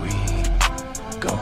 we go.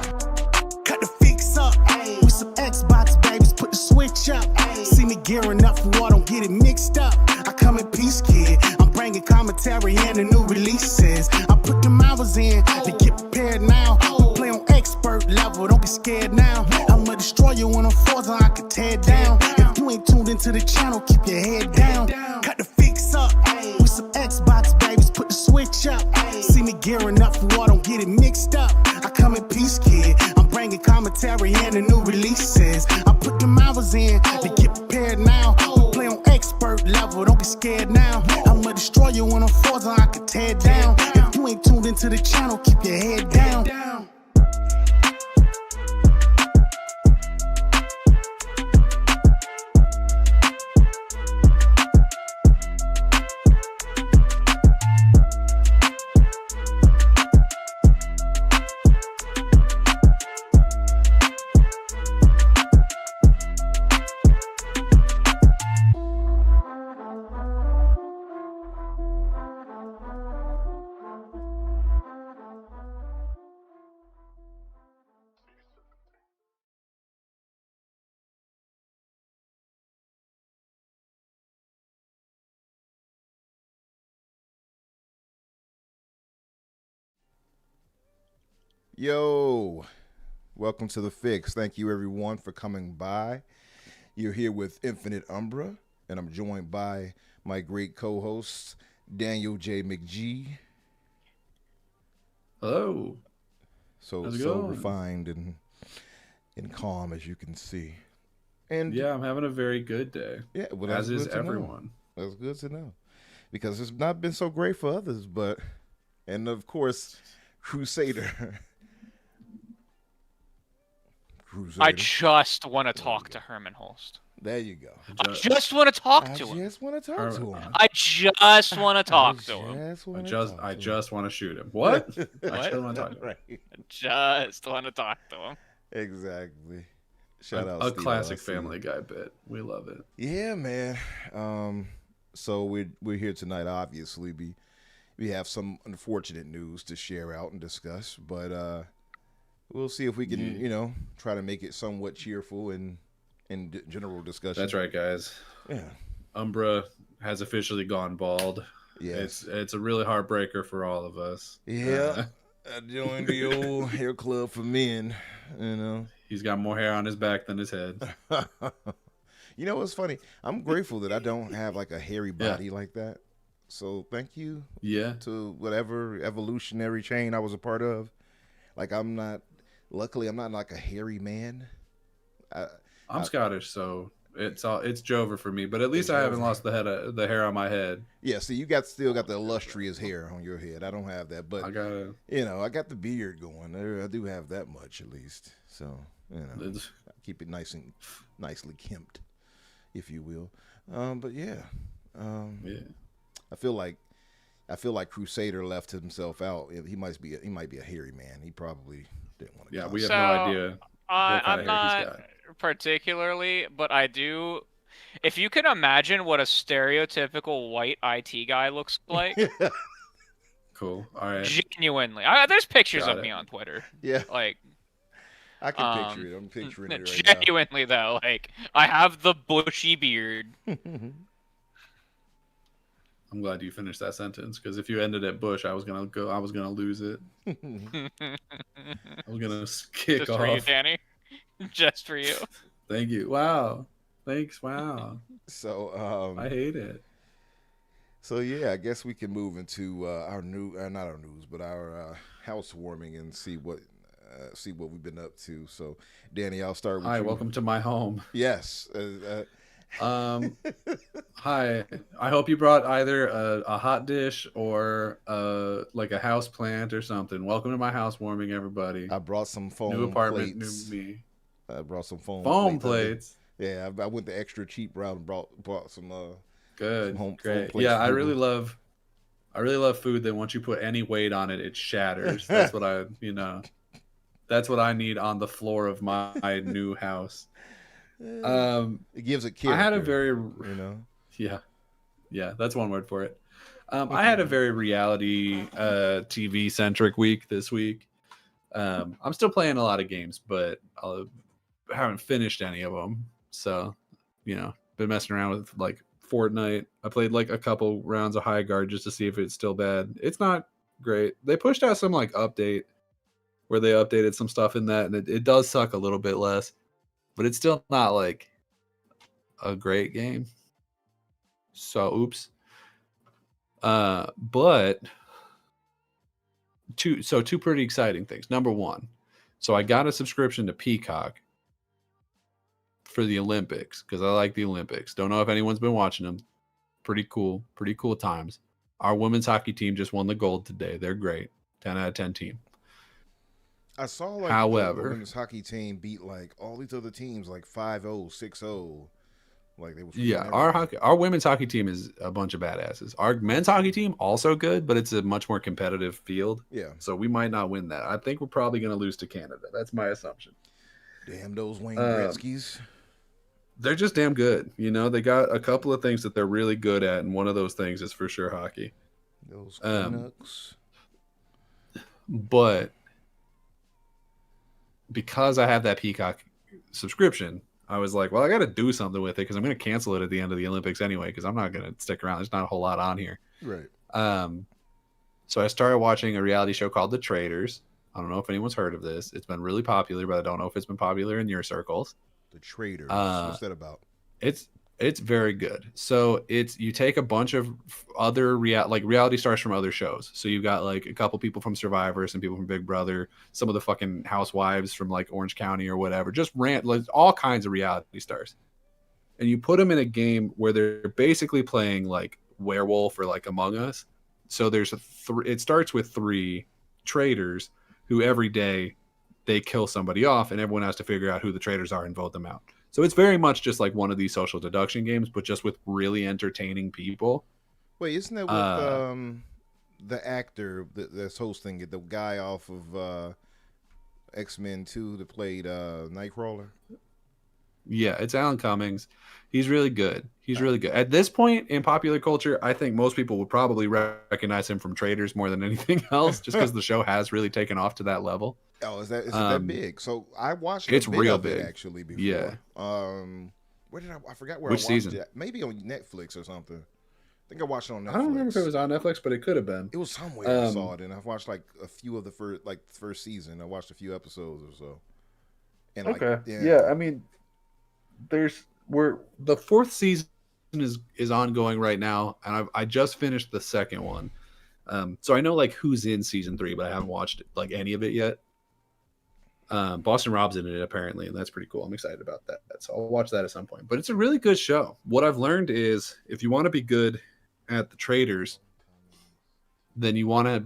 Cut the fix up with some Xbox babies, put the switch up. See me gearing up for war, don't get it mixed up. I come in peace, kid. I'm bringing commentary and the new releases. I put them hours in to get prepared now. We play on expert level, don't be scared now. I'ma destroy you when I'm forced, I can tear down. If you ain't tuned into the channel, keep your head down. Cut the fix up with some Xbox babies, put the switch up. See me gearing up for war, don't get it mixed up. I come in peace, kid. I'm bringing commentary and the new releases. I put them hours in to get prepared now. We play on expert level, don't be scared now. I'ma destroy you when I'm forced, I can tear down. If you ain't tuned into the channel, keep your head down. Yo, welcome to The Fix. Thank you everyone for coming by. You're here with Infinite Umbra, and I'm joined by my great co-host, Daniel J. McGee. Hello. So going? refined and calm, as you can see. And yeah, I'm having a very good day. Yeah, well, as is everyone. That's good to know, because it's not been so great for others, and of course, Crusader. I just want to talk to Herman Holst. There you go. I just want to talk to him. I just want to talk to him. I just want to talk to him. I just want to shoot him. What? I just want to talk to him. Right. I just want to talk to him. Exactly. Shout out a Steve classic Family Guy bit. We love it. Yeah, man. So we're here tonight. Obviously, we have some unfortunate news to share out and discuss, but we'll see if we can, try to make it somewhat cheerful and in general discussion. That's right, guys. Yeah. Umbra has officially gone bald. Yes. It's a really heartbreaker for all of us. Yeah. I joined the old hair club for men, He's got more hair on his back than his head. You know what's funny? I'm grateful that I don't have like a hairy body like that. So thank you to whatever evolutionary chain I was a part of. Like luckily I'm not like a hairy man. I'm Scottish, so it's Jover for me, but at least I haven't lost the hair on my head. Yeah, see, you still got the illustrious hair on your head. I don't have that, but I got the beard going. I do have that much at least. So, I keep it nicely kempt, if you will. But yeah. I feel like Crusader left himself out. He might be a hairy man. He probably didn't want to. Yeah, we have no idea. I'm not particularly, but I do. If you can imagine what a stereotypical white IT guy looks like. Cool. All right. Genuinely, there's pictures of me on Twitter. Yeah. Like. I can picture it. I'm picturing it right genuinely, though, like I have the bushy beard. I'm glad you finished that sentence, because if you ended at Bush, I was gonna lose it. I was gonna kick Just off. for you, Danny. Just for you. Thank you. Wow. Thanks. Wow. So I hate it. So yeah, I guess we can move into our housewarming and see what we've been up to. So Danny, I'll start with you. Hi, welcome to my home. Yes. Hi. I hope you brought either a hot dish or like a house plant or something. Welcome to my housewarming, everybody. I brought some foam new apartment, plates. new me. I brought some foam plates. Yeah, I went the extra cheap route and bought some good, some great. foam plates. Yeah, I really love food that once you put any weight on it, it shatters. That's what that's what I need on the floor of my new house. It gives it character. I had a very yeah, that's one word for it. I had a very reality TV centric week this week. I'm still playing a lot of games, but I haven't finished any of them. So, been messing around with like Fortnite. I played like a couple rounds of High Guard just to see if it's still bad. It's not great. They pushed out some like update where they updated some stuff in that, and it does suck a little bit less, but it's still not like a great game. So, oops. But two pretty exciting things. Number one, so I got a subscription to Peacock for the Olympics because I like the Olympics. Don't know if anyone's been watching them. Pretty cool times. Our women's hockey team just won the gold today. They're great. 10 out of 10 team. I saw like However, the women's hockey team beat like all these other teams like 5-0, 6-0. Like they were our women's hockey team is a bunch of badasses. Our men's hockey team also good, but it's a much more competitive field. Yeah. So we might not win that. I think we're probably going to lose to Canada. That's my assumption. Damn those Wayne Gretzky's. They're just damn good. They got a couple of things that they're really good at, and one of those things is for sure hockey. Those Canucks. But because I have that Peacock subscription, I was like, well, I got to do something with it because I'm going to cancel it at the end of the Olympics anyway because I'm not going to stick around. There's not a whole lot on here. Right. So I started watching a reality show called The Traders. I don't know if anyone's heard of this. It's been really popular, but I don't know if it's been popular in your circles. The Traders. What's that about? It's very good. So you take a bunch of other reality stars from other shows. So you've got like a couple people from Survivor, some people from Big Brother, some of the fucking housewives from like Orange County or whatever. Just like all kinds of reality stars. And you put them in a game where they're basically playing like Werewolf or like Among Us. So it starts with 3 traders who every day they kill somebody off, and everyone has to figure out who the traders are and vote them out. So it's very much just like one of these social deduction games, but just with really entertaining people. Wait, isn't that with the actor that's hosting it, the guy off of X-Men 2 that played Nightcrawler? Yeah, it's Alan Cummings. He's really good. At this point in popular culture, I think most people would probably recognize him from Traders more than anything else, just because the show has really taken off to that level. Oh, is it that big? So I watched it's real big actually before. Yeah. Where did I forgot where Which I watched season? it. Maybe on Netflix or something. I think I watched it on Netflix. I don't remember if it was on Netflix, but it could have been. It was somewhere I saw it, and I watched like a few of the first season. I watched a few episodes or so. And okay. Yeah, I mean, the 4th season is ongoing right now, and I just finished the 2nd one. So I know like who's in season 3, but I haven't watched like any of it yet. Boston Rob's in it apparently, and that's pretty cool. I'm excited about that. So I'll watch that at some point. But it's a really good show. What I've learned is if you want to be good at the Traders, then you want to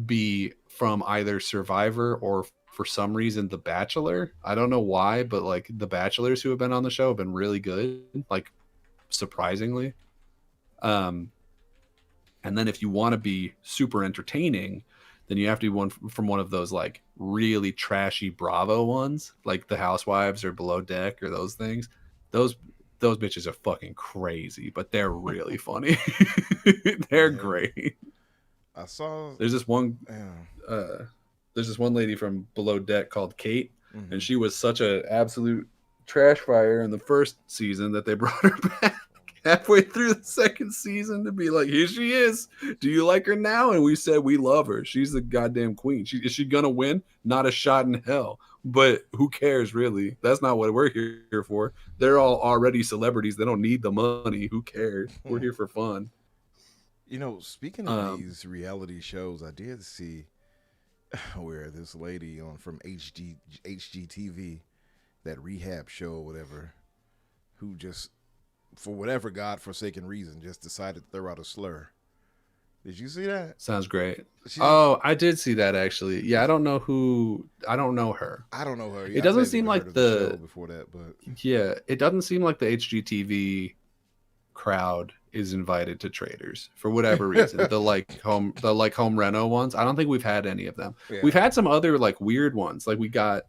be from either Survivor or for some reason The Bachelor. I don't know why, but like the Bachelors who have been on the show have been really good, like surprisingly. And then if you want to be super entertaining, then you have to be one from one of those like really trashy Bravo ones, like the Housewives or Below Deck or those things. Those bitches are fucking crazy, but they're really funny. They're great. I saw there's this one lady from Below Deck called Kate, and she was such an absolute trash fire in the first season that they brought her back halfway through the 2nd season to be like, here she is. Do you like her now? And we said we love her. She's the goddamn queen. Is she gonna win? Not a shot in hell. But who cares, really? That's not what we're here for. They're all already celebrities. They don't need the money. Who cares? We're here for fun. Speaking of these reality shows, I did see where this lady from HGTV, that rehab show or whatever, who just, for whatever godforsaken reason, just decided to throw out a slur. Did you see that? Sounds great. I did see that actually. Yeah, I don't know her. I don't know her. Yeah, it doesn't seem like the show before that, but yeah, it doesn't seem like the HGTV crowd is invited to Traders for whatever reason. the home reno ones. I don't think we've had any of them. Yeah. We've had some other like weird ones. Like we got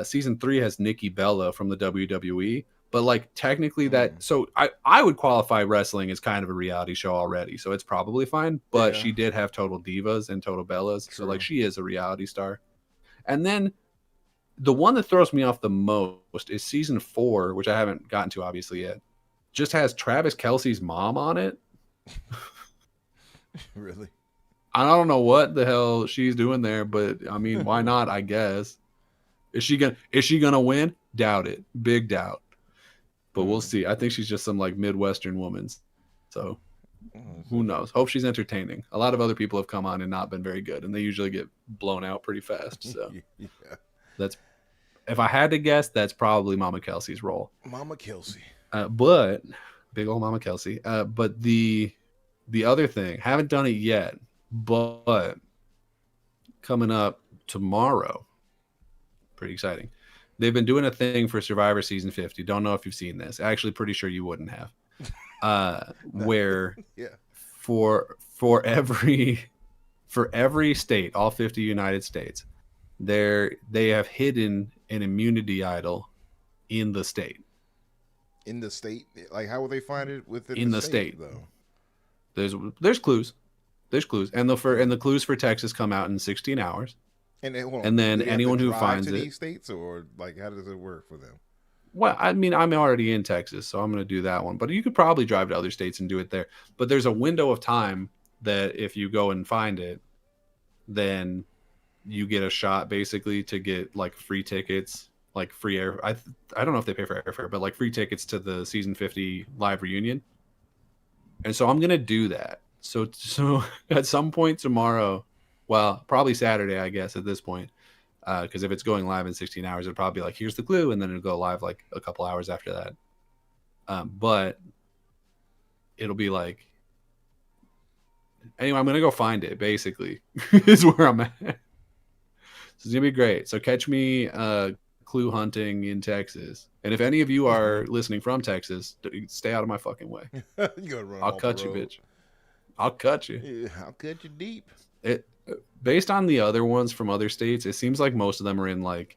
season 3 has Nikki Bella from the WWE, But like technically that, so I would qualify wrestling as kind of a reality show already, so it's probably fine. But she did have Total Divas and Total Bellas, so like she is a reality star. And then the one that throws me off the most is season 4, which I haven't gotten to obviously yet. Just has Travis Kelce's mom on it. Really? I don't know what the hell she's doing there, but I mean, why not? I guess. Is she gonna win? Doubt it. Big doubt. But we'll see. I think she's just some like Midwestern woman. So who knows? Hope she's entertaining. A lot of other people have come on and not been very good, and they usually get blown out pretty fast. So that's, if I had to guess, that's probably Mama Kelsey's role. Mama Kelsey. But big old Mama Kelsey. But the other thing, haven't done it yet, but coming up tomorrow, pretty exciting. They've been doing a thing for Survivor Season 50. Don't know if you've seen this. Actually, pretty sure you wouldn't have. Where for every state, all 50 United States, they have hidden an immunity idol in the state. In the state, like how will they find it within the state though? There's clues. There's clues, and the clues for Texas come out in 16 hours. And then anyone who finds it, these states, or like how does it work for them? Well, I mean, I'm already in Texas, so I'm going to do that one. But you could probably drive to other states and do it there. But there's a window of time that if you go and find it, then you get a shot basically to get like free tickets, like free air. I don't know if they pay for airfare, but like free tickets to the season 50 live reunion. And so I'm going to do that. So at some point tomorrow, well, probably Saturday, I guess, at this point, because if it's going live in 16 hours, it'll probably be like, here's the clue, and then it'll go live like a couple hours after that. But it'll be like, anyway, I'm going to go find it, basically, is where I'm at. So it's going to be great. So catch me clue hunting in Texas. And if any of you are listening from Texas, stay out of my fucking way. I'll cut you, bitch. I'll cut you. Yeah, I'll cut you deep. Based on the other ones from other states, it seems like most of them are in like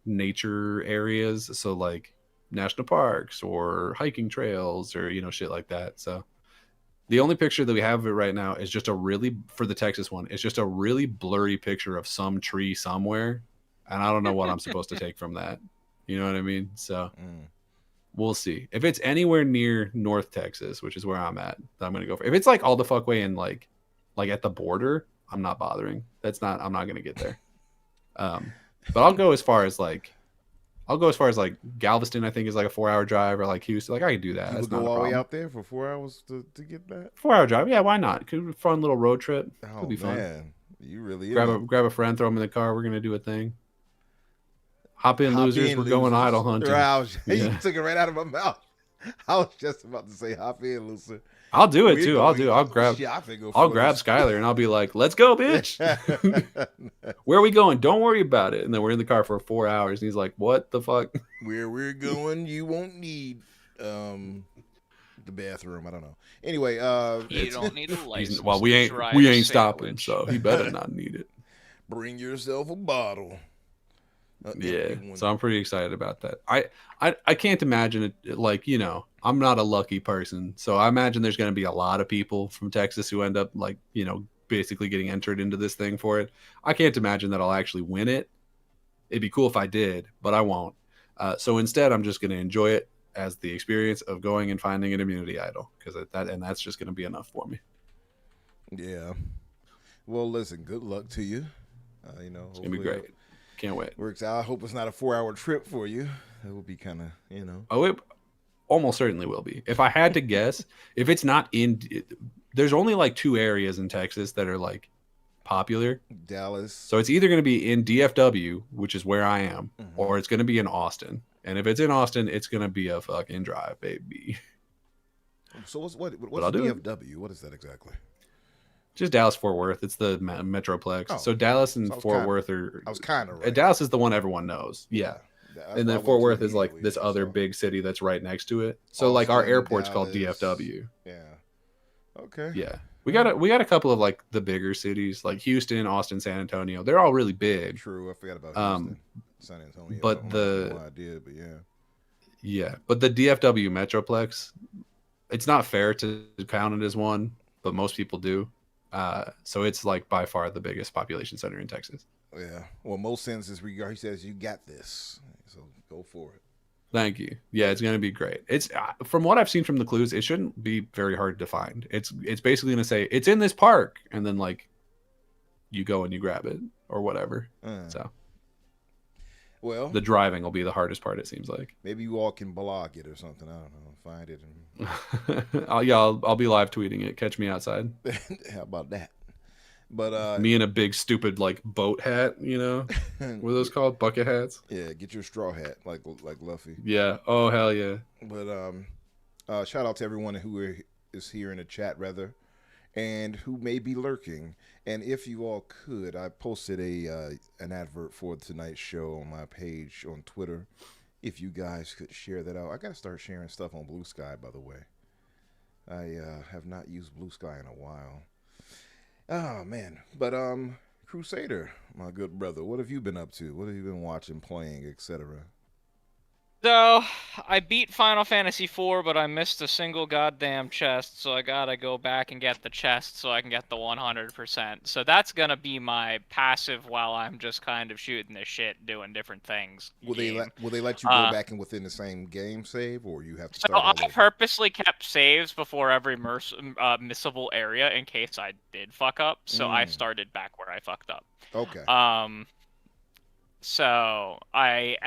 nature areas, so like national parks or hiking trails or shit like that. So the only picture that we have of it right now is just for the Texas one, it's just a really blurry picture of some tree somewhere, and I don't know what I'm supposed to take from that. You know what I mean? So we'll see. If it's anywhere near North Texas, which is where I'm at, I'm gonna go for. If it's like all the fuck way in like at the border, I'm not bothering. I'm not gonna get there. But I'll go as far as like Galveston. I think is like a 4-hour drive, or like Houston. Like I can do that. You go all the way out there for 4 hours to get that 4-hour drive. Yeah, why not? Could be a fun little road trip. Could be fun. Man. You really grab a friend, throw them in the car. We're gonna do a thing. Hop in, losers. We're going idol hunting. You took it right out of my mouth. I was just about to say hop in, loser. I'll do it too. I'll grab Skylar and I'll be like, let's go, bitch. Where are we going? Don't worry about it. And then we're in the car for 4 hours. And he's like, what the fuck? Where we're going, you won't need the bathroom. I don't know. Anyway, you don't need a license. Well, we ain't stopping, so he better not need it. Bring yourself a bottle. Yeah, so I'm pretty excited about that. I can't imagine it, like, I'm not a lucky person, so I imagine there's going to be a lot of people from Texas who end up like, basically getting entered into this thing for it. I can't imagine that I'll actually win it. It'd be cool if I did, but I won't. So instead, I'm just going to enjoy it as the experience of going and finding an immunity idol, because that's just going to be enough for me. Yeah. Well, listen, good luck to you. It's going to be great. Can't wait. Works out. I hope it's not a 4-hour trip for you. It will be kind of, Oh, it almost certainly will be. If I had to guess, if it's not there's only like 2 areas in Texas that are like popular. Dallas. So it's either going to be in DFW, which is where I am, or it's going to be in Austin. And if it's in Austin, it's going to be a fucking drive, baby. So what's DFW? What is that exactly? Just Dallas-Fort Worth. It's the Metroplex. Oh, so Dallas and Fort Worth are... I was kind of right. Dallas is the one everyone knows. Yeah. And then Fort Worth is like this other big city that's right next to it. So like our airport's called DFW. Yeah. Okay. Yeah. We got a couple of like the bigger cities like Houston, Austin, San Antonio. They're all really big. True, I forgot about Houston, San Antonio. But I don't know why I did, but yeah. Yeah, but the DFW Metroplex, it's not fair to count it as one, but most people do. So it's like by far the biggest population center in Texas. Yeah. Well, most senses regard, he says, you got this. So go for it. Thank you. Yeah, it's going to be great. It's from what I've seen from the clues, it shouldn't be very hard to find. It's basically going to say it's in this park, and then like you go and you grab it or whatever. So, well, the driving will be the hardest part. It seems like maybe you all can blog it or something. I don't know. Find it. And... I'll be live tweeting it. Catch me outside. How about that? But me in a big stupid like boat hat, you know, what are those called? Bucket hats? Yeah, get your straw hat like Luffy. Yeah. Oh hell yeah. But shout out to everyone who is here in the chat rather, and who may be lurking. And if you all could, I posted an advert for tonight's show on my page on Twitter. If you guys could share that out, I gotta start sharing stuff on Bluesky. By the way, I have not used Bluesky in a while. Oh man, but Crusader, my good brother, what have you been up to? What have you been watching, playing, etc.? So, I beat Final Fantasy IV, but I missed a single goddamn chest, so I gotta go back and get the chest so I can get the 100%. So that's gonna be my passive while I'm just kind of shooting this shit, doing different things. Will they let you go back and within the same game save, or you have to start all over? I purposely kept saves before every missable area in case I did fuck up, so I started back where I fucked up. Okay. So I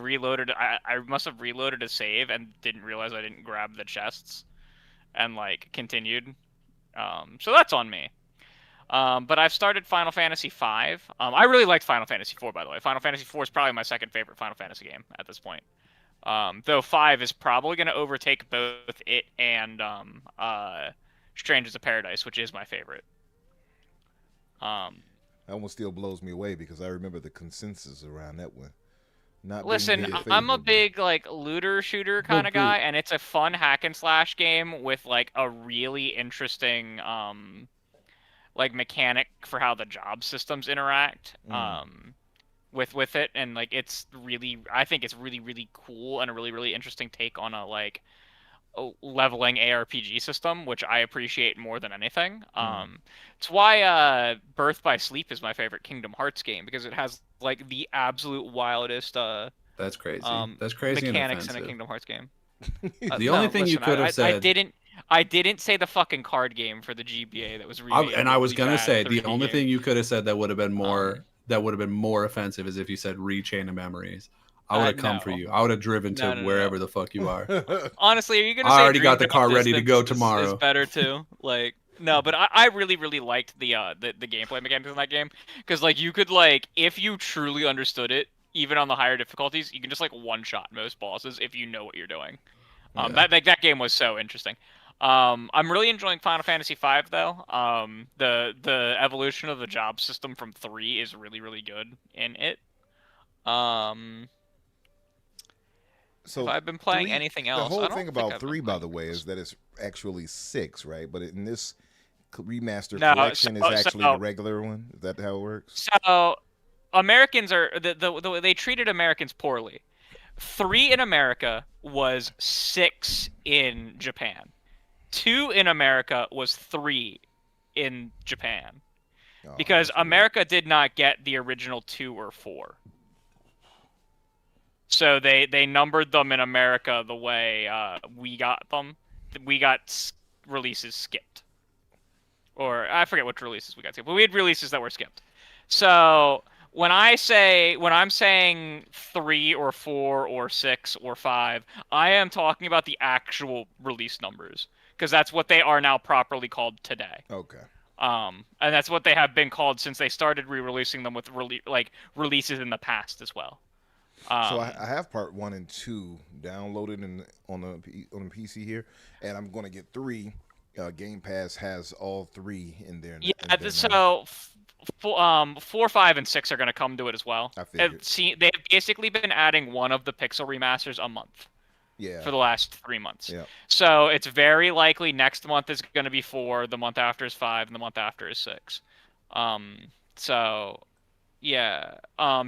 reloaded. I must have reloaded a save and didn't realize I didn't grab the chests, and like continued. So that's on me. But I've started Final Fantasy V. I really liked Final Fantasy IV, by the way. Final Fantasy IV is probably my second favorite Final Fantasy game at this point. Though 5 is probably going to overtake both it and Strangers of Paradise, which is my favorite. That one still blows me away because I remember the consensus around that one. Listen, I'm a big like looter shooter kind of guy, and it's a fun hack and slash game with like a really interesting like mechanic for how the job systems interact with it, and like I think it's really cool and a really interesting take on a like leveling ARPG system, which I appreciate more than anything. It's why Birth by Sleep is my favorite Kingdom Hearts game, because it has like the absolute wildest that's crazy. That's crazy mechanics in a Kingdom Hearts game. The only thing you could have said, I didn't say the fucking card game for the GBA that was really and I was gonna say the only thing you could have said that would have been more offensive is if you said Rechain of Memories. I would have come for you. I would have driven to wherever the fuck you are. Honestly, are you gonna say I already got the car ready to go tomorrow. Is better too. Like no, but I really liked the gameplay mechanics in that game, because like you could like, if you truly understood it, even on the higher difficulties, you can just like one shot most bosses if you know what you're doing. That game was so interesting. I'm really enjoying Final Fantasy V though. The evolution of the job system from 3 is really good in it. So if I've been playing anything else, the whole thing about 3, by the way, is that it's actually 6, right? But in this remaster collection is actually the regular one. Is that how it works? So Americans are they treated Americans poorly. 3 in America was 6 in Japan. 2 in America was 3 in Japan, because America did not get the original 2 or 4. So they numbered them in America the way we got them. We got releases skipped, or I forget which releases we got skipped, but we had releases that were skipped. So when I'm saying 3 or 4 or 6 or 5, I am talking about the actual release numbers, because that's what they are now properly called today. Okay. And that's what they have been called since they started re-releasing them with releases in the past as well. So I have part 1 and 2 downloaded on the PC here, and I'm going to get 3. Game Pass has all 3 in there. Yeah, so 4, 5, and 6 are going to come to it as well. I figured. They've basically been adding one of the pixel remasters a month. for the last 3 months. Yeah. So it's very likely next month is going to be 4, the month after is 5, and the month after is 6. So yeah,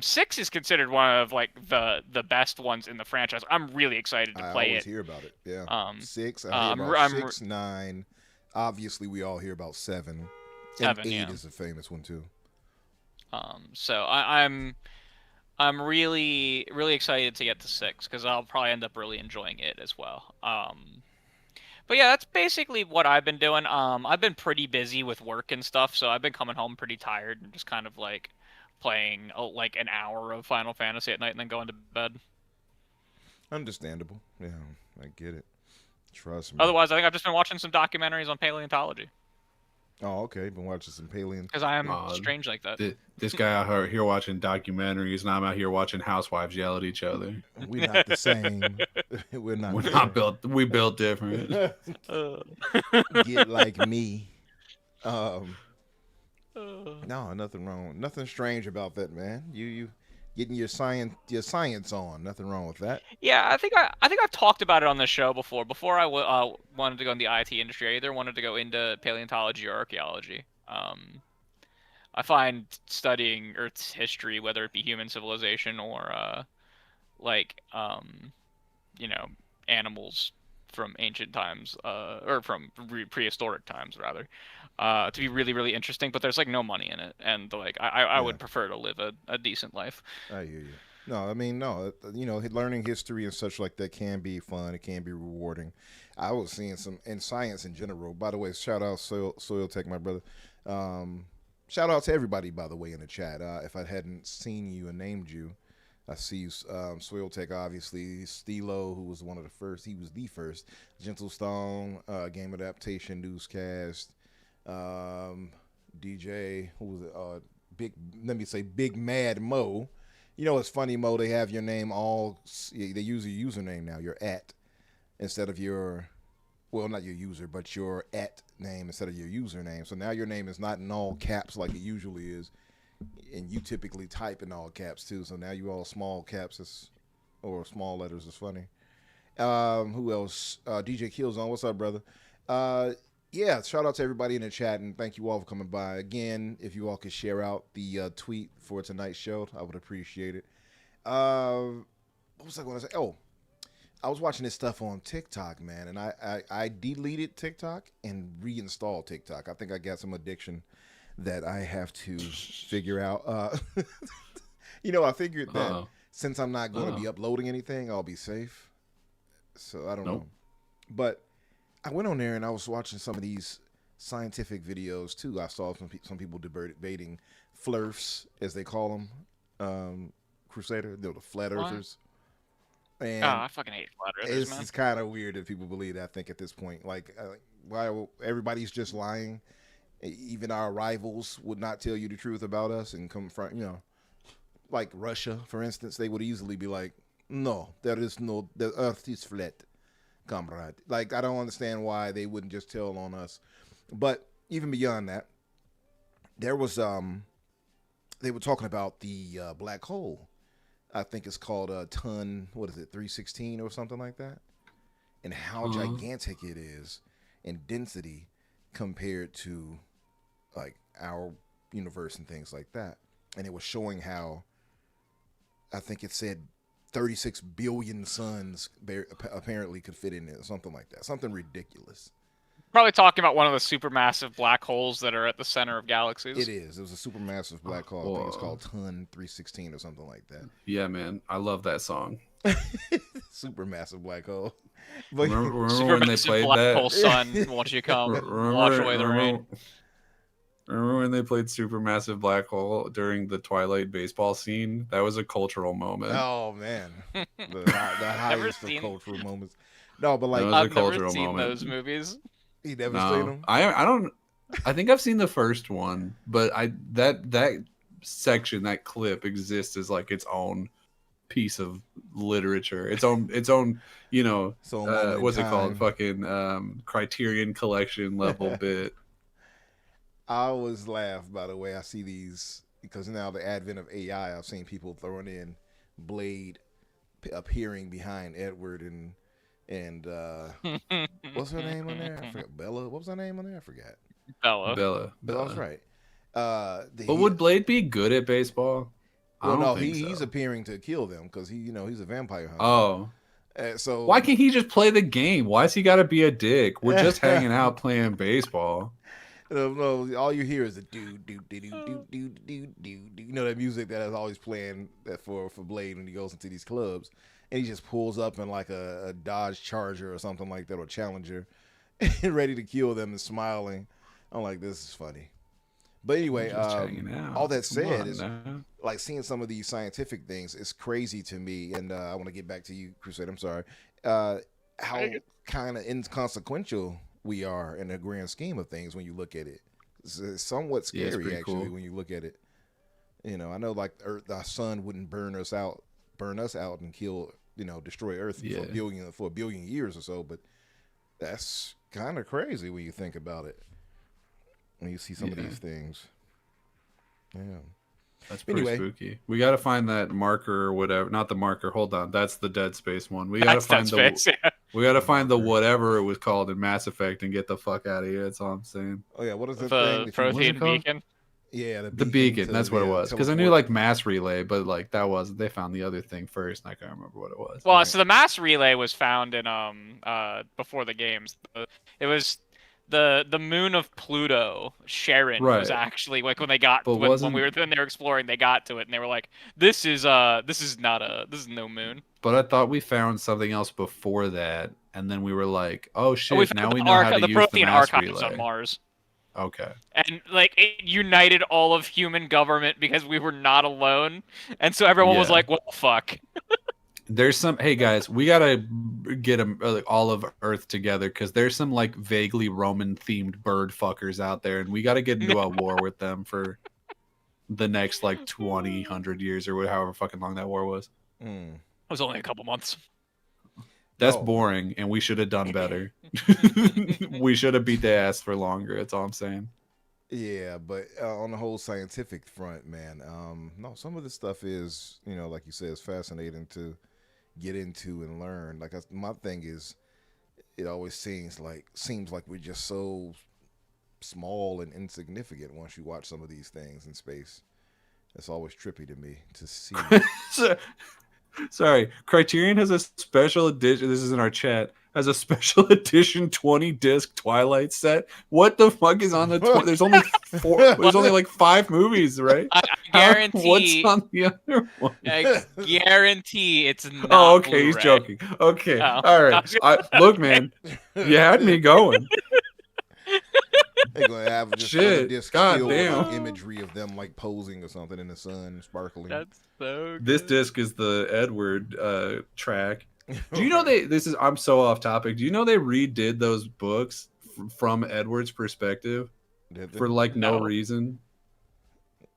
6 is considered one of like the best ones in the franchise. I'm really excited to play it. I always hear about it. Yeah. 6. I hear about 6, 9. Obviously, we all hear about 7. 7, and 8 yeah. is a famous one too. So I'm really excited to get to 6 because I'll probably end up really enjoying it as well. But yeah, that's basically what I've been doing. I've been pretty busy with work and stuff, so I've been coming home pretty tired and just kind of like playing like an hour of Final Fantasy at night and then going to bed. Understandable. Yeah, I get it. Trust me. Otherwise, I think I've just been watching some documentaries on paleontology. Oh, okay. Been watching some paleo. Because I am strange like that. This guy out here watching documentaries, and I'm out here watching housewives yell at each other. We're not the same. We're not built. We built different. Get like me. No, nothing wrong. Nothing strange about that, man. You getting your science on. Nothing wrong with that. Yeah, I think I've talked about it on the show before. Before I wanted to go in the IT industry, I either wanted to go into paleontology or archaeology. I find studying Earth's history, whether it be human civilization or animals from ancient times, or from prehistoric times rather, to be really, really interesting. But there's like no money in it, and like I would prefer to live a decent life. I hear you. No, I mean, no, learning history and such like that can be fun. It can be rewarding. I was seeing some in science in general. By the way, shout out Soil Tech, my brother. Shout out to everybody, by the way, in the chat. If I hadn't seen you and named you, I see you, Soil Tech, obviously. Stilo, who was one of the first. He was the first. Gentle Stone, Game Adaptation, Newscast. DJ, who was it? Big Mad Mo. You know, it's funny, Mo. They have your name they use your username now. Your @ instead of your, well, not your user, but your @ name instead of your username. So now your name is not in all caps like it usually is, and you typically type in all caps too. So now you all small caps or small letters is funny. Who else? DJ Killzone, what's up, brother? Yeah, shout out to everybody in the chat, and thank you all for coming by. Again, if you all could share out the tweet for tonight's show, I would appreciate it. What was I going to say? Oh, I was watching this stuff on TikTok, man, and I deleted TikTok and reinstalled TikTok. I think I got some addiction that I have to figure out. I figured that since I'm not going to be uploading anything, I'll be safe. So I don't know. But I went on there and I was watching some of these scientific videos too. I saw some people debating flurfs, as they call them, Crusader. They're the flat earthers. And I fucking hate flat earthers, man. It's kind of weird that people believe that. I think at this point, like, why everybody's just lying. Even our rivals would not tell you the truth about us and come from, like Russia, for instance. They would easily be like, no, the Earth is flat. Comrade. Like, I don't understand why they wouldn't just tell on us. But even beyond that, there was they were talking about the black hole. I think it's called a ton, 316 or something like that, and how gigantic it is in density compared to like our universe and things like that. And it was showing how, I think it said 36 billion suns apparently could fit in it, or something like that. Something ridiculous. Probably talking about one of the supermassive black holes that are at the center of galaxies. It is. It was a supermassive black hole. I think it's called Ton 316 or something like that. Yeah, man. I love that song. Supermassive black hole. But remember when they played black that? Hole sun, won't you come wash away the rain? Remember when they played Supermassive Black Hole during the Twilight baseball scene? That was a cultural moment. Oh, man. The highest of cultural moments. No, but like, I've never seen those movies. You never seen them? I don't. I think I've seen the first one, but that section, that clip exists as like its own piece of literature, its own what's it called? Fucking Criterion Collection level bit. I always laugh, by the way, I see these, because now the advent of AI, I've seen people throwing in Blade appearing behind Edward and and what's her name on there? I forgot. Bella. What was her name on there? I forgot. Bella. That's right. But would Blade be good at baseball? Well, no, he's appearing to kill them because he's a vampire hunter. Oh. So why can't he just play the game? Why's he got to be a dick? We're just hanging out playing baseball. No, all you hear is the do. You know that music that is always playing that for Blade when he goes into these clubs, and he just pulls up in like a Dodge Charger or something like that, or Challenger, ready to kill them and smiling. I'm like, this is funny. But anyway, all that said is like seeing some of these scientific things is crazy to me, and I want to get back to you, Crusade. I'm sorry. How kind of inconsequential we are in the grand scheme of things when you look at it. It's somewhat scary, actually, when you look at it. You know, I know like the sun wouldn't burn us out and kill, destroy Earth for a billion years or so, but that's kind of crazy when you think about it. When you see some of these things. Yeah. That's pretty spooky. We got to find that marker or whatever. Not the marker. Hold on. That's the Dead Space one. We got to find we got to find the whatever it was called in Mass Effect and get the fuck out of here. That's all I'm saying. Oh yeah, what is the thing? Protein beacon? Yeah, the beacon. That's what it was. Because I knew like mass relay, but like that wasn't. They found the other thing first, and I can't remember what it was. Well, so the mass relay was found in before the games. It was the moon of Pluto, Sharon, was actually like when they got when they were exploring, they got to it and they were like, this is no moon. But I thought we found something else before that, and then we were like, oh shit, now we know how to use the protein mass archives relay on Mars. Okay. And like it united all of human government because we were not alone, and so everyone was like, "What the fuck?" There's some. Hey guys, we gotta get all of Earth together because there's some like vaguely Roman themed bird fuckers out there, and we gotta get into a war with them for the next like 100 years or however fucking long that war was. It was only a couple months. That's boring, and we should have done better. We should have beat the ass for longer. That's all I'm saying. Yeah, but on the whole scientific front, man, no, some of this stuff is, like you said, is fascinating to get into and learn. Like my thing is, it always seems like we're just so small and insignificant once you watch some of these things in space. It's always trippy to me to see. Sorry, Criterion has a special edition. This is in our chat. Has a special edition 20-disc Twilight set. What the fuck is on the? There's only 4. There's only like 5 movies, right? I guarantee. What's on the other one? I guarantee it's not. Oh, okay. Blu-ray. He's joking. Okay, Oh. all right. Look, man, you had me going. They're gonna have just disc filled with imagery of them like posing or something in the sun, sparkling. That's so good. This disc is the Edward track. Do you know I'm so off topic. Do you know they redid those books from Edward's perspective for like no reason?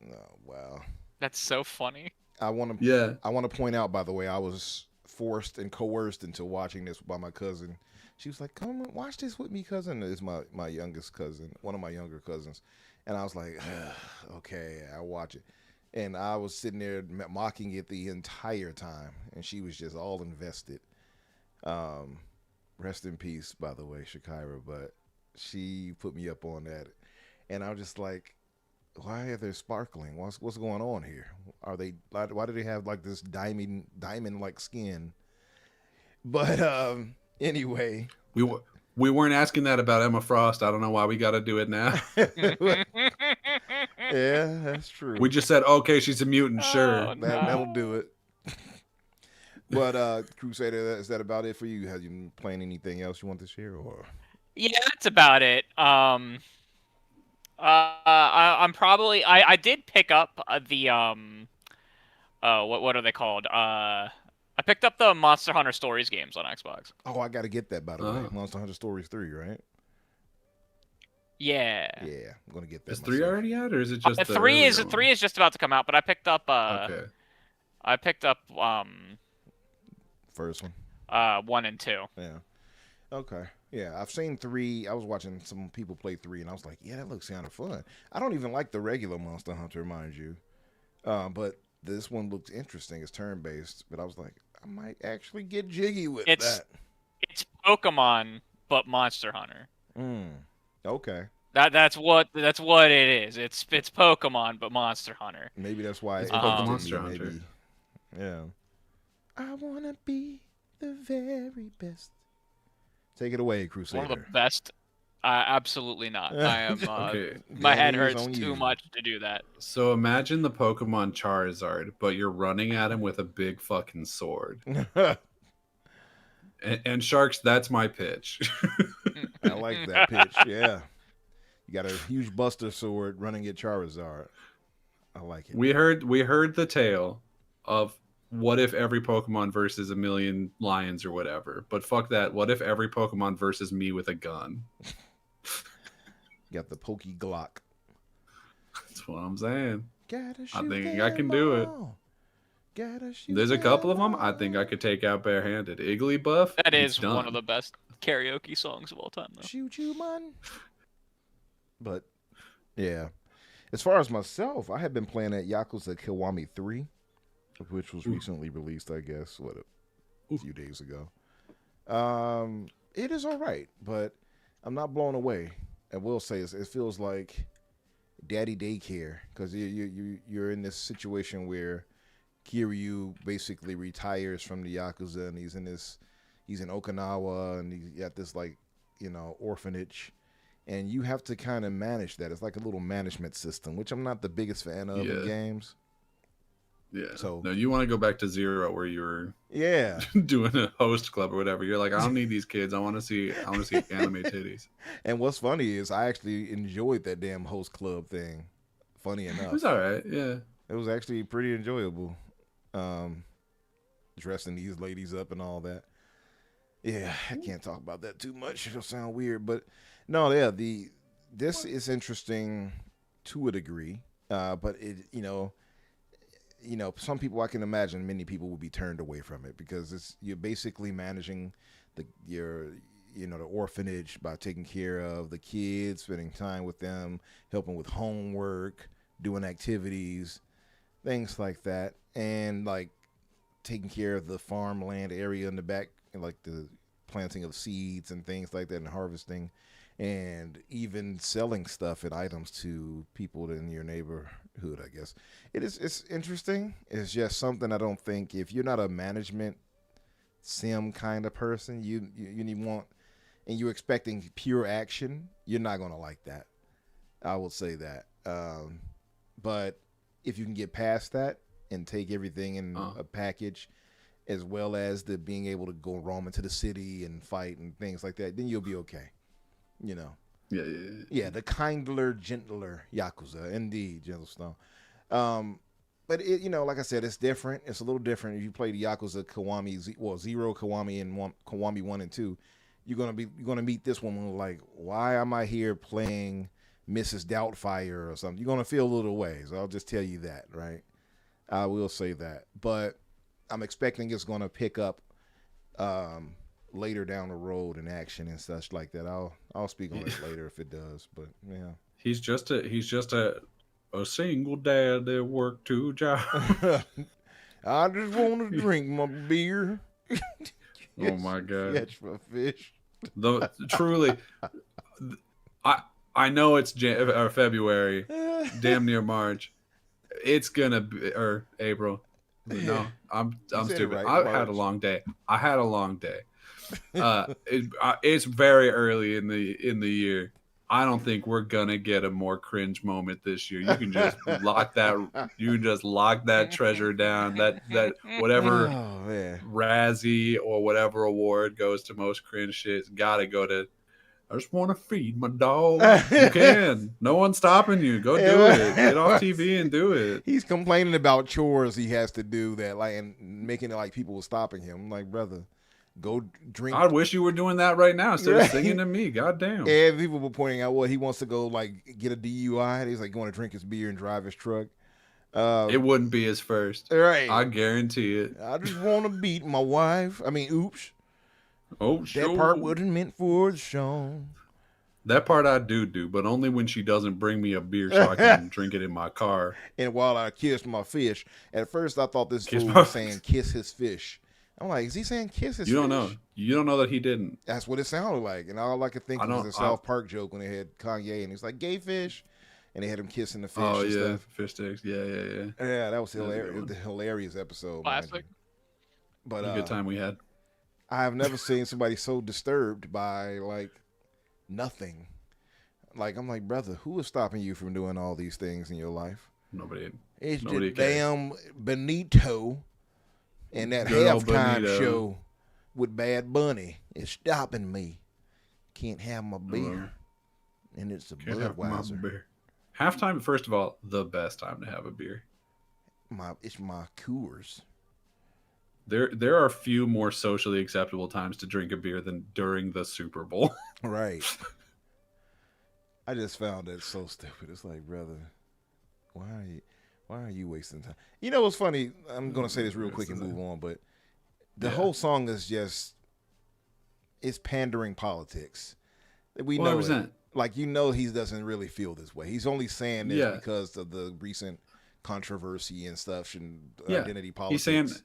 Oh, wow. That's so funny. I want to point out, by the way, I was forced and coerced into watching this by my cousin. She was like, "Come watch this with me, cousin." It's my youngest cousin, one of my younger cousins, and I was like, "Okay, I'll watch it." And I was sitting there mocking it the entire time, and she was just all invested. Rest in peace, by the way, Shakira. But she put me up on that, and I was just like, "Why are they sparkling? What's going on here? Are they? Why do they have like this diamond like skin?" But anyway, we weren't asking that about Emma Frost. I don't know why we got to do it now. Yeah, that's true. We just said, okay, she's a mutant. Sure, that'll do it. But Crusader, is that about it for you? Have you been playing anything else you want to share, or? Yeah, that's about it. I'm probably I did pick up the what are they called? I picked up the Monster Hunter Stories games on Xbox. Oh, I got to get that, by the way. Monster Hunter Stories 3, right? Yeah. Yeah, I'm gonna get that. Is 3 already out, or is it just 3 is just about to come out? But I picked up okay. I picked up first one. 1 and 2. Yeah. Okay. Yeah, I've seen 3. I was watching some people play 3, and I was like, yeah, that looks kind of fun. I don't even like the regular Monster Hunter, mind you, but this one looks interesting. It's turn-based, but I was like, I might actually get jiggy with that. It's Pokemon, but Monster Hunter. Okay. That's what it is. It's Pokemon, but Monster Hunter. Maybe that's why it's Pokemon Monster Hunter. Maybe. Yeah. I wanna be the very best. Take it away, Crusader. One of the best. Absolutely not. I am. Okay. My head hurts too much to do that. So imagine the Pokemon Charizard, but you're running at him with a big fucking sword. and Sharks, that's my pitch. I like that pitch. Yeah. You got a huge Buster Sword running at Charizard. I like it. We heard the tale of what if every Pokemon versus a million lions or whatever. But fuck that. What if every Pokemon versus me with a gun? Got the Pokey Glock. That's what I'm saying. I think I can all. do it. There's a couple of them I think I could take out barehanded. Igglybuff. That is one of the best karaoke songs of all time, though. Shoot you, man. But yeah, as far as myself, I have been playing that Yakuza Kiwami 3, which was recently released, I guess, a few days ago. It is all right, but I'm not blown away. I will say it feels like daddy daycare because you're in this situation where Kiryu basically retires from the Yakuza and he's in Okinawa and he's got this orphanage. And you have to kind of manage that. It's like a little management system, which I'm not the biggest fan of in games. Yeah. So no, you want to go back to Zero where you were doing a host club or whatever. You're like, I don't need these kids. I want to see anime titties. And what's funny is I actually enjoyed that damn host club thing. Funny enough. It was all right. Yeah. It was actually pretty enjoyable. Dressing these ladies up and all that. Yeah, I can't talk about that too much. It'll sound weird, but no, yeah, this is interesting to a degree, but it, some people I can imagine many people will be turned away from it because you're basically managing the orphanage by taking care of the kids, spending time with them, helping with homework, doing activities, things like that, and like taking care of the farmland area in the back, like the planting of seeds and things like that and harvesting. And even selling stuff and items to people in your neighborhood, I guess. It's interesting. It's just something I don't think, if you're not a management sim kind of person, you want, and you're expecting pure action, you're not going to like that. I will say that. But if you can get past that and take everything in a package, as well as the being able to go roam into the city and fight and things like that, then you'll be okay. Yeah, the kindler, gentler Yakuza, indeed, Gentle Stone. But it, like I said, it's different. It's a little different. If you play the Yakuza Kiwami, Zero, Kiwami, and Kiwami 1 and 2, you're gonna meet this one like, why am I here playing Mrs. Doubtfire or something? You're gonna feel a little ways. I'll just tell you that, right? I will say that, but I'm expecting it's gonna pick up. Later down the road in action and such like that. I'll speak on it later if it does. But yeah, he's just a single dad that worked 2 jobs. I just want to drink my beer. Oh my god! Catch my fish. Truly, I know it's February, damn near March. It's gonna be or April. No, I'm stupid. Right, I had a long day. It's very early in the year. I don't think we're gonna get a more cringe moment this year. You can just lock that treasure down. That whatever Razzie or whatever award goes to most cringe shit, it's gotta go to. I just want to feed my dog. You can. No one's stopping you. Go do it. Get off TV and do it. He's complaining about chores he has to do that, and making it like people were stopping him. I'm like, brother, go drink. I wish you were doing that right now instead of singing to me. God damn. And people were pointing out, he wants to go get a DUI. He's like going to drink his beer and drive his truck. It wouldn't be his first. Right. I guarantee it. I just want to beat my wife. I mean, oops. Oh, sure. That part wasn't meant for the show. That part I do, but only when she doesn't bring me a beer so I can drink it in my car. And while I kiss my fish. At first, I thought this fool was saying kiss his fish. I'm like, is he saying kiss his You don't fish? know. You don't know that he didn't. That's what it sounded like. And all I could think was the South Park joke when they had Kanye and he's like, gay fish. And they had him kissing the fish and stuff. Fish sticks. Yeah. Yeah, that was hilarious. The hilarious episode. Classic. But a good time we had. I have never seen somebody so disturbed by like nothing. Like I'm like, brother, who is stopping you from doing all these things in your life? Nobody. It's nobody just damn Benito and that halftime show with Bad Bunny is stopping me. Can't have my beer, and it's a Budweiser. Halftime, first of all, the best time to have a beer. It's my Coors. There are few more socially acceptable times to drink a beer than during the Super Bowl. Right. I just found that so stupid. It's like, brother, why are you wasting time? You know what's funny? I'm gonna say this real quick and move on, but the whole song is just it's pandering politics. We know 100%. Like he doesn't really feel this way. He's only saying this because of the recent controversy and stuff and identity politics.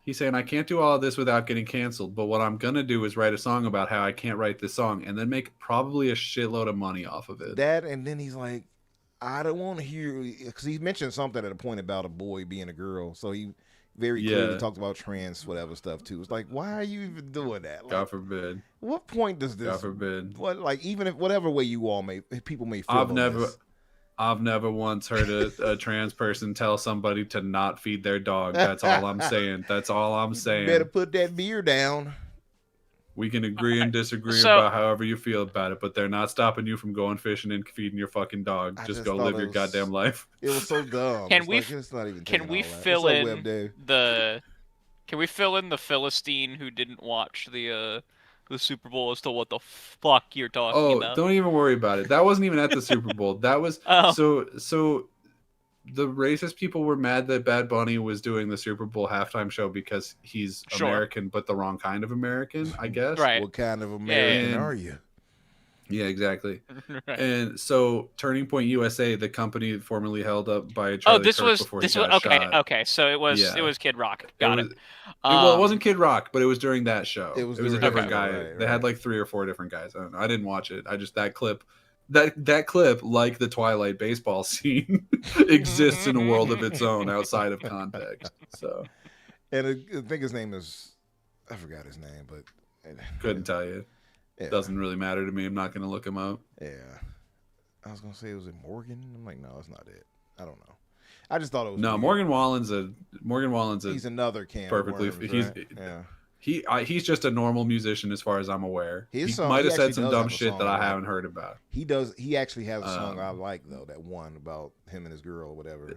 He's saying I can't do all of this without getting canceled, but what I'm gonna do is write a song about how I can't write this song and then make probably a shitload of money off of it. That and then he's like, I don't want to hear because he mentioned something at a point about a boy being a girl, so he very clearly talked about trans whatever stuff too. It's like, why are you even doing that? Like, God forbid. What point does this? God forbid. What even if whatever way you all people may feel. I've never once heard a trans person tell somebody to not feed their dog. That's all I'm saying. That's all I'm saying. You better put that beer down. We can agree and disagree about however you feel about it, but they're not stopping you from going fishing and feeding your fucking dog. Just go live your goddamn life. It was so dumb. Can we fill in the Philistine who didn't watch the Super Bowl as to what the fuck you're talking about? Don't even worry about it. That wasn't even at the Super Bowl. That was so the racist people were mad that Bad Bunny was doing the Super Bowl halftime show because he's American, but the wrong kind of American, I guess. Right. What kind of American are you? Yeah, exactly. Right. And so Turning Point USA, the company formerly held up by Charlie Kirk before he got shot. Okay, so it was Kid Rock. Got it. Well, it wasn't Kid Rock, but it was during that show. It was a different guy. Right. They had like 3 or 4 different guys. I don't know. I didn't watch it. I just that clip, like the Twilight baseball scene, exists in a world of its own outside of context. So, and I think his name is, I forgot his name, but couldn't tell you. It doesn't really matter to me. I'm not going to look him up. Yeah. I was going to say, was it Morgan? I'm like, no, it's not it. I don't know. I just thought it was weird. Morgan Wallen's he's another can perfectly of worms, right? He's just a normal musician as far as I'm aware. He might have said some dumb shit that I haven't heard about. He actually has a song I like though, that one about him and his girl or whatever.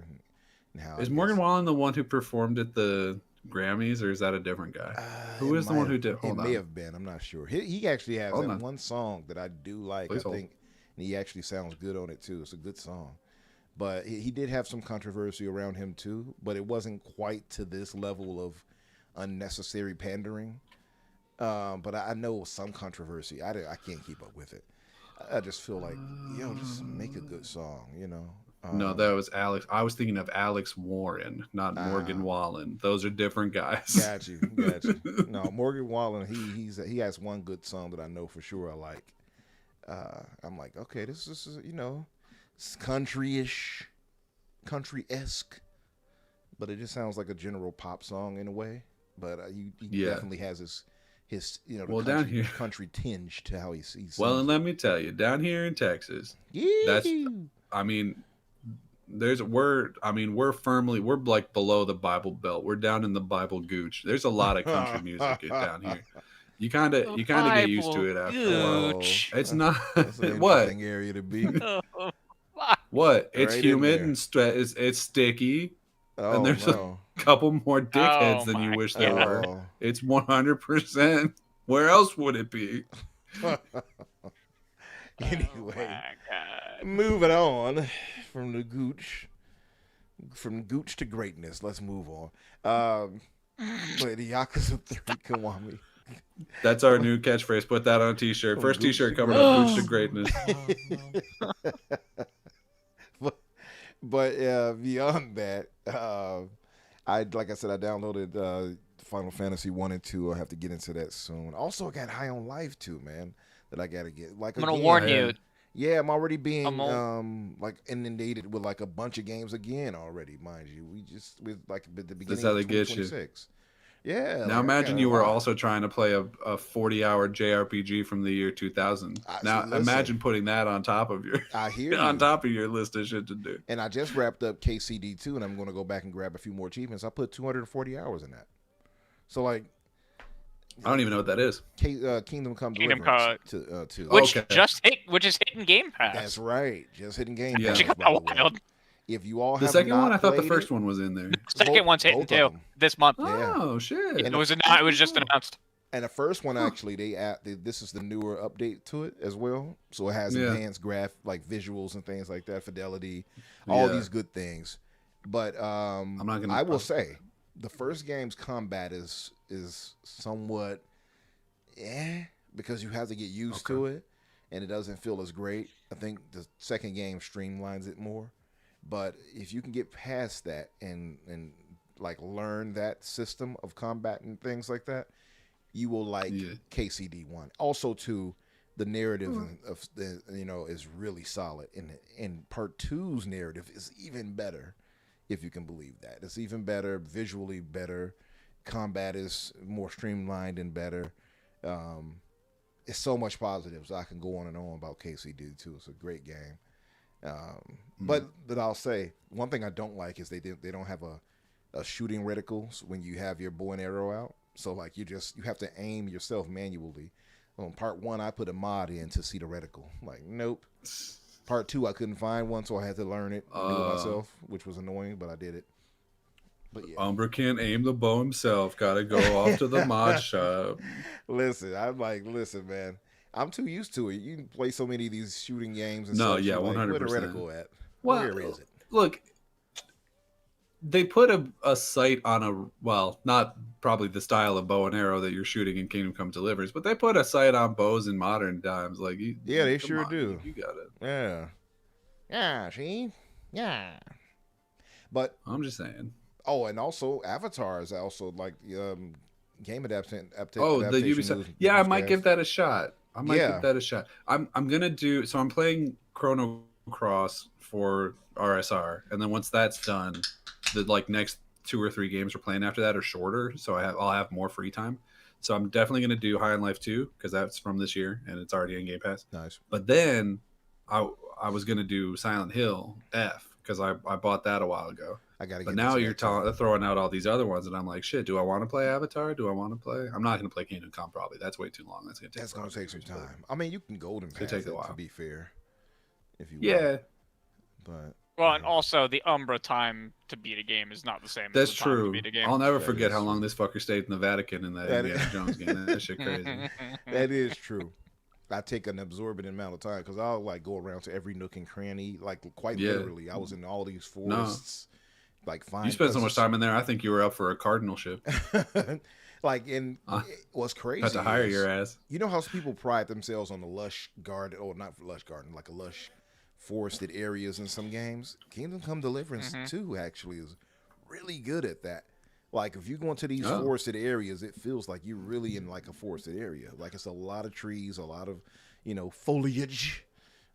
Is Morgan Wallen the one who performed at the Grammys, or is that a different guy? Who is the one who did? It may have been. I'm not sure. He actually has one song that I do like. I think, and he actually sounds good on it too. It's a good song, but he did have some controversy around him too. But it wasn't quite to this level of unnecessary pandering. But I know some controversy. I can't keep up with it. I just feel like, just make a good song, No, that was Alex. I was thinking of Alex Warren, not Morgan Wallen. Those are different guys. Got you. No, Morgan Wallen, he has one good song that I know for sure I like. I'm like, okay, this is it's country-ish, country-esque, but it just sounds like a general pop song in a way. But he definitely has his down here country tinge to how he sees. Well, and let me tell you, down here in Texas, we're like below the Bible Belt. We're down in the Bible Gooch. There's a lot of country music down here. You kind of get used to it after a while. It's not what area to be. What? It's humid and it's sticky. And there's a couple more dickheads than you wish there were. It's 100%. Where else would it be? Anyway, moving on from the gooch to greatness. Let's move on. But the Yakuza 3 Kiwami. That's our new catchphrase. Put that on a t-shirt. First t-shirt coming up, Gooch to greatness. But beyond that, I downloaded Final Fantasy 1 and 2. I'll have to get into that soon. Also, I got High on Life too, man. That I gotta get. Like I'm gonna warn you. Yeah, I'm already being like inundated with like a bunch of games again already, mind you. We just with like at the beginning of 2026. Yeah. Now imagine you were also trying to play a 40-hour JRPG from the year 2000. Now imagine putting that on top of your top of your list of shit to do. And I just wrapped up KCD 2, and I'm going to go back and grab a few more achievements. I put 240 hours in that. So like, I don't even know what that is. Kingdom Come Deliverance to which is hitting Game Pass. That's right, just hitting Game Pass. Wild. If you all the second one, I thought the first one was in there. The second one's hitting too this month. Oh shit! It was just announced. And the first one actually, this is the newer update to it as well. So it has enhanced like visuals and things like that, fidelity, all these good things. But I will say, the first game's combat is somewhat because you have to get used to it, and it doesn't feel as great. I think the second game streamlines it more. But if you can get past that and like learn that system of combat and things like that, you will like KCD 1. Also, too, the narrative of the is really solid, and Part 2's narrative is even better, if you can believe that. It's even better, visually better. Combat is more streamlined and better. It's so much positives. I can go on and on about KCD 2. It's a great game. But I'll say one thing I don't like is they don't have a shooting reticles when you have your bow and arrow out. So like you have to aim yourself manually. On Part 1, I put a mod in to see the reticle. Like nope. Part 2, I couldn't find one, so I had to learn it, do it myself, which was annoying, but I did it. But yeah, Umbra can't aim the bow himself. Got to go off to the mod shop. Listen, man. I'm too used to it. You can play so many of these shooting games. And 100%. Where the reticle at? Well, where is it? Look, they put a sight on not probably the style of bow and arrow that you're shooting in Kingdom Come Deliverance, but they put a sight on bows in modern times. Like, they sure do. You got it. Yeah. Yeah. See. Yeah. But I'm just saying. Oh, and also Avatar is also like game adaptation. Oh, the Ubisoft. Yeah, I might give that a shot. Give that a shot. I'm gonna do. So I'm playing Chrono Cross for RSR, and then once that's done, the next 2 or 3 games we're playing after that are shorter, so I'll have more free time. So I'm definitely gonna do High on Life 2 because that's from this year and it's already in Game Pass. Nice. But then I was gonna do Silent Hill F because I bought that a while ago. But now you're throwing out all these other ones, and I'm like, shit. Do I want to play Avatar? Do I want to play? I'm not going to play Kingdom Come. Probably that's way too long. That's going to take some time. I mean, you can golden pass it, to be fair, if you want. But and also the Umbra time to beat a game is not the same. That's as the true. Time to beat a game. I'll never forget how long this fucker stayed in the Vatican in that Indiana Jones game. That shit crazy. That is true. I take an absorbent amount of time because I'll like go around to every nook and cranny, like quite literally. I was in all these forests. Like you spent so much time in there. I think you were up for a cardinalship. What's crazy? Had to hire your ass. You know how people pride themselves on the lush garden, or not lush garden, like a lush forested areas in some games. Kingdom Come Deliverance 2 actually is really good at that. Like if you go into these forested areas, it feels like you're really in like a forested area. Like it's a lot of trees, a lot of foliage.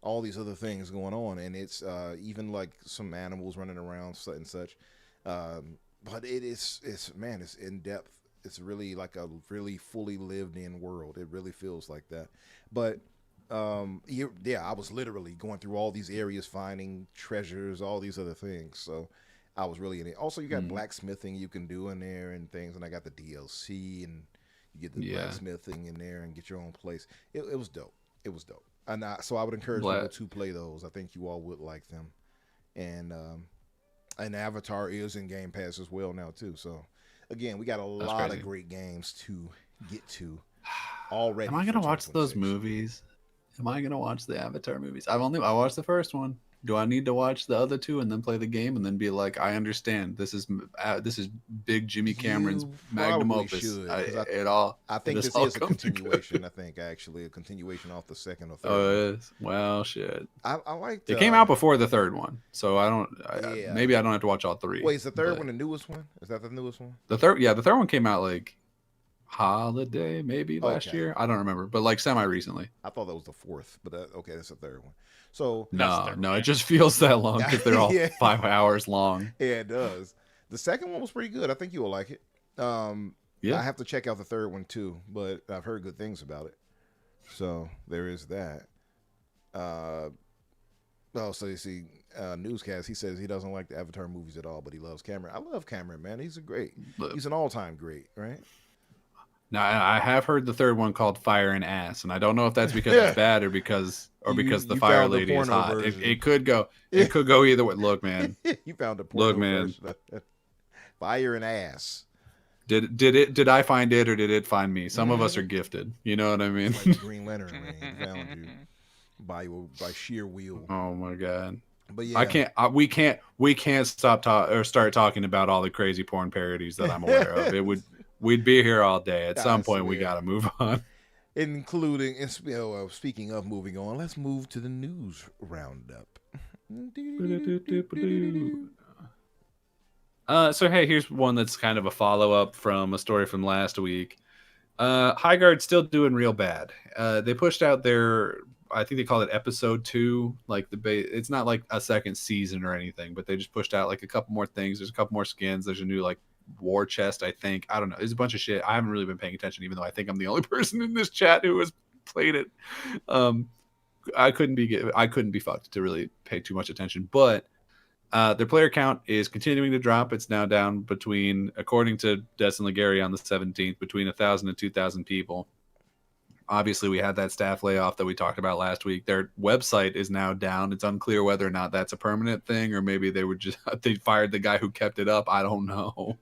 All these other things going on, and it's even like some animals running around and such. But it's in depth. It's really like a really fully lived in world. It really feels like that. But I was literally going through all these areas, finding treasures, all these other things. So I was really in it. Also, you got blacksmithing you can do in there and things, and I got the DLC, and you get the blacksmithing in there and get your own place. It was dope. It was dope. And so I would encourage people to play those. I think you all would like them. And Avatar is in Game Pass as well now too. So again, we got a lot of great games to get to already. Am I gonna watch those movies? Am I gonna watch the Avatar movies? I watched the first one. Do I need to watch the other two and then play the game and then be like, I understand. This is big Jimmy Cameron's magnum opus. I think this is a continuation. I think actually a continuation off the second or third. Oh, it is. Well, shit. I liked. It came out before the third one, so I don't. Maybe I don't have to watch all three. Wait, is the third one the newest one? Is that the newest one? The third one came out like holiday maybe last year. I don't remember, but like semi recently. I thought that was the fourth, but okay, that's the third one. So no, it just feels that long because they're all 5 hours long. Yeah, it does. The second one was pretty good. I think you will like it. I have to check out the third one too, but I've heard good things about it. So there is that. So you see, newscast. He says he doesn't like the Avatar movies at all, but he loves Cameron. I love Cameron, man. He's he's an all-time great, right? Now I have heard the third one called Fire and Ass, and I don't know if that's because it's bad or because the fire lady is hot. It could go either way. Look, man. You found a porno version. Fire and Ass. Did I find it or did it find me? Some of us are gifted. You know what I mean? Like Green Lantern ring found you by sheer will. Oh my god. But yeah, we can't stop start talking about all the crazy porn parodies that I'm aware of. We'd be here all day. At some point, we got to move on. Including, speaking of moving on, let's move to the news roundup. So hey, here's one that's kind of a follow-up from a story from last week. Highguard's still doing real bad. They pushed out I think they call it episode 2. Like it's not like a second season or anything, but they just pushed out like a couple more things. There's a couple more skins. There's a new like war chest, I think. I don't know. There's a bunch of shit. I haven't really been paying attention, even though I think I'm the only person in this chat who has played it. I couldn't be fucked to really pay too much attention, but their player count is continuing to drop. It's now down between, according to Destin Legary on the 17th, between 1,000 and 2,000 people. Obviously, we had that staff layoff that we talked about last week. Their website is now down. It's unclear whether or not that's a permanent thing or maybe they fired the guy who kept it up. I don't know.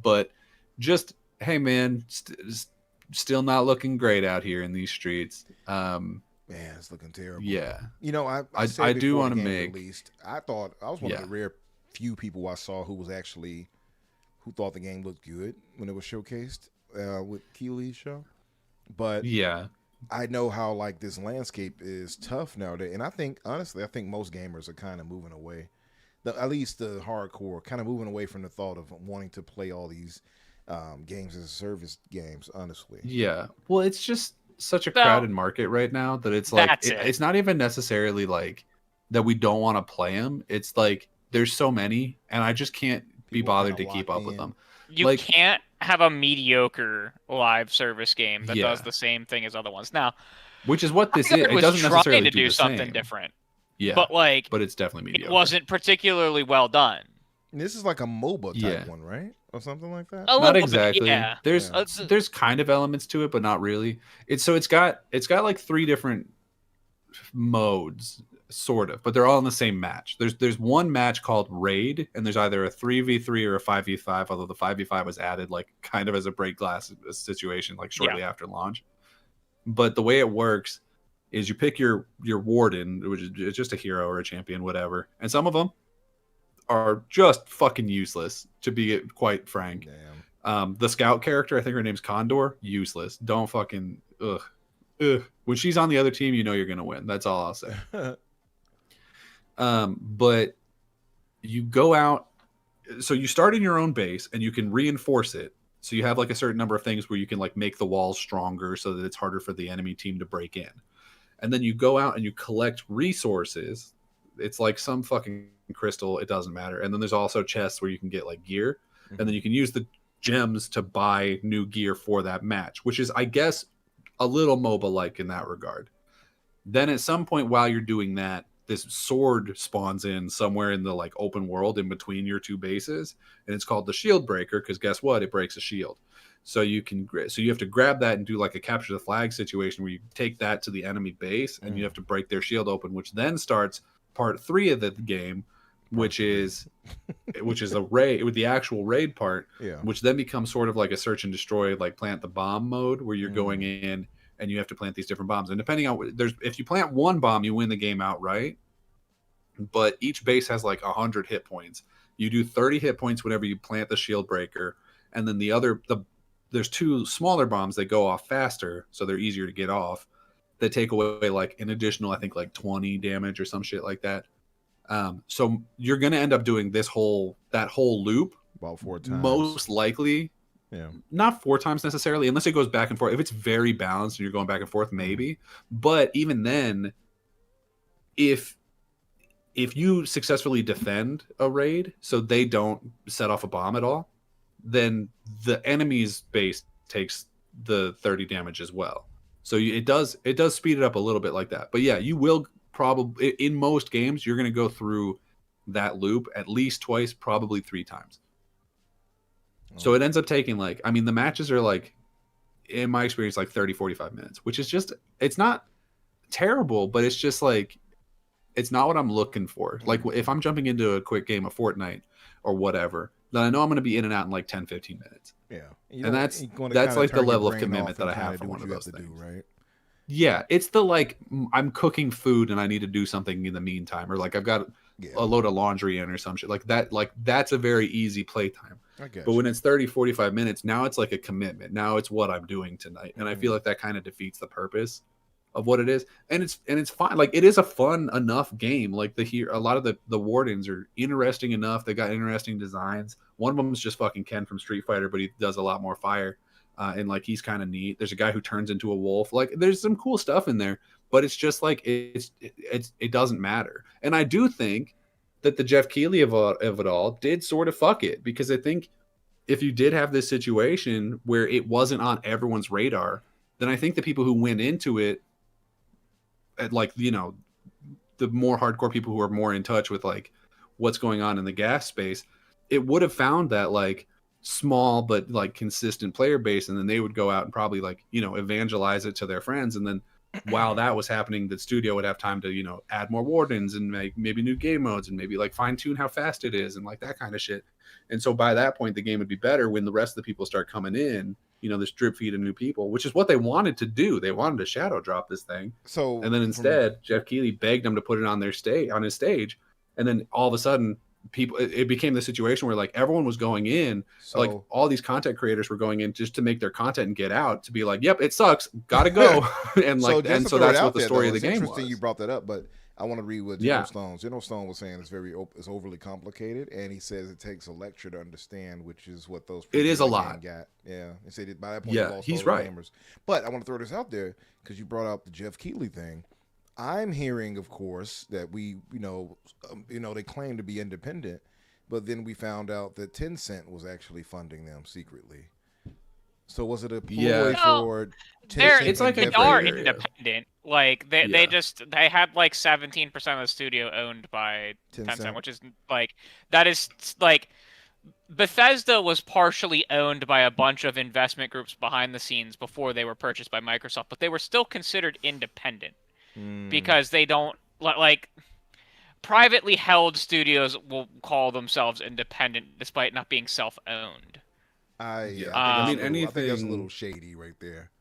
But just, hey, man, still not looking great out here in these streets. Man, it's looking terrible. Yeah. You know, I do want to make. Released, I thought I was one of the rare few people I saw who thought the game looked good when it was showcased with Keely's show. But yeah, I know how like this landscape is tough nowadays, and I think honestly, most gamers are kind of moving away. At least the hardcore, kind of moving away from the thought of wanting to play all these games as a service games. Honestly, yeah. Well, it's just such a crowded market right now that it's like it's not even necessarily like that we don't want to play them. It's like there's so many, and I just can't be bothered to keep up with them. You can't have a mediocre live service game that does the same thing as other ones. Now, which is what this is. It doesn't necessarily do something different. Yeah, but it's definitely mediocre. It wasn't particularly well done. This is like a MOBA type one, right, or something like that. Not exactly. Yeah. There's kind of elements to it, but not really. It's got like 3 different modes. Sort of, but they're all in the same match. There's one match called Raid, and there's either a 3v3 or a 5v5, although the 5v5 was added like kind of as a break glass situation like shortly after launch. But the way it works is you pick your warden, which is just a hero or a champion, whatever, and some of them are just fucking useless, to be quite frank. Damn. The scout character, I think her name's Condor, useless. Don't fucking ugh. When she's on the other team, you know you're gonna win. That's all I'll say. But you go out, so you start in your own base and you can reinforce it. So you have like a certain number of things where you can like make the walls stronger so that it's harder for the enemy team to break in. And then you go out and you collect resources. It's like some fucking crystal. It doesn't matter. And then there's also chests where you can get like gear, and then you can use the gems to buy new gear for that match, which is, I guess, a little MOBA-like in that regard. Then at some point while you're doing that, this sword spawns in somewhere in the like open world in between your 2 bases, and it's called the shield breaker because guess what? It breaks a shield. So you have to grab that and do like a capture the flag situation where you take that to the enemy base and you have to break their shield open, which then starts part 3 of the game, which is a raid with the actual raid part, which then becomes sort of like a search and destroy, like plant the bomb mode where you're going in and you have to plant these different bombs. And depending on if you plant one bomb, you win the game outright. but each base has like 100 hit points. You do 30 hit points whenever you plant the shield breaker, and then there's 2 smaller bombs that go off faster, so they're easier to get off. They take away like an additional, I think, like 20 damage or some shit like that. So you're gonna end up doing that whole loop about 4 times, most likely. Yeah, not 4 times necessarily, unless it goes back and forth. If it's very balanced and you're going back and forth, maybe. But even then, if you successfully defend a raid so they don't set off a bomb at all, then the enemy's base takes the 30 damage as well. So it does speed it up a little bit like that. But yeah, you will probably, in most games, you're going to go through that loop at least twice, probably 3 times. So it ends up taking like, I mean, the matches are like, in my experience, like 30, 45 minutes, which is just, it's not terrible, but it's just like, it's not what I'm looking for. Like if I'm jumping into a quick game of Fortnite or whatever, then I know I'm going to be in and out in like 10, 15 minutes. Yeah. And that's like the level of commitment that I have for one of those things. Right? Yeah. It's the like, I'm cooking food and I need to do something in the meantime, or like I've got a load of laundry in or some shit like that. Like that's a very easy playtime. But when it's 30, 45 minutes, now it's like a commitment. Now it's what I'm doing tonight. And I feel like that kind of defeats the purpose of what it is. And it's fine. Like it is a fun enough game. Like a lot of the wardens are interesting enough. They got interesting designs. One of them is just fucking Ken from Street Fighter, but he does a lot more fire. And like he's kind of neat. There's a guy who turns into a wolf. Like there's some cool stuff in there, but it's just like it doesn't matter. And I do think that the Jeff Keighley of it all did sort of fuck it, because I think if you did have this situation where it wasn't on everyone's radar, then I think the people who went into it, at like, you know, the more hardcore people who are more in touch with like what's going on in the gas space, it would have found that like small but like consistent player base, and then they would go out and probably like, you know, evangelize it to their friends, and then while that was happening, the studio would have time to, you know, add more wardens and make maybe new game modes and maybe like fine tune how fast it is and like that kind of shit. And so by that point, the game would be better when the rest of the people start coming in, you know, this drip feed of new people, which is what they wanted to do. They wanted to shadow drop this thing. So, and then instead, Jeff Keighley begged them to put it on their his stage. And then all of a sudden, it became the situation where like everyone was going in, so like all these content creators were going in just to make their content and get out, to be like, yep, it sucks, gotta go. And like, and so that's what the story of the game was. Interesting you brought that up, but I want to read what General Stone. General Stone was saying it's overly complicated, and he says it takes a lecture to understand, which is what those people it is a lot. Got. Yeah, he said by that point, he's right. Gamers. But I want to throw this out there because you brought up the Jeff Keighley thing. I'm hearing, of course, that they claim to be independent, but then we found out that Tencent was actually funding them secretly. So was it a ploy for Tencent? It's like they are independent. Like they had like 17% of the studio owned by Tencent, which is like, that is like, Bethesda was partially owned by a bunch of investment groups behind the scenes before they were purchased by Microsoft, but they were still considered independent because they don't like. Privately held studios will call themselves independent despite not being self-owned. I think that's a little shady right there.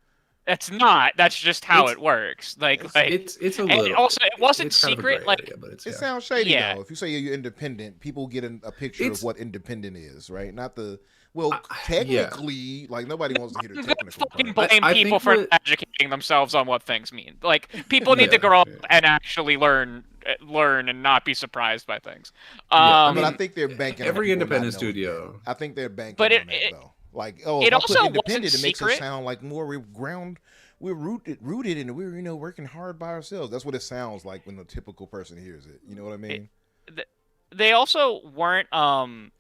It's not. That's just how it works. It's a little. And also, it wasn't secret. It sounds shady though. If you say you're independent, people get a picture of what independent is, right? Not the. Well, technically, like nobody wants to hear the technical fucking blame people for educating themselves on what things mean. Like people need to grow up and actually learn and not be surprised by things. But I think they're banking every independent studio. I think they're banking on that though. Like, it also independent, it makes secret. it sound like more we're rooted and we're working hard by ourselves. That's what it sounds like when the typical person hears it. You know what I mean? They also weren't.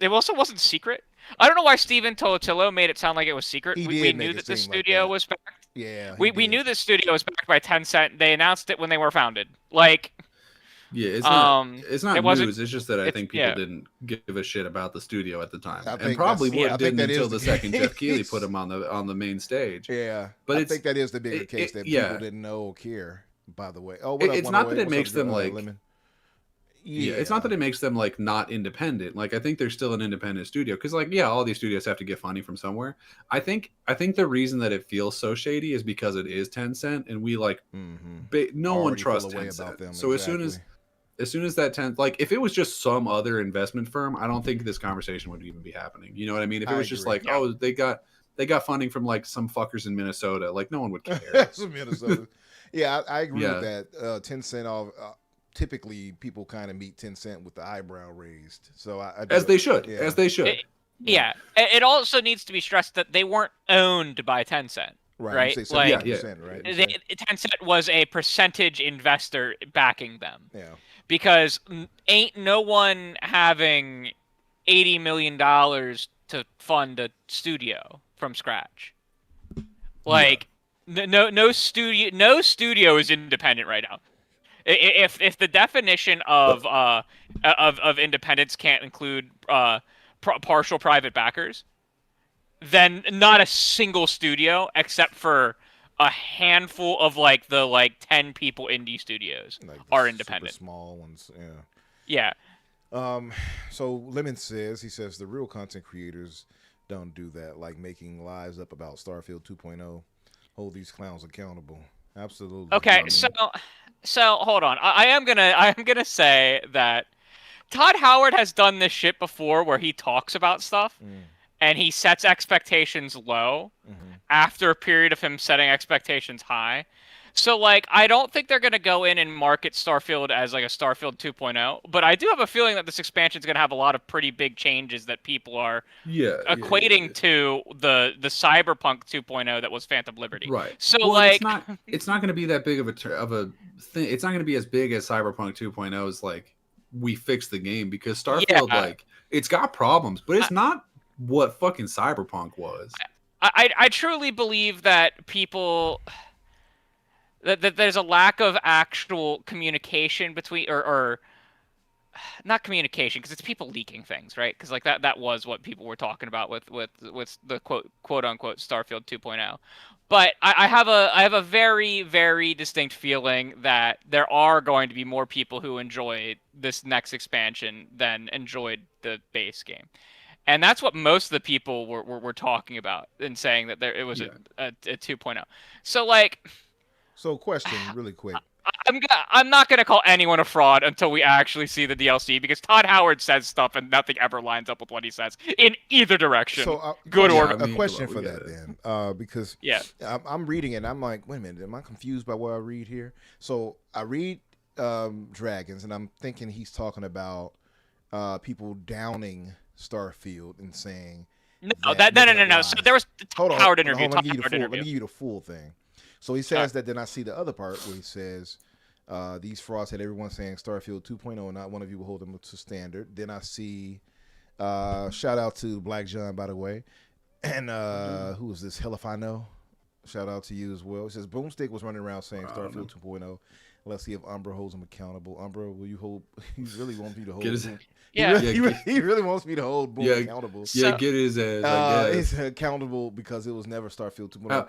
It also wasn't secret. I don't know why Steven Tolotillo made it sound like it was secret. We knew that the studio was backed. Yeah. We knew the studio was backed by Tencent. They announced it when they were founded. Like. Yeah, it's not news. It's just that I think people didn't give a shit about the studio at the time, and probably didn't until the second Jeff Keighley put him on the main stage. Yeah, but I think that is the bigger case that people didn't know or care. By the way, it's not that it makes them like. Yeah, it's not that it makes them like not independent. Like I think they're still an independent studio because like all these studios have to get funding from somewhere. I think the reason that it feels so shady is because it is Tencent, and we like no one trusts Tencent. So as soon as that 10th, like if it was just some other investment firm, I don't think this conversation would even be happening. You know what I mean? If it was just like, oh, they got funding from like some fuckers in Minnesota, like no one would care. Some Minnesota. Yeah, I agree with that. 10 cent off. Typically, people kind of meet 10 cent with the eyebrow raised. So as they should. It also needs to be stressed that they weren't owned by Tencent. Right. Like, right. 10 was a percentage investor backing them. Yeah. Because ain't no one having $80 million to fund a studio from scratch. Like no studio is independent right now. If the definition of independence can't include partial private backers, then not a single studio except for a handful of like 10 people indie studios are independent. Small ones, yeah. So Lemon says the real content creators don't do that, like making lies up about Starfield 2.0. Hold these clowns accountable. Absolutely. Okay, so hold on. I am gonna say that Todd Howard has done this shit before, where he talks about stuff. And he sets expectations low after a period of him setting expectations high. So, like, I don't think they're going to go in and market Starfield as, like, a Starfield 2.0. But I do have a feeling that this expansion is going to have a lot of pretty big changes that people are equating to the Cyberpunk 2.0 that was Phantom Liberty. Right. So, like... It's not going to be that big of a thing. It's not going to be as big as Cyberpunk 2.0's, like, we fixed the game. Because Starfield, like, it's got problems. But it's not what fucking Cyberpunk was. I truly believe that people that there's a lack of actual communication between or not communication, because it's people leaking things, right? Because like that was what people were talking about with the quote unquote Starfield 2.0. But I have a very, very distinct feeling that there are going to be more people who enjoy this next expansion than enjoyed the base game. And that's what most of the people were talking about and saying that it was a 2.0. So, like... So, question, really quick. I'm not going to call anyone a fraud until we actually see the DLC, because Todd Howard says stuff and nothing ever lines up with what he says in either direction. So, good or... A question for that, then. Because I'm reading it, and I'm like, wait a minute, am I confused by what I read here? So, I read Dragons, and I'm thinking he's talking about people downing Starfield and saying no. So there was the Howard interview. Let me give you the full thing. So he says that. Then I see the other part where he says these frauds had everyone saying Starfield 2.0. Not one of you will hold them to standard. Then I see shout out to Black John, by the way, and who is this? Hell if I know. Shout out to you as well. It says Boomstick was running around saying Starfield 2.0. Let's see if Umbra holds him accountable. Umbra, will you hold? He really wants me to hold. He really wants me to hold Boom accountable. Yeah, get his ass. He's accountable because it was never Starfield 2.0.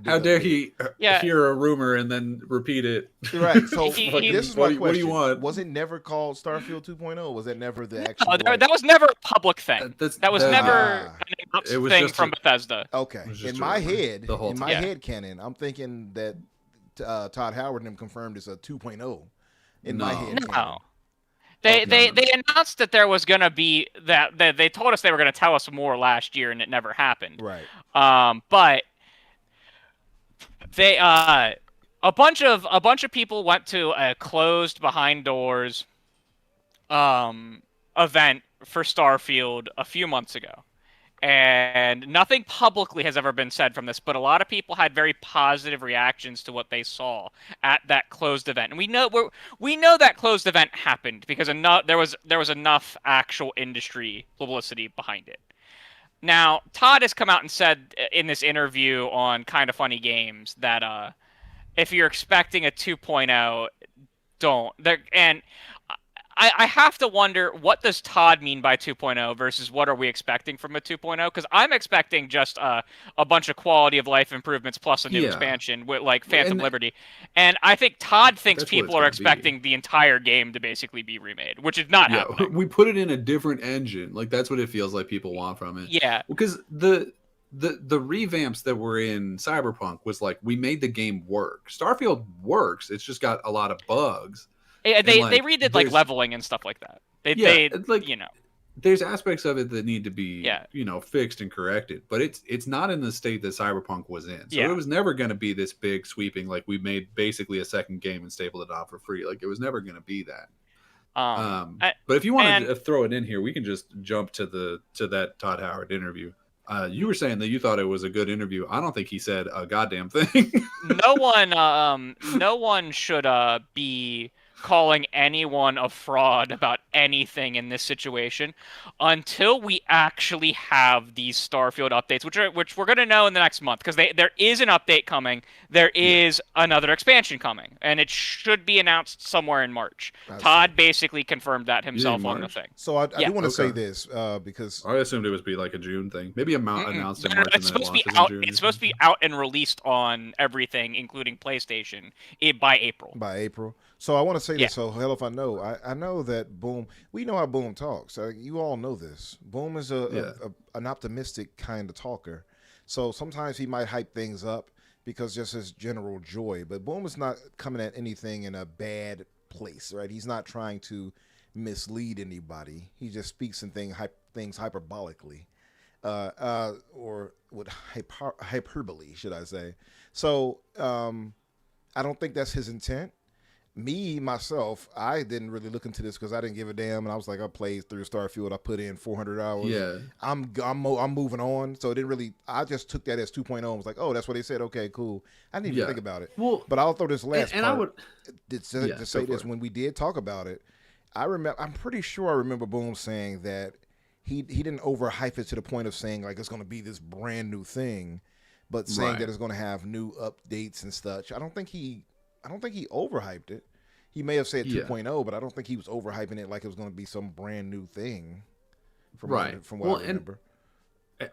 How dare he hear a rumor and then repeat it? Right. So this is my question. What do you want? Was it never called Starfield 2.0? Was that never the actual? That was never a public thing. That was never an thing from Bethesda. Okay. In my head canon, I'm thinking that Todd Howard and him confirmed it's a 2.0. In my head. No. They announced that there was going to be that they told us they were going to tell us more last year, and it never happened. Right. But they a bunch of people went to a closed behind doors event for Starfield a few months ago. And nothing publicly has ever been said from this, but a lot of people had very positive reactions to what they saw at that closed event. And we know that closed event happened because there was enough actual industry publicity behind it. Now, Todd has come out and said in this interview on Kinda Funny Games that if you're expecting a 2.0, don't. And I have to wonder, what does Todd mean by 2.0 versus what are we expecting from a 2.0? Because I'm expecting just a bunch of quality of life improvements plus a new expansion with like Phantom Liberty. And I think Todd thinks people are expecting the entire game to basically be remade, which is not happening. We put it in a different engine. Like that's what it feels like people want from it. Yeah. Because the revamps that were in Cyberpunk was like, we made the game work. Starfield works. It's just got a lot of bugs. They redid like leveling and stuff like that. They like there's aspects of it that need to be fixed and corrected, but it's not in the state that Cyberpunk was in. So it was never going to be this big sweeping like we made basically a second game and stapled it on for free. Like it was never going to be that. But if you want to throw it in here, we can just jump to that Todd Howard interview. You were saying that you thought it was a good interview. I don't think he said a goddamn thing. No one should be calling anyone a fraud about anything in this situation until we actually have these Starfield updates, which we're going to know in the next month, because there is an update coming. There is another expansion coming, and it should be announced somewhere in March. Todd basically confirmed that himself on the thing. So I do want to say this because I assumed it would be like a June thing, maybe announced in March. It's supposed to be out. It's supposed to be out and released on everything, including PlayStation, by April. So I want to say this. So hell if I know. I know that Boom. We know how Boom talks. You all know this. Boom is an optimistic kind of talker. So sometimes he might hype things up because just his general joy. But Boom is not coming at anything in a bad place, right? He's not trying to mislead anybody. He just speaks in things hyperbolically, or with hyperbole, should I say? So I don't think that's his intent. Myself, I didn't really look into this because I didn't give a damn, and I was like, I played through Starfield. I put in 400 hours. Yeah, I'm moving on. So it didn't really. I just took that as 2.0. I was like, oh, that's what they said. Okay, cool. I didn't even think about it. Well, but I'll throw this last part. I would to say this. When we did talk about it, I'm pretty sure I remember Boom saying that he didn't overhype it to the point of saying like it's going to be this brand new thing, but saying that it's going to have new updates and such. I don't think he overhyped it. He may have said 2.0, but I don't think he was overhyping it like it was going to be some brand new thing. From what I remember.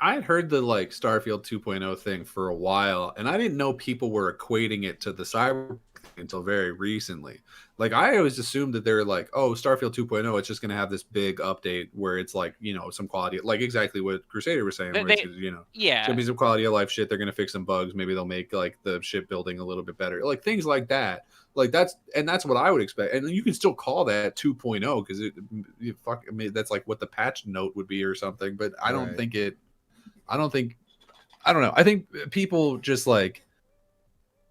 I had heard the like Starfield 2.0 thing for a while, and I didn't know people were equating it to the Cyber until very recently. Like I always assumed that they're like, oh, Starfield 2.0, it's just going to have this big update where it's like, some quality, like exactly what Crusader was saying, where it's going to be some quality of life shit. They're going to fix some bugs. Maybe they'll make like the shipbuilding a little bit better, like things like that. Like that's what I would expect. And you can still call that 2.0 because that's like what the patch note would be or something. But I don't think I don't know. I think people just like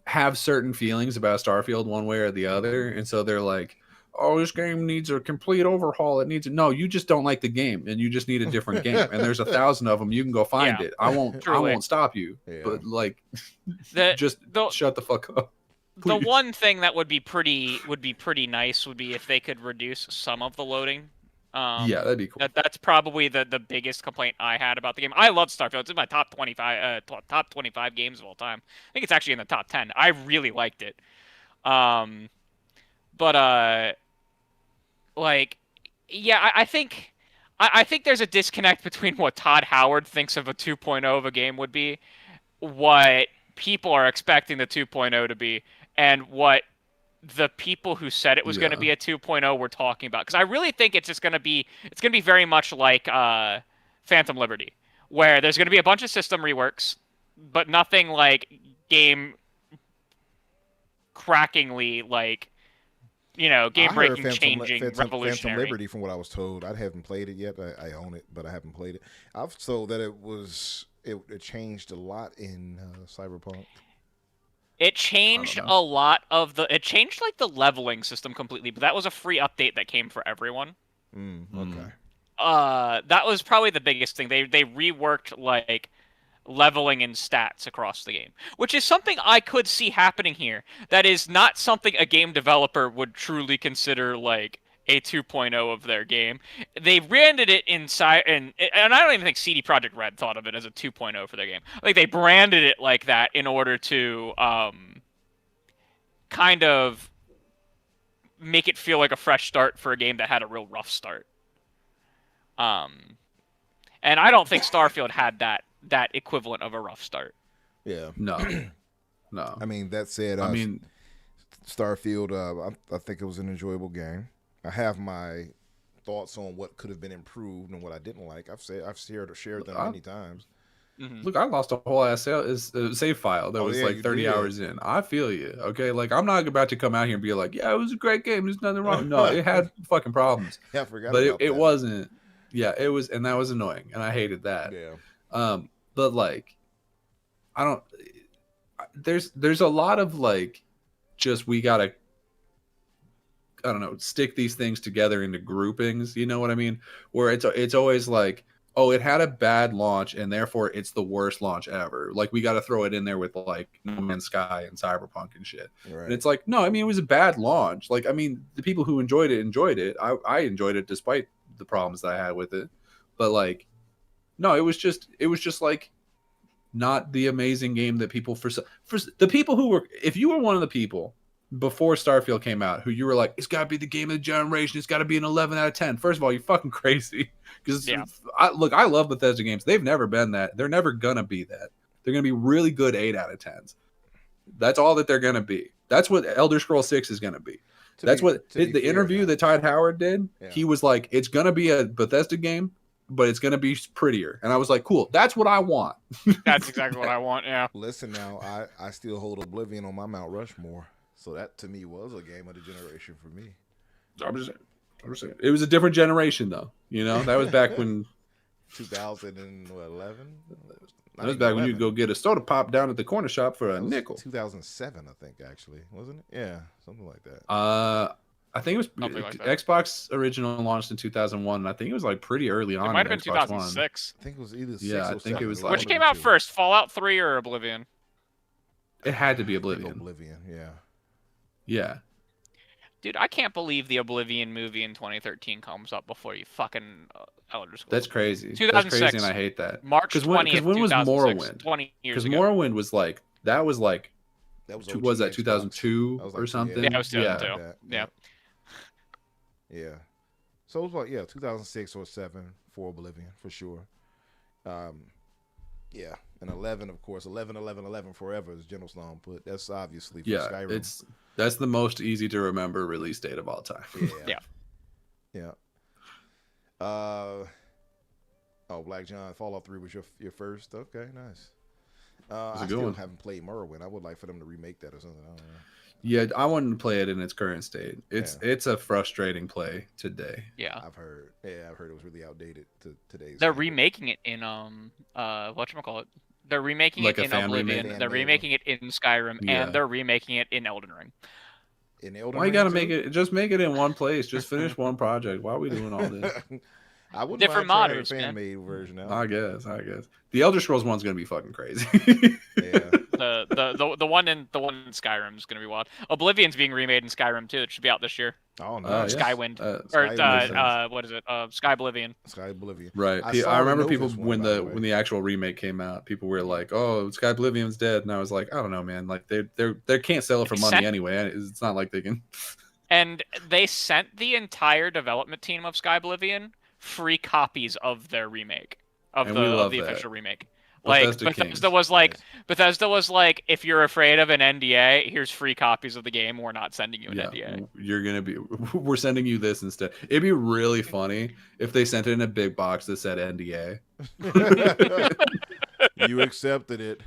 have certain feelings about Starfield one way or the other. And so they're like, oh, this game needs a complete overhaul. No, you just don't like the game and you just need a different game. And there's 1,000 of them. You can go find it. I won't stop you. But like, shut the fuck up. The one thing that would be pretty nice would be if they could reduce some of the loading. That'd be cool. That's probably the biggest complaint I had about the game. I love Starfield. It's in my top 25 games of all time. I think it's actually in the top 10. I really liked it. I think there's a disconnect between what Todd Howard thinks of a 2.0 of a game would be, what people are expecting the 2.0 to be, and what the people who said it was going to be a 2.0 were talking about. Because I really think it's going to be very much like Phantom Liberty, where there's going to be a bunch of system reworks, but nothing like game crackingly game-breaking, changing, revolutionary. Phantom Liberty, from what I was told, I haven't played it yet. I own it, but I haven't played it. I was told that it changed a lot in Cyberpunk. It changed it changed like the leveling system completely, but that was a free update that came for everyone. Okay. That was probably the biggest thing. They reworked like leveling and stats across the game, which is something I could see happening here. That is not something a game developer would truly consider like a 2.0 of their game. They branded it inside, and I don't even think CD Projekt Red thought of it as a 2.0 for their game. Like they branded it like that in order to kind of make it feel like a fresh start for a game that had a real rough start. And I don't think Starfield had that equivalent of a rough start. Yeah. No. I mean, that said, Starfield, I think it was an enjoyable game. I have my thoughts on what could have been improved and what I didn't like. I've shared them many times. Look, I lost a whole ass save file that was like 30 hours in. I feel you. Okay, like I'm not about to come out here and be like, yeah, it was a great game. There's nothing wrong. No, it had fucking problems. Yeah, I forgot but about that. It wasn't. Yeah, it was, and that was annoying, and I hated that. Yeah. But like, I don't. There's a lot of like, just we gotta, I don't know, stick these things together into groupings. You know what I mean? Where it's always like, oh, it had a bad launch and therefore it's the worst launch ever. Like we got to throw it in there with like No Man's Sky and Cyberpunk and shit. Right. And it's like, no, I mean, it was a bad launch. Like, I mean, the people who enjoyed it. I enjoyed it despite the problems that I had with it. But like, no, it was just like not the amazing game that people for the people who were, if you were one of the people before Starfield came out, who you were like, it's got to be the game of the generation. It's got to be an 11 out of 10. First of all, you're fucking crazy. Because I love Bethesda games. They've never been that. They're never going to be that. They're going to be really good 8 out of 10s. That's all that they're going to be. That's what Elder Scrolls 6 is going to be. The interview that Todd Howard did. Yeah. He was like, it's going to be a Bethesda game, but it's going to be prettier. And I was like, cool. That's what I want. That's exactly what I want. Yeah. Listen now, I still hold Oblivion on my Mount Rushmore. So that to me was a game of the generation for me. I'm just saying. It was a different generation though. You know, that was back when 2011. That was back when you'd go get a soda pop down at the corner shop for a nickel. 2007, I think, actually, wasn't it? Yeah, something like that. I think it was like Xbox original launched in 2001, and I think it was like pretty early on. It might have been 2006. I think it was either 6 I or think 7. it was like which came out first, Fallout 3 or Oblivion? It had to be Oblivion. Oblivion, yeah. Yeah. Dude, I can't believe the Oblivion movie in 2013 comes up before you fucking Elder Scrolls. That's crazy. 2006. That's crazy, and I hate that. March 20th, because when was Morrowind? 20 years ago. Because Morrowind was like, that was 2002 or something? Yeah, it was 2002. Yeah. So it was like, 2006 or 7 for Oblivion, for sure. Yeah. And 11, of course, 11 forever, as General Sloan put. That's obviously for Skyrim. That's the most easy to remember release date of all time. Yeah. Black John, Fallout 3 was your first? Okay, nice. I still haven't played Morrowind. I would like for them to remake that or something. I don't know. Yeah, I wanted to play it in its current state. It's a frustrating play today. Yeah. I've heard it was really outdated to today's. They're remaking it in whatchamacallit. They're remaking it in Oblivion. They're remaking it in Skyrim, and they're remaking it in Elden Ring. Why you gotta make it? Just make it in one place. Just finish one project. Why are we doing all this? I wouldn't different mind modders, a fan-made version out. I guess. The Elder Scrolls one's gonna be fucking crazy. The one in Skyrim is gonna be wild. Oblivion's being remade in Skyrim too. It should be out this year. Oh no, Skywind what is it? Sky Oblivion. Sky Oblivion. Right. I remember people when the actual remake came out, people were like, "Oh, Sky Oblivion's dead," and I was like, "I don't know, man. Like they can't sell it for money anyway. It's not like they can." And they sent the entire development team of Sky Oblivion free copies of their remake of the official remake. Like Bethesda was like, if you're afraid of an NDA, here's free copies of the game. We're not sending you an NDA. We're sending you this instead. It'd be really funny if they sent it in a big box that said NDA. You accepted it.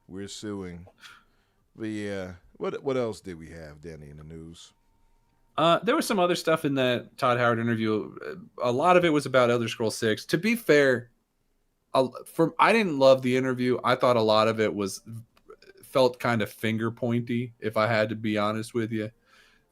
We're suing. But yeah, what else did we have, Danny, in the news? There was some other stuff in that Todd Howard interview. A lot of it was about Elder Scrolls 6. To be fair, I didn't love the interview. I thought a lot of it felt kind of finger pointy, if I had to be honest with you.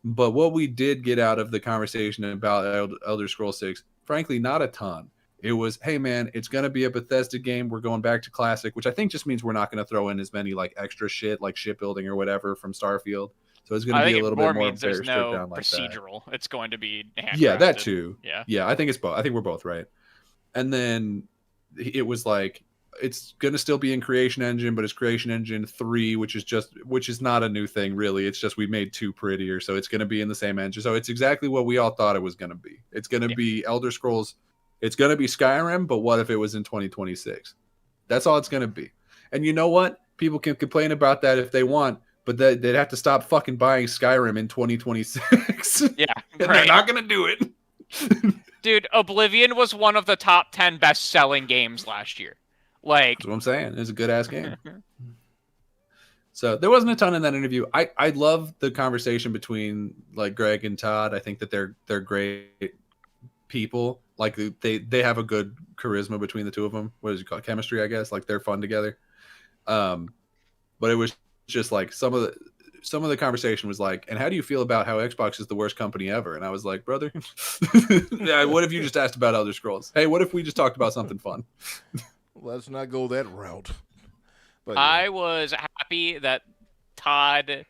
But what we did get out of the conversation about Elder Scrolls 6, frankly, not a ton. It was, hey man, it's going to be a Bethesda game. We're going back to classic, which I think just means we're not going to throw in as many like extra shit like shipbuilding or whatever from Starfield. So it's going to be a little bit more there's no down like procedural. That. It's going to be handcrafted. Yeah, that too. Yeah, I think it's both. I think we're both right. And then it was like it's going to still be in Creation Engine, but it's Creation Engine 3, which is not a new thing really. It's just we made 2 prettier, so it's going to be in the same engine. So it's exactly what we all thought it was going to be. It's going to be Elder Scrolls. It's going to be Skyrim, but what if it was in 2026? That's all it's going to be. And you know what? People can complain about that if they want, but they'd have to stop fucking buying Skyrim in 2026. Yeah, and they're not going to do it. Dude, Oblivion was one of the top 10 best-selling games last year. Like, that's what I'm saying. It's a good ass game. So there wasn't a ton in that interview. I love the conversation between like Greg and Todd. I think that they're great people. Like they have a good charisma between the two of them. What is it called? Chemistry, I guess. Like they're fun together. But it was just like some of the conversation was like, and how do you feel about how Xbox is the worst company ever? And I was like, brother, what if you just asked about Elder Scrolls? Hey, what if we just talked about something fun? Let's not go that route. But, yeah. I was happy that Todd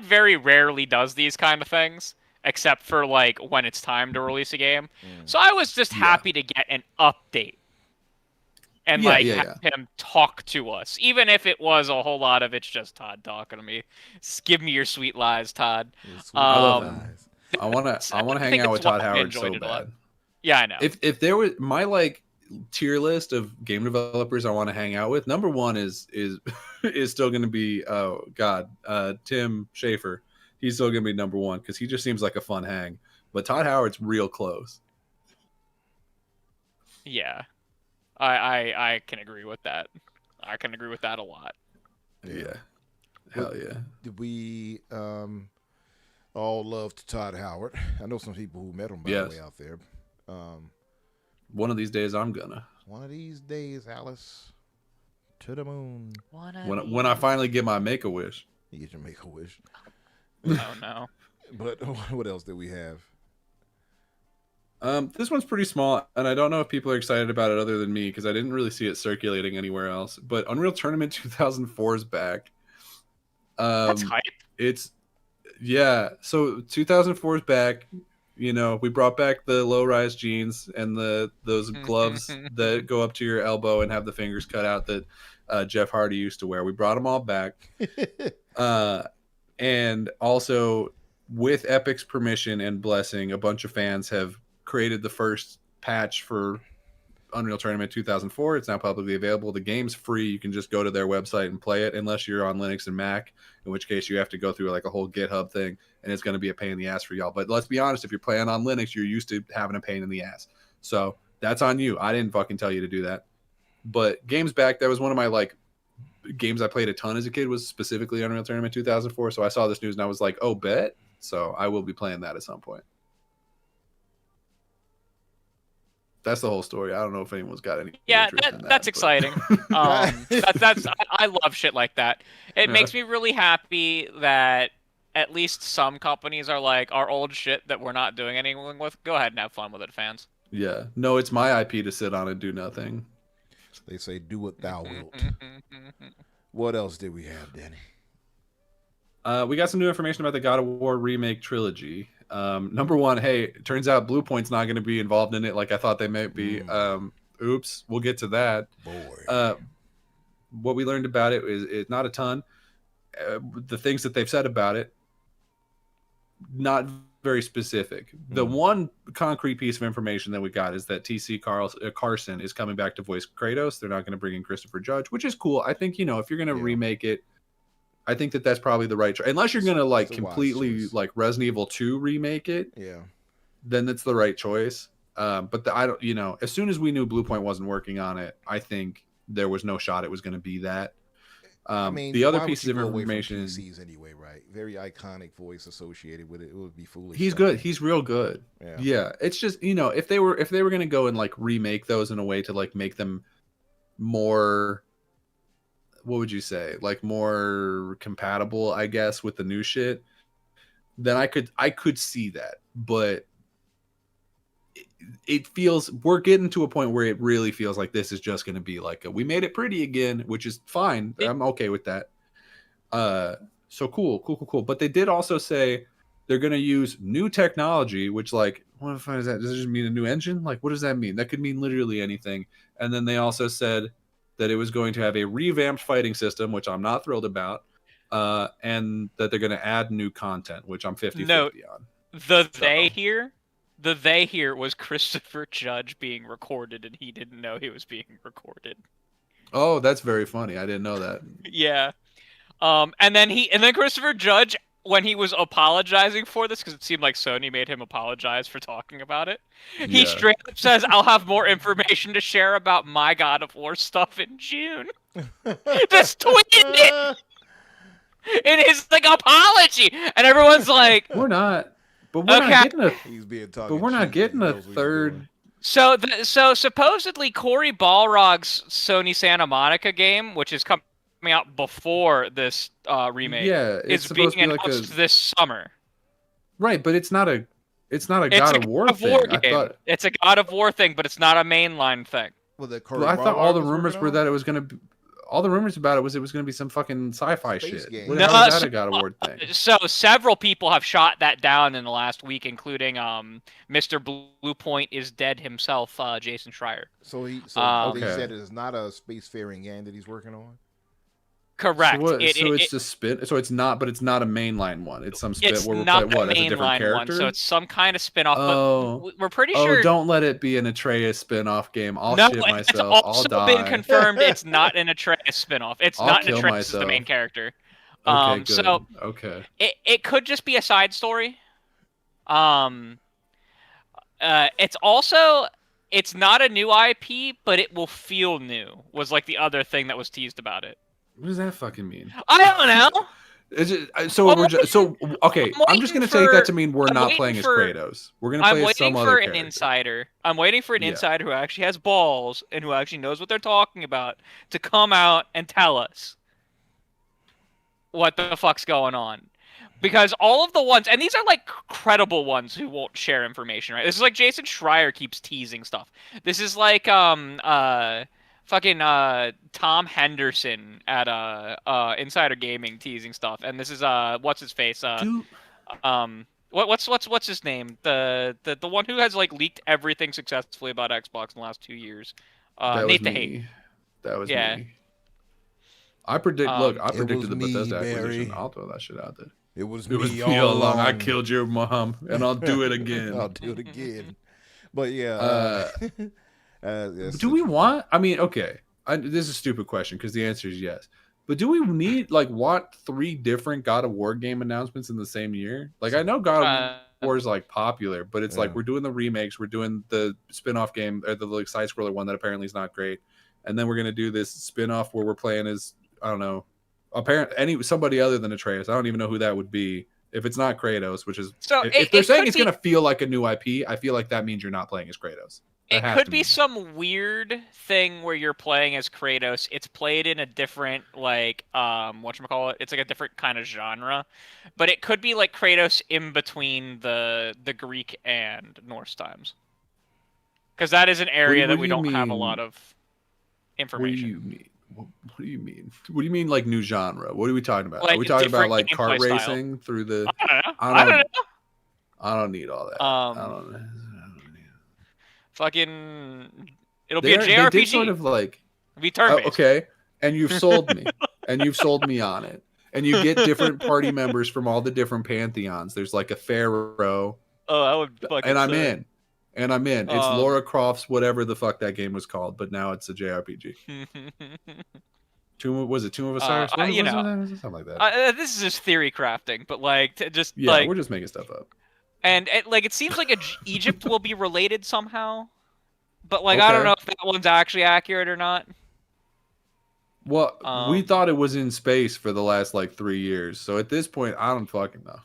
very rarely does these kind of things, except for like when it's time to release a game. So I was just happy to get an update and have him talk to us, even if it was a whole lot of it's just Todd talking to me. Just give me your sweet lies, Todd. I love lies. I want to hang out with Todd Howard so bad. Yeah, I know. If there was my like tier list of game developers I want to hang out with, number one is still going to be Tim Schafer. He's still going to be number one because he just seems like a fun hang. But Todd Howard's real close. Yeah, I can agree with that. I can agree with that a lot. Yeah, hell yeah. Did we all love Todd Howard? I know some people who met him by the way out there. One of these days, I'm gonna. One of these days, Alice, to the moon. When I finally get my Make-A-Wish. You get your Make-A-Wish. Oh no! But what else did we have? This one's pretty small, and I don't know if people are excited about it other than me because I didn't really see it circulating anywhere else. But Unreal Tournament 2004 is back. That's hype. So 2004 is back. You know, we brought back the low-rise jeans and those gloves that go up to your elbow and have the fingers cut out that Jeff Hardy used to wear. We brought them all back. And also, with Epic's permission and blessing, a bunch of fans have created the first patch for Unreal Tournament 2004. It's now publicly available. The game's free. You can just go to their website and play it, unless you're on Linux and Mac, in which case you have to go through like a whole GitHub thing, and it's going to be a pain in the ass for y'all. But let's be honest, if you're playing on Linux, you're used to having a pain in the ass. So that's on you. I didn't fucking tell you to do that. But game's back. That was one of my like games I played a ton as a kid, was specifically Unreal Tournament 2004. So I saw this news and I was like, oh, bet. So I will be playing that at some point. That's the whole story. I don't know if anyone's got any. Yeah, that's exciting. I love shit like that. It makes me really happy that at least some companies are like, our old shit that we're not doing anything with, go ahead and have fun with it, fans. Yeah. No, it's my IP to sit on and do nothing. They say, do what thou wilt. What else did we have, Danny? We got some new information about the God of War remake trilogy. Number one, hey, it turns out Bluepoint's not going to be involved in it like I thought they might be. Oops, we'll get to that. Boy. What we learned about it is not a ton. The things that they've said about it, not very specific. The one concrete piece of information that we got is that TC Carson is coming back to voice Kratos. They're not going to bring in Christopher Judge, which is cool. I think, if you're going to remake it, I think that's probably the right choice. Unless you're going to like completely like Resident Evil 2 remake it. Yeah. Then that's the right choice. But I don't, as soon as we knew Bluepoint wasn't working on it, I think there was no shot it was going to be that. The other pieces of information PCs anyway, right? Very iconic voice associated with it. It would be foolish. He's good. He's real good. Yeah. It's just, if they were going to go and like remake those in a way to like make them more, what would you say? Like more compatible, I guess, with the new shit, then I could see that. But it feels, we're getting to a point where it really feels like this is just going to be like we made it pretty again, which is fine. I'm okay with that. So cool. But they did also say they're going to use new technology, which like, what if is that? Does it just mean a new engine? Like, what does that mean? That could mean literally anything. And then they also said that it was going to have a revamped fighting system, which I'm not thrilled about, and that they're going to add new content, which I'm 50-50 on. The they here was Christopher Judge being recorded, and he didn't know he was being recorded. Oh, that's very funny. I didn't know that. Yeah. And then Christopher Judge when he was apologizing for this, because it seemed like Sony made him apologize for talking about it, he straight up says, "I'll have more information to share about my God of War stuff in June." Just tweeted it in his like apology, and everyone's like, "We're not." But we're not getting a. He's being but we're not getting a third. So supposedly Cory Balrog's Sony Santa Monica game, which is coming out before this remake, is being announced this summer. Right, but it's not a God of War thing. I thought it's a God of War thing, but it's not a mainline thing. Well, I thought all the rumors were that it was going to. All the rumors about it was going to be some fucking sci-fi shit. Game. No, is that a God of War thing? So several people have shot that down in the last week, including Mr. Bluepoint is dead himself, Jason Schreier. So they said it is not a spacefaring game that he's working on. Correct. So it's a spin. So it's not, but it's not a mainline one. It's some spin where we're not playing a as a different character. One, so it's some kind of spin-off. But we're pretty sure. Oh, don't let it be an Atreus spin-off game. I'll shit myself. It's also been confirmed it's not an Atreus spin-off. It's not an Atreus as the main character. Okay, good. So okay. It could just be a side story. It's also. It's not a new IP, but it will feel new. Was like the other thing that was teased about it. What does that fucking mean? I don't know. Is it okay? I'm just gonna take that to mean we're not playing as Kratos. We're gonna play as some other character. I'm waiting for an insider who actually has balls and who actually knows what they're talking about to come out and tell us what the fuck's going on. Because all of the ones, and these are like credible ones who won't share information, right? This is like Jason Schreier keeps teasing stuff. This is like fucking Tom Henderson at Insider Gaming teasing stuff, and this is what's his face what's his name, the one who has like leaked everything successfully about Xbox in the last 2 years, Nate the Hate. That was me. I predicted the Bethesda acquisition. I'll throw that shit out there. It was me all along. I killed your mom, and I'll do it again. I'll do it again. But yeah. Do we want? I mean, okay. This is a stupid question because the answer is yes. But do we need want 3 different God of War game announcements in the same year? Like I know God of War is like popular, but it's like we're doing the remakes, we're doing the spin-off game or the like side scroller one that apparently is not great, and then we're gonna do this spin-off where we're playing as I don't know, somebody other than Atreus. I don't even know who that would be. If it's not Kratos, which is if they're saying it's gonna feel like a new IP, I feel like that means you're not playing as Kratos. It could be some weird thing where you're playing as Kratos. It's played in a different whatchamacallit. It's like a different kind of genre, but it could be like Kratos in between the Greek and Norse times, because that is an area that we don't have a lot of information. What do you mean? What do you mean like new genre? What are we talking about? Like are we talking about like kart racing through the? I don't know. I don't need all that. I don't know. Fucking, it'll be a JRPG. They did sort of like. It'll be turn-based. Okay, and you've sold me, and you've sold me on it, and you get different party members from all the different pantheons. There's like a pharaoh. Oh, that would fucking. And I'm in. And I'm in. It's Lara Croft's whatever the fuck that game was called, but now it's a JRPG. Tomb of Osiris? Something like that. This is just theory crafting, but like we're just making stuff up. And it seems like Egypt will be related somehow, but like I don't know if that one's actually accurate or not. Well, we thought it was in space for the last 3 years, so at this point, I don't fucking know.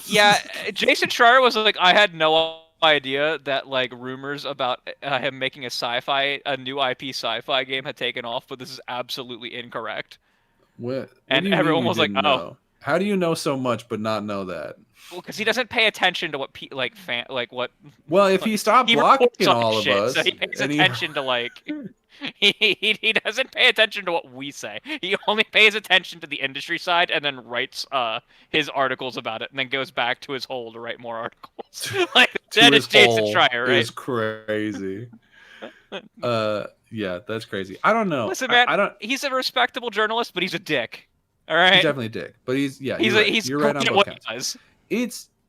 Yeah, Jason Schreier was like, I had no idea that rumors about him making a new IP sci-fi game had taken off, but this is absolutely incorrect. What and everyone was like, "Oh, how do you know so much but not know that?" Well, because he doesn't pay attention to what what. Well, if he stopped blocking all of us, so he pays attention to he doesn't pay attention to what we say. He only pays attention to the industry side and then writes his articles about it, and then goes back to his hole to write more articles. That is Jason Schreier, right? It's crazy. Yeah, that's crazy. I don't know. Listen, man, I don't. He's a respectable journalist, but he's a dick. All right, he's definitely a dick, but he's you're right on both counts.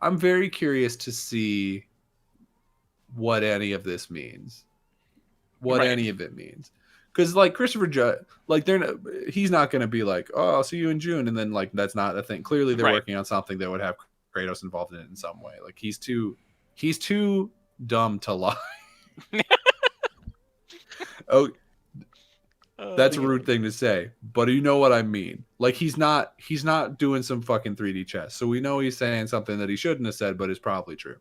I'm very curious to see what any of this means. Any of it means, because like Christopher Judge, like he's not going to be like, oh, I'll see you in June, and then like that's not a thing. Clearly, they're working on something that would have Kratos involved in it in some way. Like he's too dumb to lie. Oh, that's a rude thing to say, but you know what I mean. Like he's not doing some fucking 3D chess, so we know he's saying something that he shouldn't have said, but is probably true.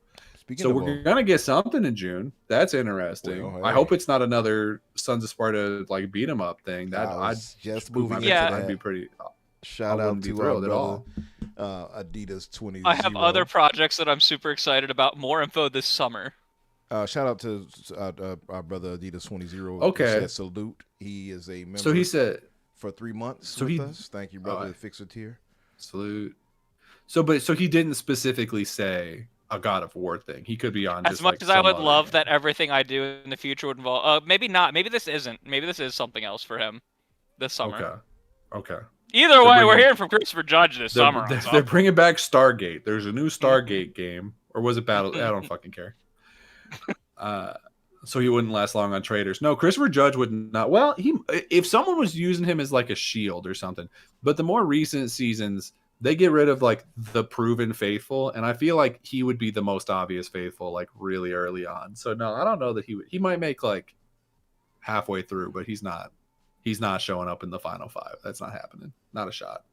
So we're gonna get something in June. That's interesting. Well, hey. I hope it's not another Sons of Sparta like beat 'em up thing. That I'd just moving into that. I'd be pretty. Shout out to our brother, Adidas 20. I have other projects that I'm super excited about. More info this summer. Shout out to our brother Adidas 20. Okay. Salute. He is a member. So he said for 3 months with us. Thank you, brother. Fixer tier. Salute. So he didn't specifically say a God of War thing. He could be on as just much like as I would love game. that everything I do in the future would involve. Maybe not. Maybe this isn't. Maybe this is something else for him this summer. Okay. Either way, we're hearing from Christopher Judge this summer. They're bringing back Stargate. There's a new Stargate game, or was it Battle? I don't fucking care. So he wouldn't last long on traders. No, Christopher Judge would not. Well, if someone was using him as like a shield or something, but the more recent seasons, they get rid of like the proven faithful, and I feel like he would be the most obvious faithful, like really early on. So no, I don't know that he might make like halfway through, but he's not showing up in the final 5. That's not happening. Not a shot.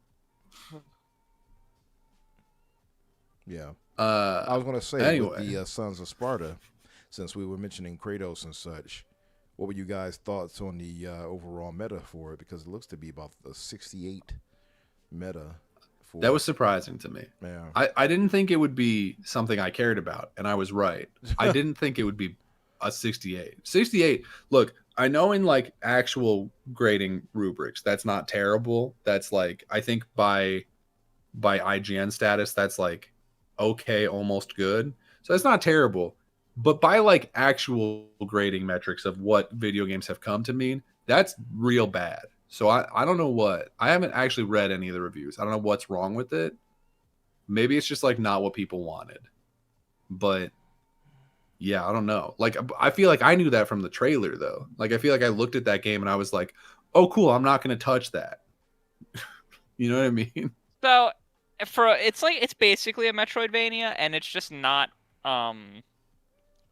Yeah. I was going to say, anyway, with the Sons of Sparta, since we were mentioning Kratos and such, what were you guys' thoughts on the overall meta for it? Because it looks to be about the 68 meta. That was surprising to me. Yeah. I didn't think it would be something I cared about, and I was right. I didn't think it would be a 68. 68, look, I know in like actual grading rubrics, that's not terrible. That's like, I think by IGN status, that's like okay, almost good. So that's not terrible. But by like actual grading metrics of what video games have come to mean, that's real bad. So I don't know what. I haven't actually read any of the reviews. I don't know what's wrong with it. Maybe it's just like not what people wanted. But yeah, I don't know. Like I feel like I knew that from the trailer though. Like I feel like I looked at that game and I was like, "Oh, cool, I'm not going to touch that." You know what I mean? So it's basically a Metroidvania, and it's just not. I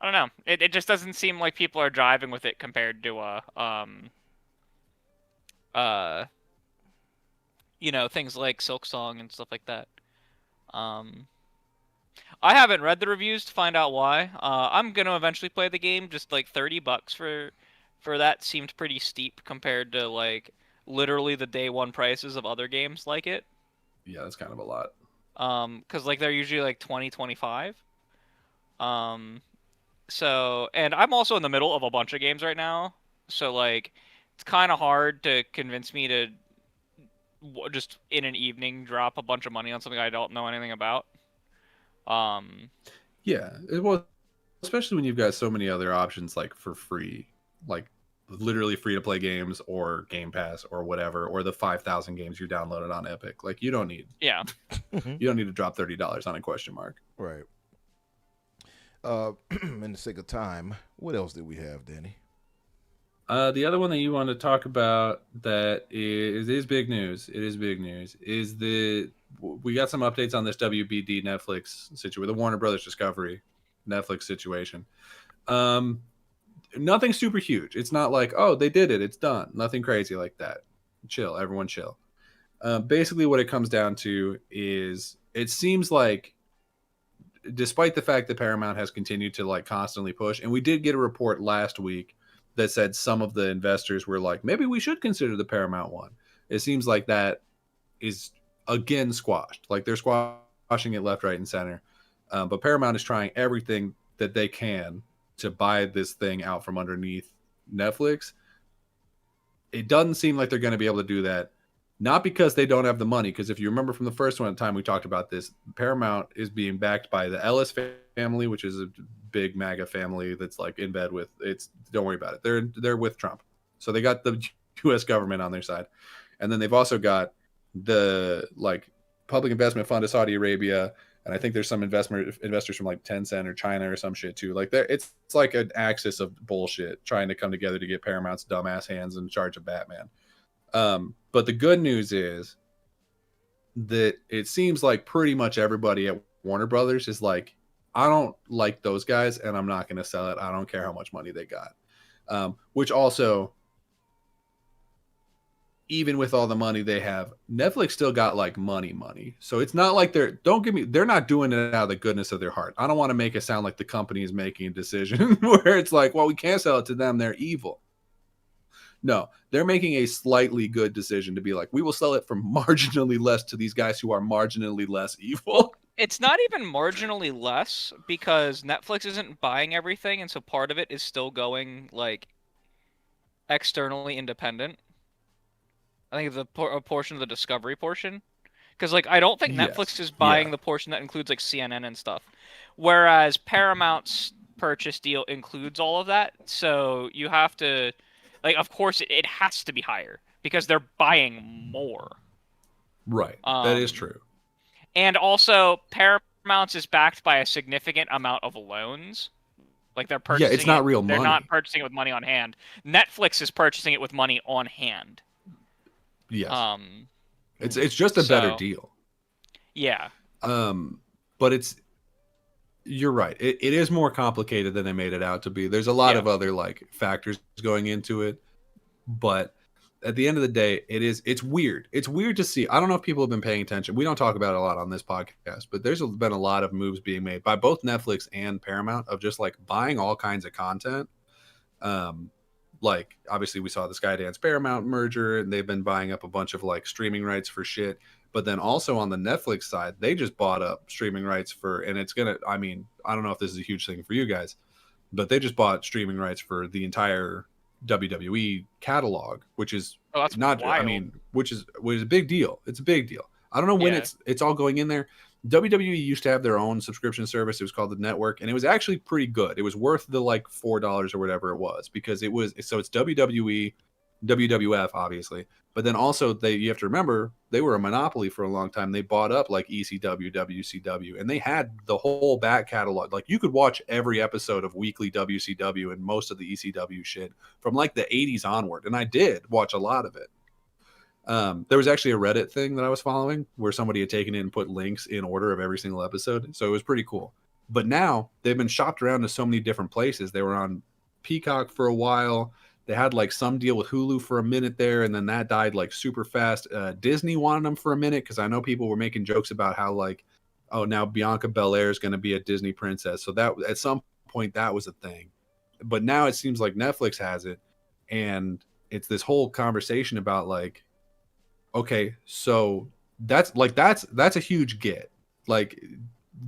don't know. It just doesn't seem like people are driving with it compared to things like Silksong and stuff like that. I haven't read the reviews to find out why. I'm gonna eventually play the game. Just like $30 for that seemed pretty steep compared to like literally the day one prices of other games like it. Yeah, that's kind of a lot. Because like they're usually like 20, 25. So, and I'm also in the middle of a bunch of games right now. So like, it's kind of hard to convince me to just in an evening drop a bunch of money on something I don't know anything about. Yeah, it was, especially when you've got so many other options like for free, like literally free to play games or Game Pass or whatever, or the 5,000 games you downloaded on Epic. Like you don't need, you don't need to drop $30 on a question mark. Right. In the sake of time, what else did we have, Danny? The other one that you want to talk about that is big news. It is big news. We got some updates on this WBD Netflix situation, the Warner Brothers Discovery Netflix situation. Nothing super huge. It's not like, oh, they did it, it's done. Nothing crazy like that. Chill, everyone chill. Basically what it comes down to is it seems like despite the fact that Paramount has continued to like constantly push, and we did get a report last week that said some of the investors were like, maybe we should consider the Paramount one. It seems like that is again squashed. Like they're squashing it left, right, and center. But Paramount is trying everything that they can to buy this thing out from underneath Netflix. It doesn't seem like they're going to be able to do that. Not because they don't have the money, because if you remember from the first one, time we talked about this, Paramount is being backed by the Ellis family, which is a big MAGA family that's like in bed with it's. Don't worry about it. They're with Trump, so they got the U.S. government on their side, and then they've also got the like Public Investment Fund of Saudi Arabia, And I think there's some investors from like Tencent or China or some shit too. Like it's like an axis of bullshit trying to come together to get Paramount's dumbass hands in charge of Batman. But the good news is that it seems like pretty much everybody at Warner Brothers is like, I don't like those guys and I'm not going to sell it. I don't care how much money they got. Which also, even with all the money they have, Netflix still got like money. So it's not like they're not doing it out of the goodness of their heart. I don't want to make it sound like the company is making a decision where it's like, well, we can't sell it to them. They're evil. No, they're making a slightly good decision to be like, we will sell it for marginally less to these guys who are marginally less evil. It's not even marginally less because Netflix isn't buying everything. And so part of it is still going like externally independent. I think a portion of the Discovery portion, because like I don't think Netflix is buying the portion that includes like CNN and stuff, whereas Paramount's purchase deal includes all of that. So you have to, like, of course it has to be higher because they're buying more. Right, that is true. And also Paramount's is backed by a significant amount of loans. Like they're purchasing. Yeah, it's not real money. They're not purchasing it with money on hand. Netflix is purchasing it with money on hand. Yes. It's just a better deal. Yeah. But you're right. It is more complicated than they made it out to be. There's a lot of other like factors going into it, but at the end of the day, it's weird. It's weird to see. I don't know if people have been paying attention. We don't talk about it a lot on this podcast, but there's been a lot of moves being made by both Netflix and Paramount of just like buying all kinds of content. Like obviously we saw the Skydance Paramount merger and they've been buying up a bunch of like streaming rights for shit. But then also on the Netflix side, they just bought up streaming rights and it's going to, I mean, I don't know if this is a huge thing for you guys, but they just bought streaming rights for the entire WWE catalog, which is not, wild. I mean, which is a big deal. It's a big deal. I don't know when it's all going in there. WWE used to have their own subscription service. It was called the Network, and it was actually pretty good. It was worth the like $4 or whatever it was because it's WWE, WWF obviously, but then also you have to remember they were a monopoly for a long time. They bought up like ECW, WCW, and they had the whole back catalog. Like you could watch every episode of weekly WCW and most of the ECW shit from like the 80s onward, and I did watch a lot of it. There was actually a Reddit thing that I was following where somebody had taken it and put links in order of every single episode. So it was pretty cool. But now they've been shopped around to so many different places. They were on Peacock for a while. They had like some deal with Hulu for a minute there. And then that died like super fast. Disney wanted them for a minute because I know people were making jokes about how like, oh, now Bianca Belair is going to be a Disney princess. So that at some point that was a thing. But now it seems like Netflix has it. And it's this whole conversation about like, okay, so that's a huge get. Like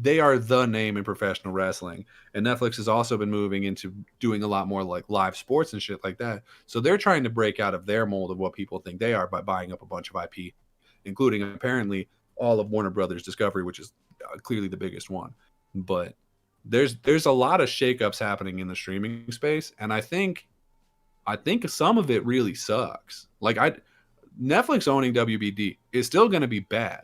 they are the name in professional wrestling, and Netflix has also been moving into doing a lot more like live sports and shit like that. So they're trying to break out of their mold of what people think they are by buying up a bunch of IP, including apparently all of Warner Brothers Discovery, which is clearly the biggest one. But there's a lot of shakeups happening in the streaming space, and I think some of it really sucks. Like Netflix owning WBD is still going to be bad.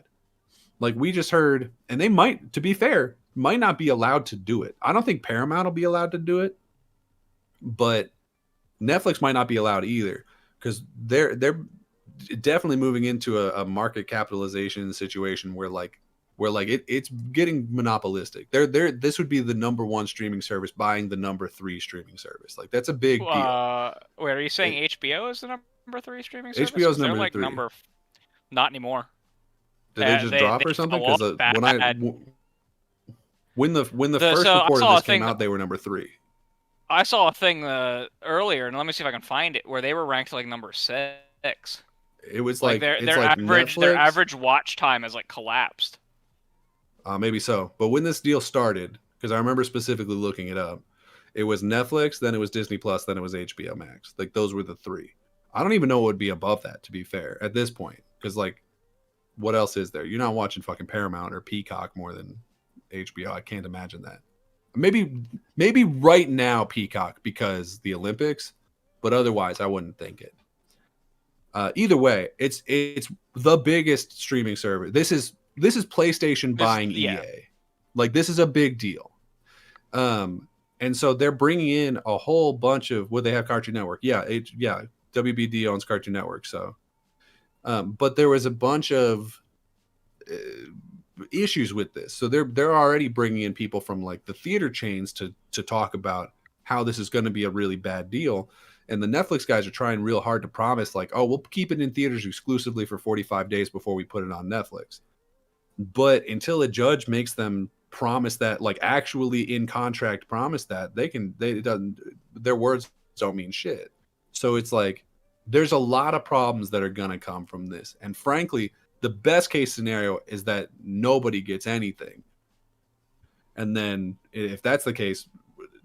Like we just heard, and they might, to be fair, might not be allowed to do it. I don't think Paramount will be allowed to do it, but Netflix might not be allowed either because they're definitely moving into a market capitalization situation where it's getting monopolistic. This would be the number one streaming service buying the number 3 streaming service. Like that's a big deal. Wait, are you saying HBO is the number 3 streaming service? HBO's number like 3. Not anymore. Did they just drop or something? Because when the first report of this came out, they were number 3. I saw a thing earlier, and let me see if I can find it, where they were ranked like number 6. It was like their Netflix. average watch time has like collapsed. Maybe so. But when this deal started, because I remember specifically looking it up, it was Netflix, then it was Disney Plus, then it was HBO Max. Like those were the 3. I don't even know what would be above that, to be fair, at this point. Because like, what else is there? You're not watching fucking Paramount or Peacock more than HBO. I can't imagine that. Maybe right now Peacock because the Olympics, but otherwise I wouldn't think it. Either way, it's the biggest streaming service. This is PlayStation buying EA. Like, this is a big deal. And so they're bringing in a whole bunch of, they have Cartoon Network. Yeah. WBD owns Cartoon Network. So, but there was a bunch of issues with this. So they're already bringing in people from like the theater chains to talk about how this is going to be a really bad deal. And the Netflix guys are trying real hard to promise like, oh, we'll keep it in theaters exclusively for 45 days before we put it on Netflix. But until a judge makes them promise that, like actually in contract promise that, their words don't mean shit. So it's like, there's a lot of problems that are going to come from this. And frankly, the best case scenario is that nobody gets anything. And then if that's the case,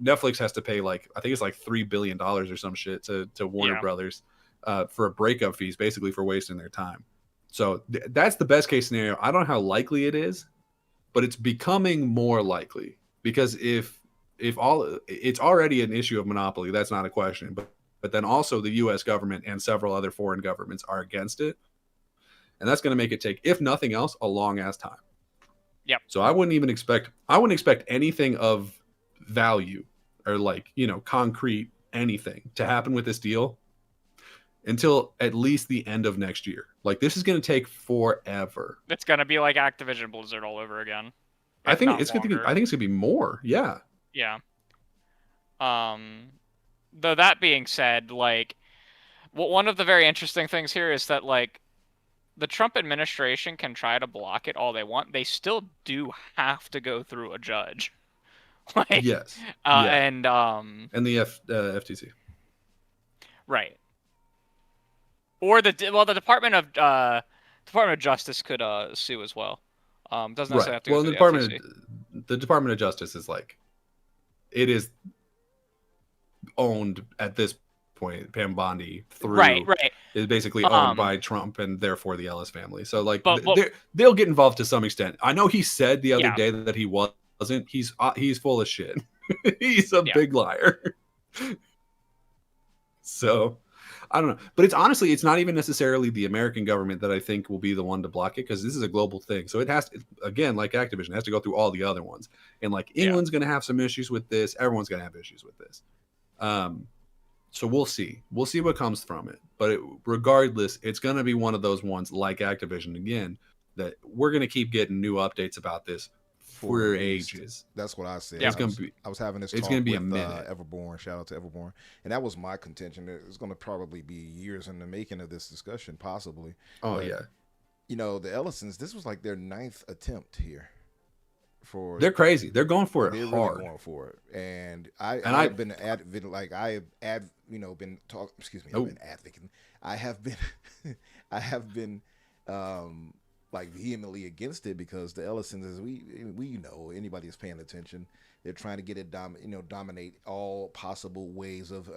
Netflix has to pay like, I think it's like $3 billion or some shit to Warner Brothers for a breakup fees, basically for wasting their time. So that's the best case scenario. I don't know how likely it is, but it's becoming more likely, because if it's already an issue of monopoly, that's not a question. But then also the U.S. government and several other foreign governments are against it. And that's going to make it take, if nothing else, a long ass time. Yep. So I wouldn't expect anything of value or like, concrete anything to happen with this deal until at least the end of next year. Like, this is going to take forever. It's going to be like Activision Blizzard all over again. I think it's going to be more. Yeah. Yeah. Though that being said, like, one of the very interesting things here is that, like, the Trump administration can try to block it all they want. They still do have to go through a judge. Like, yes. And the FTC. Right. Or the Department of Justice could sue as well. Doesn't necessarily have to go through the FTC. The Department of Justice is like, it is owned at this point, Pam Bondi is basically owned by Trump and therefore the Ellis family. So like, they'll get involved to some extent. I know he said the other day that he wasn't. He's full of shit. He's a big liar. So I don't know, but it's not even necessarily the American government that I think will be the one to block it, because this is a global thing. So it has to, again, like Activision, it has to go through all the other ones. And like England's going to have some issues with this. Everyone's going to have issues with this. So we'll see what comes from it. But regardless, it's going to be one of those ones like Activision again, that we're going to keep getting new updates about this for ages. That's what I said. Yeah. I was having this talk with Everborn. Shout out to Everborn. And that was my contention. It's going to probably be years in the making of this discussion, possibly. Oh, but, yeah. The Ellisons, this was like their 9th attempt here. They're crazy. They're going for it They're hard. Really going for it. And I've been advocating, like I have been talking. Excuse me, I've been advocating. I have been like vehemently against it, because the Ellisons, as we know, anybody that's paying attention, they're trying to get it dominate all possible ways of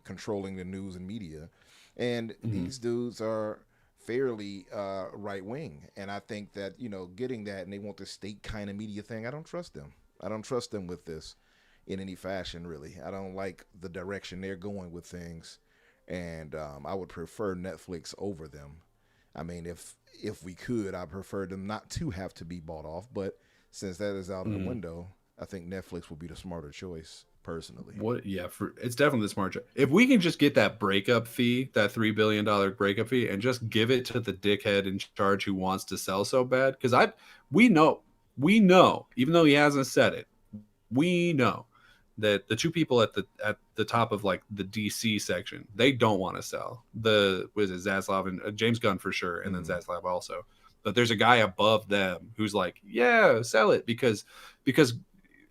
controlling the news and media, and these dudes are fairly right wing, and I think that getting that, and they want the state kind of media thing. I don't trust them. I don't trust them with this in any fashion, really. I don't like the direction they're going with things, and I would prefer Netflix over them. I mean, if we could, I prefer them not to have to be bought off, but since that is out of the window, I think Netflix will be the smarter choice, personally. It's definitely the smart choice. If we can just get that breakup fee, that $3 billion breakup fee, and just give it to the dickhead in charge who wants to sell so bad, because we know, even though he hasn't said it, we know that the two people at the top of like the DC section, they don't want to sell. Zaslav and James Gunn for sure, and then Zaslav also. But there's a guy above them who's like, yeah, sell it, because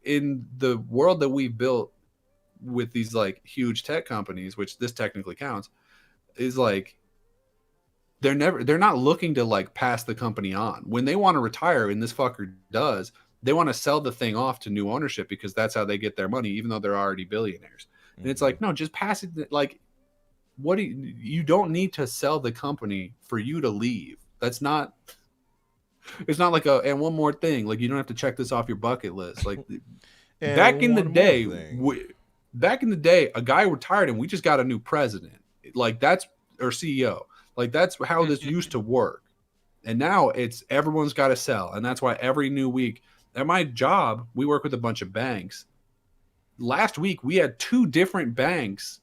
in the world that we built with these like huge tech companies, which this technically counts, is like they're not looking to like pass the company on. When they want to retire, and this fucker does, they want to sell the thing off to new ownership, because that's how they get their money, even though they're already billionaires. And it's like, no, just pass it. Like, you don't need to sell the company for you to leave. That's not. It's not like and one more thing, like you don't have to check this off your bucket list. Like back in the day, a guy retired and we just got a new president. Like or CEO. Like that's how this used to work. And now it's everyone's got to sell, and that's why every new week at my job, we work with a bunch of banks. Last week, we had 2 different banks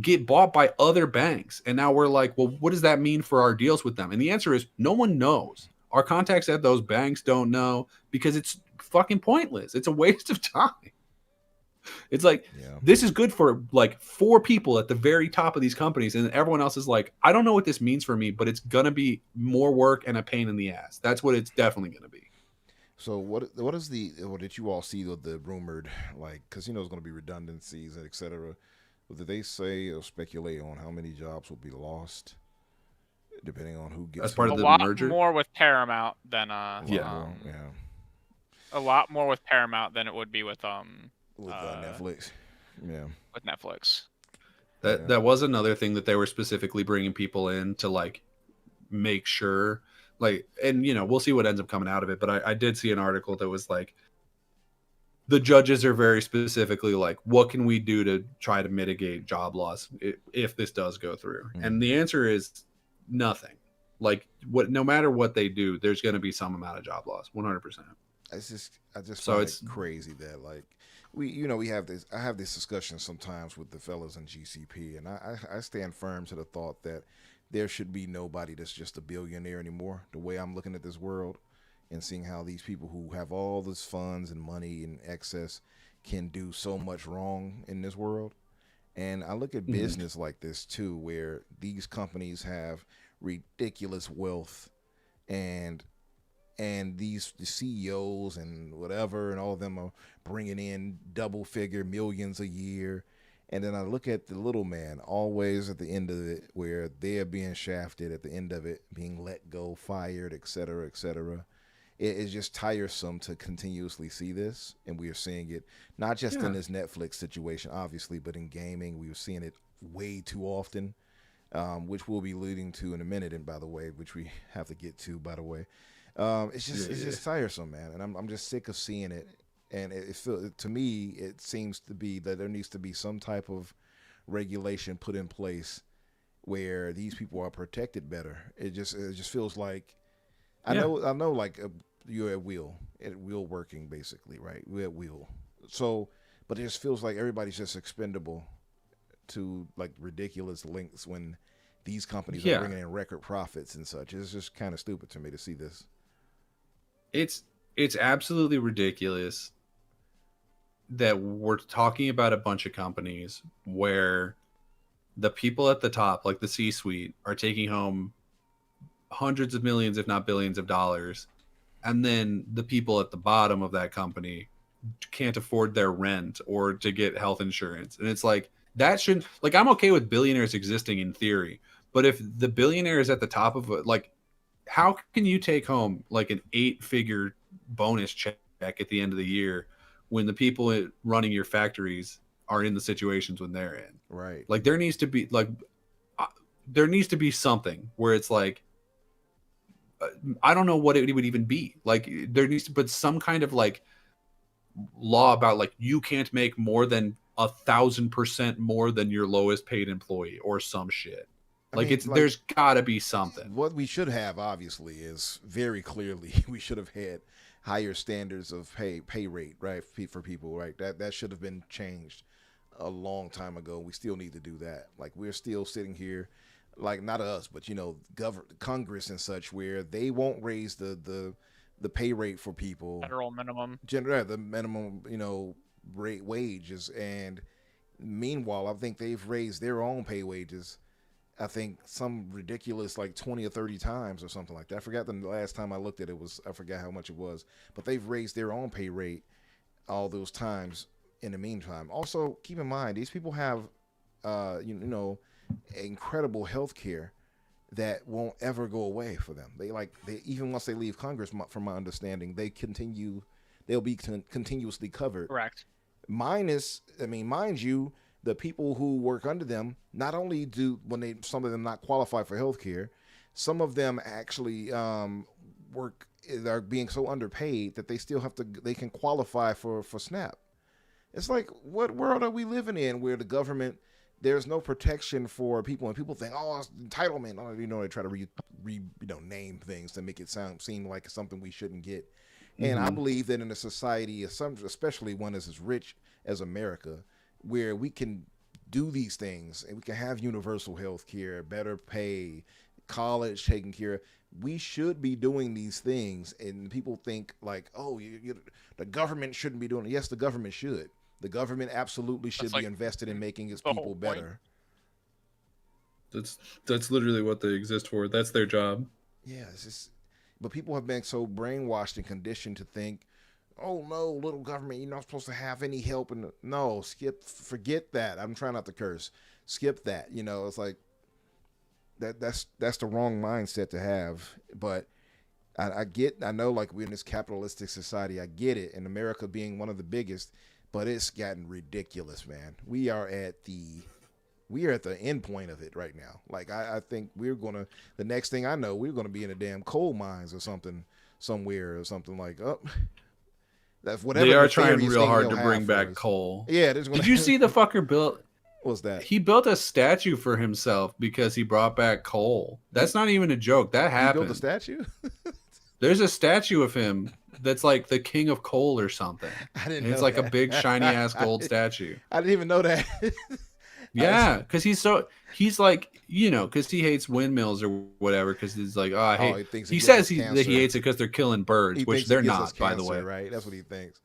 get bought by other banks. And now we're like, well, what does that mean for our deals with them? And the answer is no one knows. Our contacts at those banks don't know because it's fucking pointless. It's a waste of time. It's like, this is good for like 4 people at the very top of these companies. And everyone else is like, I don't know what this means for me, but it's going to be more work and a pain in the ass. That's what it's definitely going to be. So what is did you all see the rumored, like, because there's going to be redundancies and et cetera. Did they say or speculate on how many jobs will be lost depending on who gets as part of the merger? A lot more with Paramount than a lot more with Paramount than it would be with Netflix. Yeah. With Netflix. That was another thing that they were specifically bringing people in to like make sure. Like, and we'll see what ends up coming out of it. But I did see an article that was like, the judges are very specifically like, what can we do to try to mitigate job loss if this does go through? Mm-hmm. And the answer is nothing. Like, no matter what they do, there's going to be some amount of job loss, 100%. I just find it crazy that like we have this. I have this discussion sometimes with the fellas in GCP, and I stand firm to the thought that there should be nobody that's just a billionaire anymore. The way I'm looking at this world and seeing how these people who have all this funds and money and excess can do so much wrong in this world. And I look at business like this too, where these companies have ridiculous wealth and the CEOs and whatever, and all of them are bringing in double figure millions a year. And then I look at the little man always at the end of it, where they're being shafted at the end of it, being let go, fired, et cetera, et cetera. It is just tiresome to continuously see this. And we are seeing it not just in this Netflix situation, obviously, but in gaming. We are seeing it way too often, which we'll be leading to in a minute. And by the way, which we have to get to, by the way, it's just tiresome, man. And I'm just sick of seeing it. And to me, it seems to be that there needs to be some type of regulation put in place where these people are protected better. It just feels like I know like you're at will working basically, right? We're at will. So, but it just feels like everybody's just expendable to like ridiculous lengths when these companies are bringing in record profits and such. It's just kind of stupid to me to see this. It's absolutely ridiculous that we're talking about a bunch of companies where the people at the top, like the C-suite, are taking home hundreds of millions, if not billions of dollars. And then the people at the bottom of that company can't afford their rent or to get health insurance. And it's like, that shouldn't, like, I'm okay with billionaires existing in theory, but if the billionaire is at the top of it, like, how can you take home like an 8-figure bonus check at the end of the year when the people running your factories are in the situations when they're in? Right. Like there needs to be something where it's like, I don't know what it would even be. Like there needs to be some kind of like law about like, you can't make more than 1,000% more than your lowest paid employee or some shit. There's gotta be something. What we should have, obviously, is very clearly we should have had higher standards of pay rate, right, for people, right? That should have been changed a long time ago. We still need to do that. Like we're still sitting here, like not us, but Congress and such, where they won't raise the pay rate for people. Federal minimum. The minimum, rate wages, and meanwhile, I think they've raised their own pay wages. I think some ridiculous like 20 or 30 times or something like that. I forgot the last time I looked at it I forgot how much it was, but they've raised their own pay rate all those times in the meantime. Also, keep in mind, these people have, incredible health care that won't ever go away for them. They even once they leave Congress, from my understanding, they'll be continuously covered. Correct. Mind you, the people who work under them, not only some of them not qualify for health care, some of them actually are being so underpaid that they can qualify for SNAP. It's like, what world are we living in where the government, there's no protection for people, and people think, oh, it's entitlement. They try to name things to make it seem like it's something we shouldn't get. And I believe that in a society, especially one as rich as America, where we can do these things and we can have universal health care, better pay, college taken care of, we should be doing these things. And people think like, oh, the government shouldn't be doing it. Yes, the government should. The government absolutely should be invested in making its people better. That's literally what they exist for. That's their job. Yeah, it's just, but people have been so brainwashed and conditioned to think, oh no, little government, you're not supposed to have any help. And no, forget that. I'm trying not to curse. Skip that. It's like that's the wrong mindset to have. But I know like we're in this capitalistic society. I get it. And America being one of the biggest, but it's gotten ridiculous, man. We are at the end point of it right now. Like I think the next thing I know, we're gonna be in a damn coal mines or something somewhere or something like that's whatever. They are trying real hard to bring back coal. Yeah. Did you see the fucker built? What's that? He built a statue for himself because he brought back coal. That's not even a joke. That happened. He built a statue? There's a statue of him that's like the king of coal or something. I didn't know it's like that. a big shiny ass gold statue. I didn't even know that. Yeah, because he's like, because he hates windmills or whatever, because he's like, oh, I hate. He says that he hates it because they're killing birds, which they're not, by the way. Right? That's what he thinks.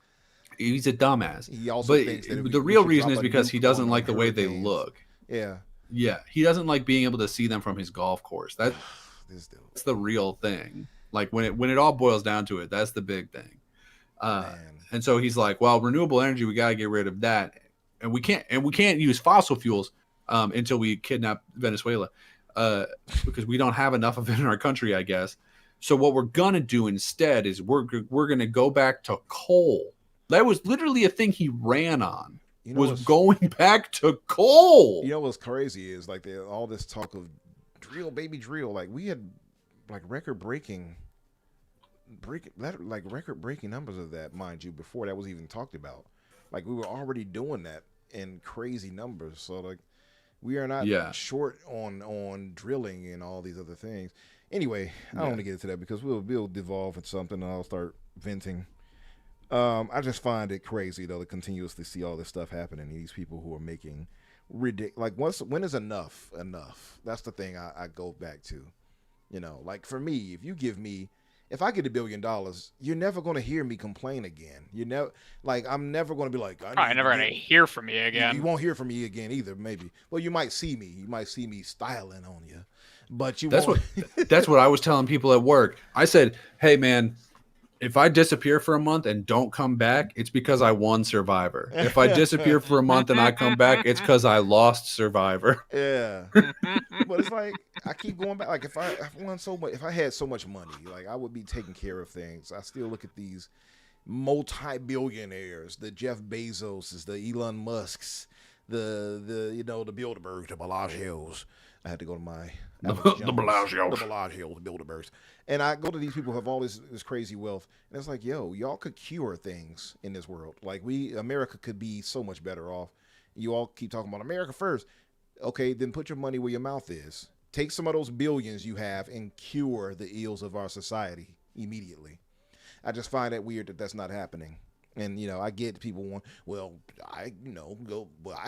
He's a dumbass. He also thinks that the real reason is because he doesn't like the way they look. Yeah. Yeah, he doesn't like being able to see them from his golf course. That's the real thing. Like when it all boils down to it, that's the big thing. And so he's like, well, renewable energy, we gotta get rid of that. And we can't use fossil fuels until we kidnap Venezuela because we don't have enough of it in our country, I guess. So what we're gonna do instead is we're gonna go back to coal. That was literally a thing he ran on. Was going back to coal. What's crazy is like all this talk of drill, baby drill. Like we had like record-breaking numbers of that, mind you, before that was even talked about. Like we were already doing that in crazy numbers. So like we are not short on drilling and all these other things. Anyway, I don't want to get into that because we'll devolve into something and I'll start venting. I just find it crazy though to continuously see all this stuff happening. These people who are making ridiculous. Like when is enough? That's the thing I go back to. Like for me, if I get $1 billion, you're never going to hear me complain again. I'm never going to be like, probably never going to hear from me again. You won't hear from me again either, maybe. Well, you might see me. You might see me styling on you, but you won't. That's what I was telling people at work. I said, hey man, if I disappear for a month and don't come back, it's because I won Survivor. If I disappear for a month and I come back, it's because I lost Survivor. Yeah. But it's like, I keep going back. Like if I won so much, if I had so much money, like I would be taking care of things. I still look at these multi-billionaires, the Jeff Bezoses, the Elon Musks, the Bilderbergs, the Bellagio's. I had to go to my the Bellagio, the Bilderbergs, and I go to these people who have all this crazy wealth, and it's like, yo, y'all could cure things in this world. Like America could be so much better off. You all keep talking about America first. Okay, then put your money where your mouth is. Take some of those billions you have and cure the ills of our society immediately. I just find it weird that that's not happening. And, I get people want, I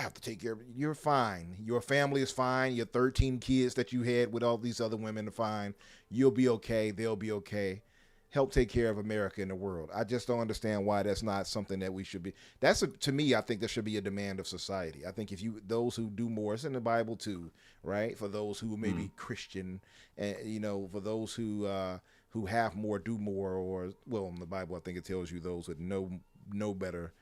have to take care of it. You're fine. Your family is fine. Your 13 kids that you had with all these other women are fine. You'll be okay. They'll be okay. Help take care of America and the world. I just don't understand why that's not something that we should be. To me, I think there should be a demand of society. I think those who do more, it's in the Bible too, right? For those who may be Christian, and, for those who have more, do more, or, in the Bible, I think it tells you those that know better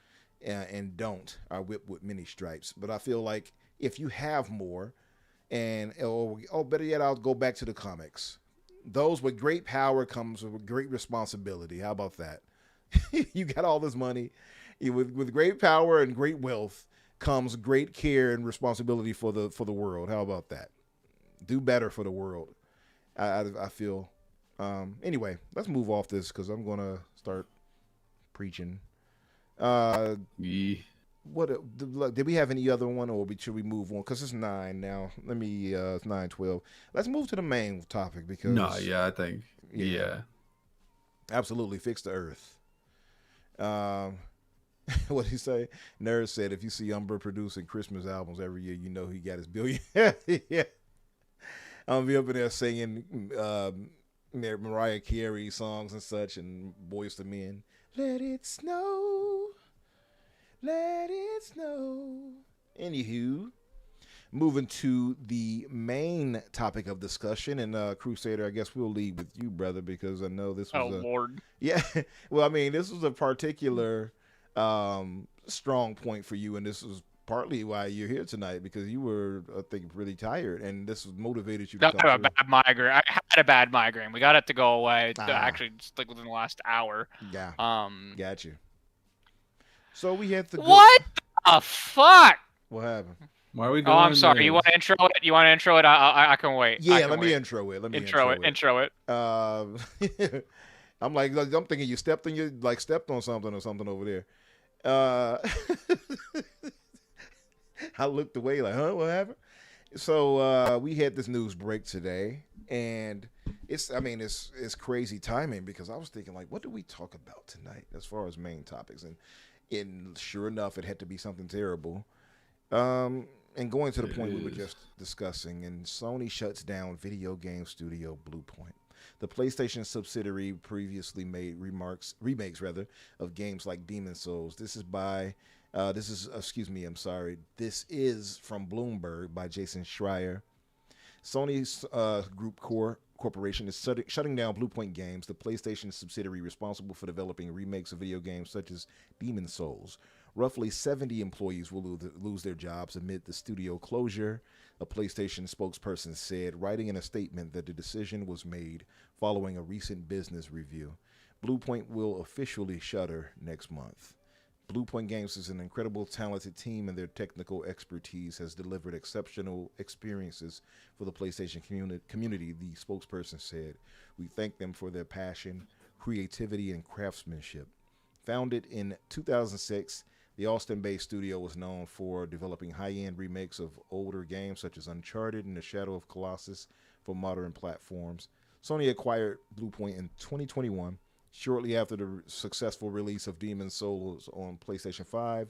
and don't are whipped with many stripes. But I feel like if you have more, or better yet, I'll go back to the comics. Those with great power comes with great responsibility. How about that? You got all this money. With great power and great wealth comes great care and responsibility for the world. How about that? Do better for the world. I feel. Anyway, let's move off this because I'm gonna start preaching. What did we have any other one, or should we move on? Because it's 9 now. It's 9:12. Let's move to the main topic because I think absolutely fix the earth. What did he say? Nerd said, if you see Umbra producing Christmas albums every year, you know he got his billion. Yeah. I'm gonna be up in there singing Mariah Carey songs and such, and Boyz II Men. Let it snow. Let it snow. Anywho, moving to the main topic of discussion, and Crusader, I guess we'll lead with you, brother, because I know this was Lord. Yeah, well, I mean, this was a particular strong point for you, and this was partly why you're here tonight, because you were, I think, really tired, and this motivated you to come I had a bad migraine. I had a bad migraine. We got it to go away. Actually, just like within the last hour. Yeah. Got you. So we had the What the fuck? What happened? Why are we going? Oh, I'm sorry. You want to intro it? You want to intro it? I can wait. Yeah, let me intro it. Intro it. I'm thinking you stepped on something or something over there. I looked away like, huh? What happened? So we had this news break today, and it's crazy timing, because I was thinking, like, what do we talk about tonight as far as main topics? And sure enough, it had to be something terrible. And going to the point we were just discussing, and Sony shuts down video game studio Bluepoint. The PlayStation subsidiary previously made remakes of games like Demon's Souls. This is from Bloomberg by Jason Schreier. Sony's Group Corporation is shutting down Bluepoint Games, the PlayStation subsidiary responsible for developing remakes of video games such as Demon's Souls. Roughly 70 employees will lose their jobs amid the studio closure, a PlayStation spokesperson said, writing in a statement that the decision was made following a recent business review. Bluepoint will officially shutter next month. Bluepoint Games is an incredible, talented team, and their technical expertise has delivered exceptional experiences for the PlayStation community, the spokesperson said. We thank them for their passion, creativity, and craftsmanship. Founded in 2006, the Austin-based studio was known for developing high-end remakes of older games such as Uncharted and The Shadow of Colossus for modern platforms. Sony acquired Bluepoint in 2021, shortly after the successful release of Demon's Souls on PlayStation 5,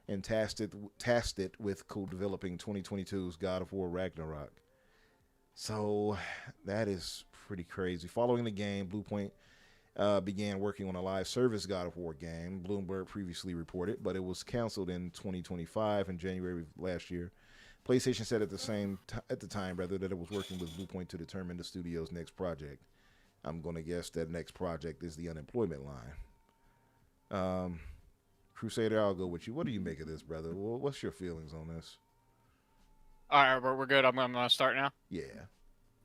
and tasked it with co-developing 2022's God of War Ragnarok. So that is pretty crazy. Following the game, Bluepoint began working on a live service God of War game, Bloomberg previously reported, but it was canceled in 2025 in January of last year. PlayStation said at the time that it was working with Bluepoint to determine the studio's next project. I'm going to guess that next project is the unemployment line. Crusader, I'll go with you. What do you make of this, brother? What's your feelings on this? All right, we're good. I'm going to start now. Yeah.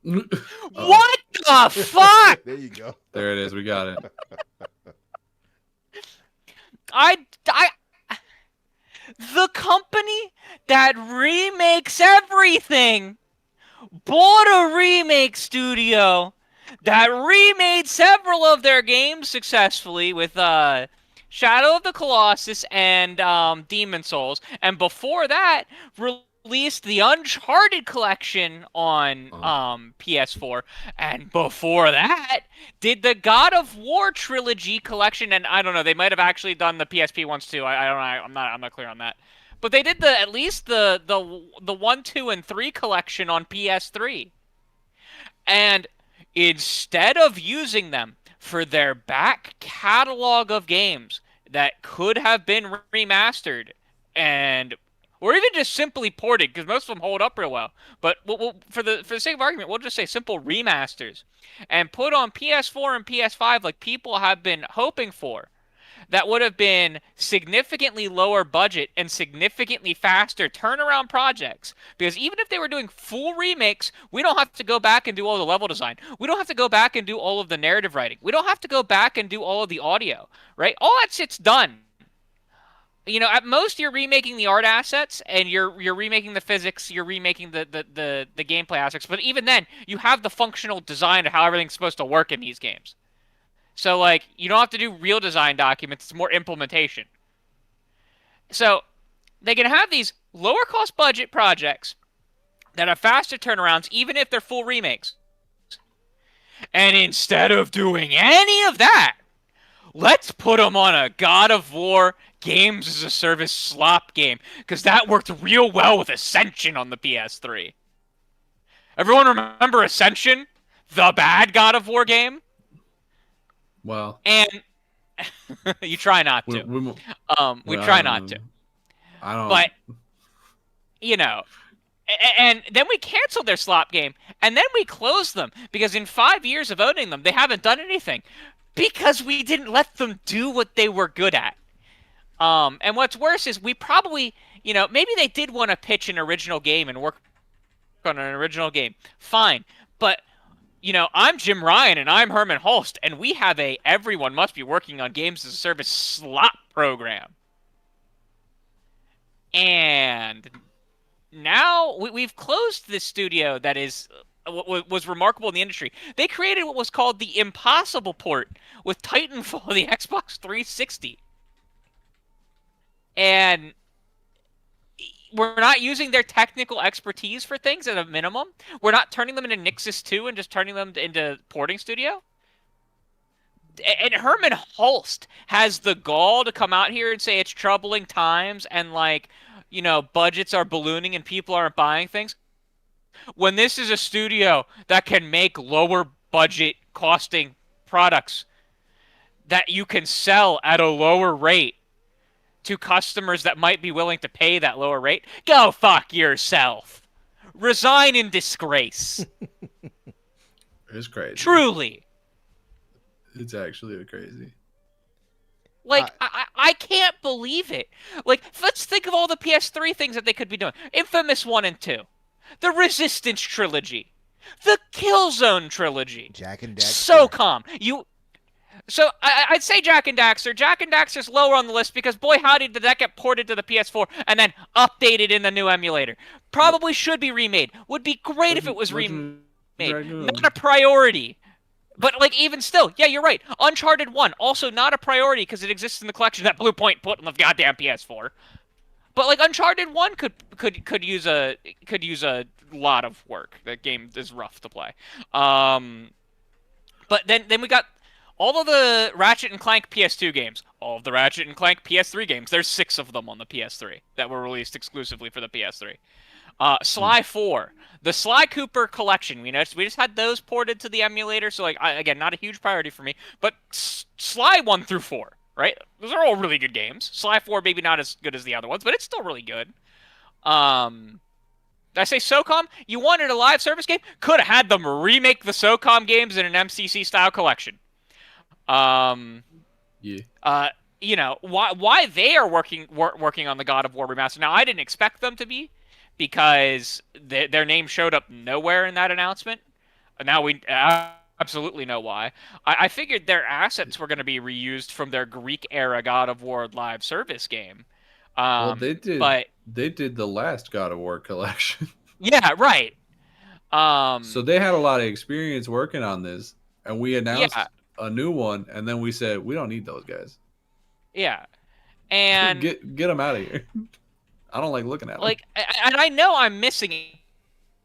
What the fuck? There you go. There it is. We got it. The company that remakes everything bought a remake studio that remade several of their games successfully with Shadow of the Colossus and Demon's Souls, and before that released the Uncharted collection on PS4, and before that did the God of War trilogy collection, and I don't know, they might have actually done the PSP ones too. I don't know, I'm not clear on that, but they did at least the 1, 2, and 3 collection on PS3, and instead of using them for their back catalog of games that could have been remastered or even just simply ported, because most of them hold up real well, but for the sake of argument, we'll just say simple remasters, and put on PS4 and PS5 like people have been hoping for, that would have been significantly lower budget and significantly faster turnaround projects. Because even if they were doing full remakes, we don't have to go back and do all the level design. We don't have to go back and do all of the narrative writing. We don't have to go back and do all of the audio, right? All that shit's done. You know, at most you're remaking the art assets and you're remaking the physics, you're remaking the gameplay aspects. But even then, you have the functional design of how everything's supposed to work in these games. So, like, you don't have to do real design documents. It's more implementation. So, they can have these lower-cost budget projects that have faster turnarounds, even if they're full remakes. And instead of doing any of that, let's put them on a God of War games as a service slop game, because that worked real well with Ascension on the PS3. Everyone remember Ascension? The bad God of War game? Well, and you try not to. We try not to. I don't. But you know, and then we canceled their slop game, and then we closed them because in 5 years of owning them, they haven't done anything because we didn't let them do what they were good at. And what's worse is we probably, maybe they did want to pitch an original game and work on an original game. Fine, but I'm Jim Ryan and I'm Herman Holst, and we have a everyone must be working on games as a service slot program. And now we've closed this studio that was remarkable in the industry. They created what was called the Impossible port with Titanfall on the Xbox 360. And we're not using their technical expertise for things at a minimum. We're not turning them into Nixxes 2 and just turning them into porting studio. And Herman Holst has the gall to come out here and say it's troubling times and, budgets are ballooning and people aren't buying things. When this is a studio that can make lower budget costing products that you can sell at a lower rate to customers that might be willing to pay that lower rate, go fuck yourself. Resign in disgrace. It's crazy. Truly. It's actually crazy. I can't believe it. Let's think of all the PS3 things that they could be doing. Infamous 1 and 2. The Resistance trilogy. The Killzone trilogy. Jak and Daxter. SOCOM. So I'd say Jak and Daxter. Jak and Daxter's lower on the list because boy howdy did that get ported to the PS4 and then updated in the new emulator. Probably should be remade. Would be great if it was remade. Not a priority. But even still, yeah, you're right. Uncharted 1 also not a priority because it exists in the collection that Bluepoint put on the goddamn PS4. But Uncharted 1 could use a lot of work. That game is rough to play. But then we got all of the Ratchet and Clank PS2 games, all of the Ratchet and Clank PS3 games. There's 6 of them on the PS3 that were released exclusively for the PS3. Sly 4, the Sly Cooper collection. We just had those ported to the emulator, so again, not a huge priority for me. But Sly 1 through 4, right? Those are all really good games. Sly 4 maybe not as good as the other ones, but it's still really good. Did I say SOCOM? You wanted a live service game? Could have had them remake the SOCOM games in an MCC style collection. Yeah. Why they are working on the God of War remaster? Now, I didn't expect them to be, because their name showed up nowhere in that announcement. Now we absolutely know why. I figured their assets were going to be reused from their Greek-era God of War live service game. Well, they did the last God of War collection. Yeah, right. So they had a lot of experience working on this, and we announced a new one, and then we said, we don't need those guys. Yeah. And get them out of here. I don't like looking at them. And I know I'm missing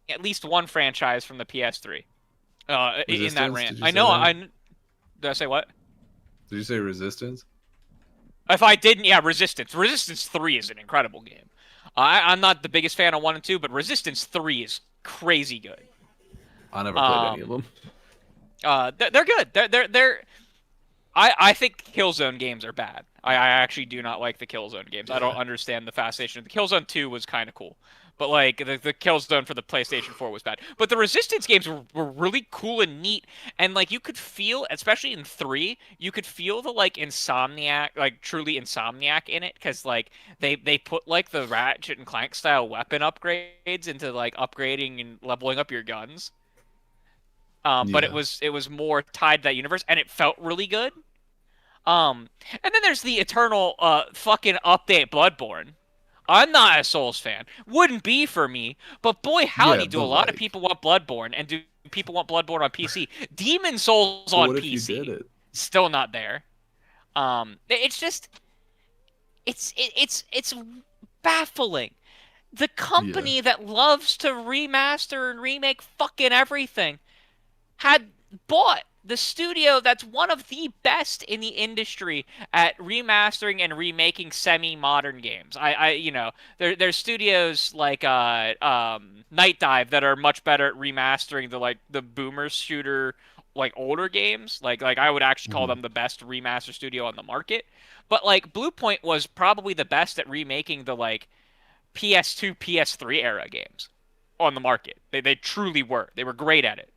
at least one franchise from the PS3 in that rant. I know. Did I say what? Did you say Resistance? If I didn't, yeah, Resistance. Resistance 3 is an incredible game. I'm not the biggest fan of 1 and 2, but Resistance 3 is crazy good. I never played any of them. They're good. They're. I think Killzone games are bad. I actually do not like the Killzone games. I don't understand the fascination. The Killzone 2 was kind of cool. But the Killzone for the PlayStation 4 was bad. But the Resistance games were really cool and neat. And you could feel, especially in 3, you could feel the Insomniac, truly Insomniac in it. Because they put the Ratchet and Clank style weapon upgrades into upgrading and leveling up your guns. But it was more tied to that universe, and it felt really good. And then there's the eternal fucking update Bloodborne. I'm not a Souls fan. Wouldn't be for me, but boy howdy, do a lot of people want Bloodborne, and do people want Bloodborne on PC. Demon Souls on what PC. If you did it? Still not there. It's just it's baffling. The company that loves to remaster and remake fucking everything had bought the studio that's one of the best in the industry at remastering and remaking semi-modern games. There's studios like Night Dive that are much better at remastering the boomer shooter older games. Like I would actually call them the best remaster studio on the market. But Bluepoint was probably the best at remaking the PS2, PS3 era games on the market. They truly were. They were great at it.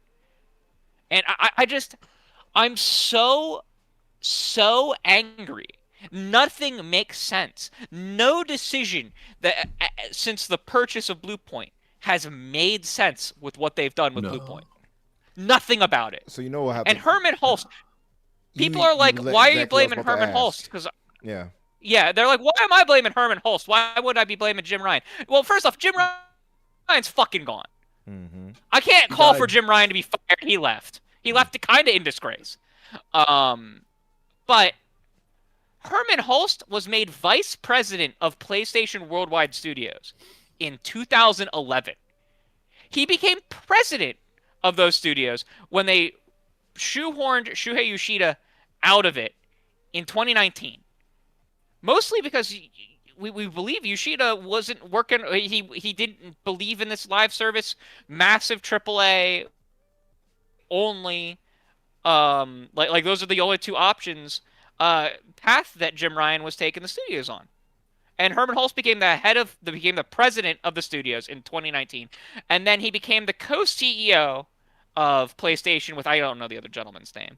And I'm so angry. Nothing makes sense. No decision that since the purchase of Bluepoint has made sense with what they've done with Bluepoint. Nothing about it. So you know what happened? And Herman Hulst. People are like, why are you blaming Herman Hulst? Because yeah, they're like, why am I blaming Herman Hulst? Why would I be blaming Jim Ryan? Well, first off, Jim Ryan's fucking gone. I can't call for Jim Ryan to be fired. He left. He left kind of in disgrace. But Herman Hulst was made vice president of PlayStation Worldwide Studios in 2011. He became president of those studios when they shoehorned Shuhei Yoshida out of it in 2019. Mostly because we believe Yoshida wasn't working. He didn't believe in this live service, massive AAA only. Those are the only two options path that Jim Ryan was taking the studios on. And Herman Hulst became the president of the studios in 2019, and then he became the co-CEO of PlayStation with I don't know the other gentleman's name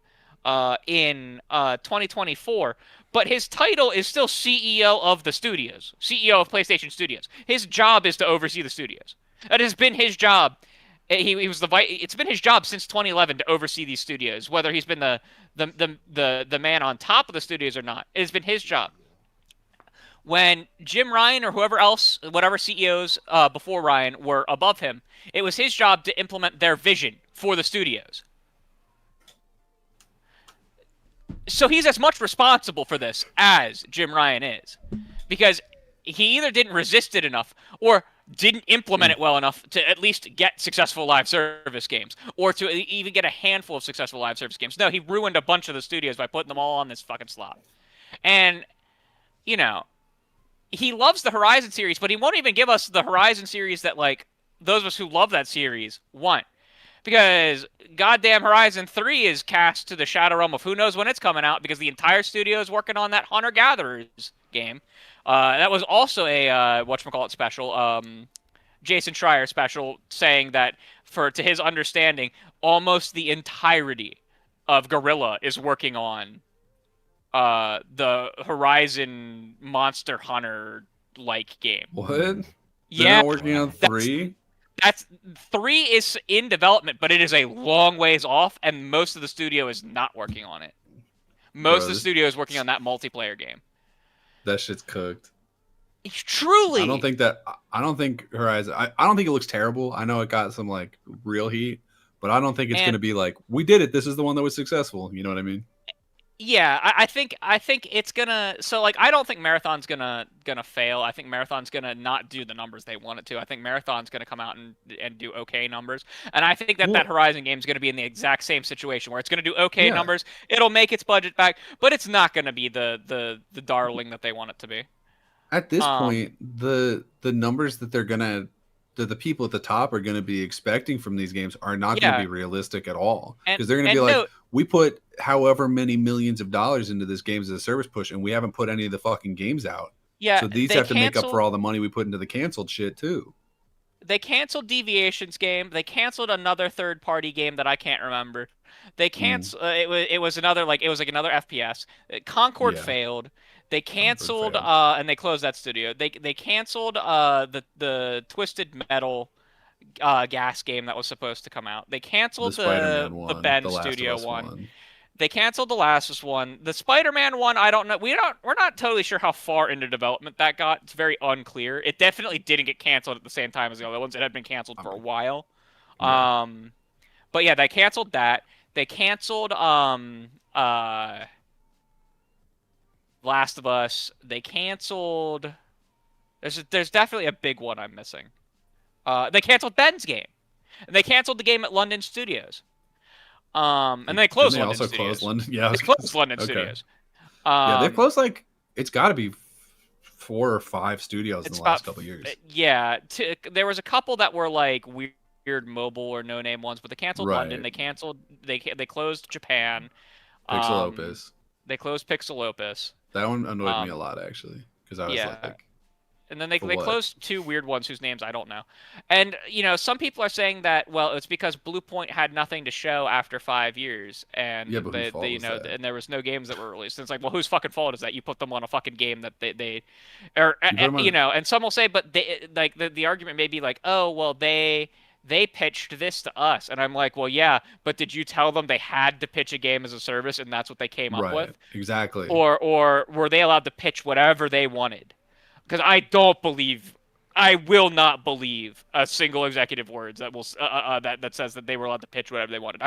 in 2024. But his title is still CEO of the studios, CEO of PlayStation Studios. His job is to oversee the studios. That has been his job. He was It's been his job since 2011 to oversee these studios, whether he's been the man on top of the studios or not. It has been his job. When Jim Ryan or whoever else, whatever CEOs before Ryan were above him, it was his job to implement their vision for the studios. So he's as much responsible for this as Jim Ryan is. Because he either didn't resist it enough or didn't implement it well enough to at least get successful live service games, or to even get a handful of successful live service games. No, he ruined a bunch of the studios by putting them all on this fucking slot. And, he loves the Horizon series, but he won't even give us the Horizon series that, those of us who love that series want. Because goddamn Horizon 3 is cast to the Shadow Realm of who knows when it's coming out, because the entire studio is working on that Hunter-Gatherers game. That was also a whatchamacallit special, Jason Schreier special, saying that, to his understanding, almost the entirety of Guerrilla is working on the Horizon Monster Hunter-like game. What? They're not working on 3? That's 3 is in development, but it is a long ways off, and most of the studio is not working on it. Most of the studio is working on that multiplayer game. That shit's cooked. Truly. I don't think Horizon. I don't think it looks terrible. I know it got some real heat, but I don't think it's going to be we did it. This is the one that was successful. You know what I mean? Yeah, I think it's gonna. So I don't think Marathon's gonna fail. I think Marathon's gonna not do the numbers they want it to. I think Marathon's gonna come out and do okay numbers. And I think that Horizon game is gonna be in the exact same situation where it's gonna do okay numbers. It'll make its budget back, but it's not gonna be the darling that they want it to be. At this point, the numbers that the people at the top are going to be expecting from these games are not going to be realistic at all, because they're going to be we put however many millions of dollars into this game as a service push, and we haven't put any of the fucking games out. Yeah, so these have to make up for all the money we put into the canceled shit too. They canceled Deviation's game. They canceled another third-party game that I can't remember. They canceled. It was another another FPS. Concord failed. They canceled and they closed that studio. They canceled the Twisted Metal gas game that was supposed to come out. They canceled the Ben Studio one. They canceled the Last of Us one. The Spider-Man one, I don't know. We're not totally sure how far into development that got. It's very unclear. It definitely didn't get canceled at the same time as the other ones. It had been canceled for a while. Yeah. But yeah, they canceled that. They canceled Last of Us. They canceled. There's definitely a big one I'm missing. They canceled Ben's game. And they canceled the game at London Studios. And they closed London also Studios. Closed London. Yeah, they closed London Studios. Yeah, they've closed like it's got to be 4 or 5 studios in the last couple of years. Yeah, there was a couple that were like weird mobile or no name ones, but they canceled London. They closed Japan. Pixel Opus. They closed Pixel Opus. That one annoyed me a lot actually, because I was like. And then they closed 2 weird ones whose names I don't know. And, some people are saying that, well, it's because Bluepoint had nothing to show after 5 years. And, and there was no games that were released. And it's like, well, whose fucking fault is that? You put them on a fucking game that and some will say, but they, like, the argument may be like, oh, well, they pitched this to us. And I'm like, well, yeah, but did you tell them they had to pitch a game as a service and that's what they came up with? Exactly. Or were they allowed to pitch whatever they wanted? Because I will not believe a single executive word that will that says that they were allowed to pitch whatever they wanted.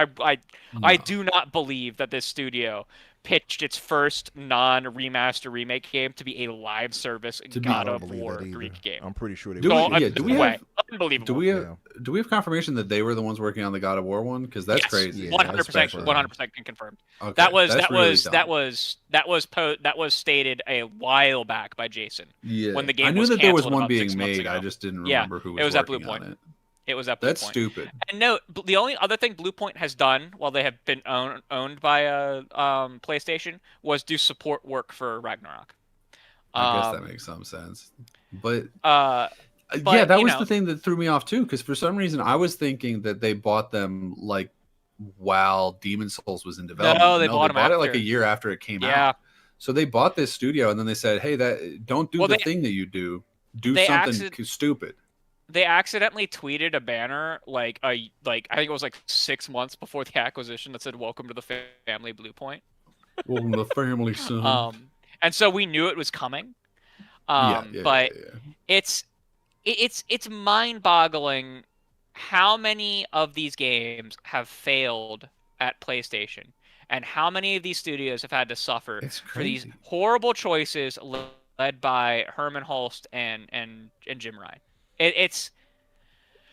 I do not believe that this studio pitched its first non-remaster remake game to be a live service God of War Greek game. I'm pretty sure they do unbelievable. Do we have confirmation that they were the ones working on the God of War one? Because that's crazy. 100% confirmed. Okay, that was stated a while back by Jason. Yeah, when the game I knew was that there was one being being made. I just didn't remember who was working on it. It was at Bluepoint. That's stupid. And no, the only other thing Bluepoint has done while they have been owned by PlayStation was do support work for Ragnarok. I guess that makes some sense. But yeah, that was the thing that threw me off too, because for some reason I was thinking that they bought them like while Demon Souls was in development. No, they bought it like a year after it came out. So they bought this studio and then they said, hey, don't do the thing that you do. Do something stupid. They accidentally tweeted a banner I think it was like 6 months before the acquisition that said "Welcome to the family, Bluepoint." Welcome to the family, son. And so we knew it was coming. It's mind-boggling how many of these games have failed at PlayStation, and how many of these studios have had to suffer for these horrible choices led by Herman Hulst and Jim Ryan. It's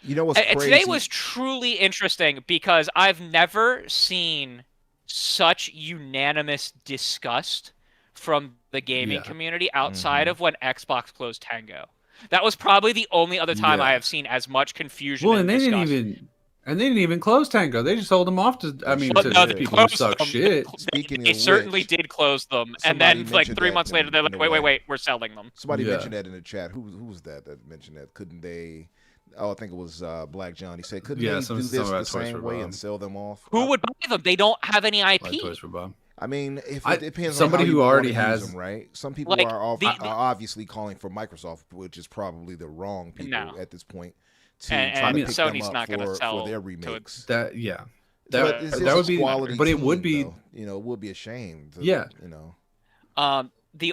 what's crazy? Today was truly interesting because I've never seen such unanimous disgust from the gaming community outside of when Xbox closed Tango. That was probably the only other time I have seen as much confusion. Well, and they didn't even close Tango. They just sold them off to people who suck shit. They certainly did close them, and then like 3 months later, they're like, wait, we're selling them. Somebody mentioned that in the chat. Who was that mentioned that? Couldn't they? Oh, I think it was Black John. He said, couldn't they do this the same way and sell them off? Who would buy them? They don't have any IP. Like Toys for Bob. I mean, if it depends somebody on how who already has them, right? Some people are obviously calling for Microsoft, which is probably the wrong people at this point. Sony's not going to sell for their remakes. That would be quality, but it would be though. It would be a shame. The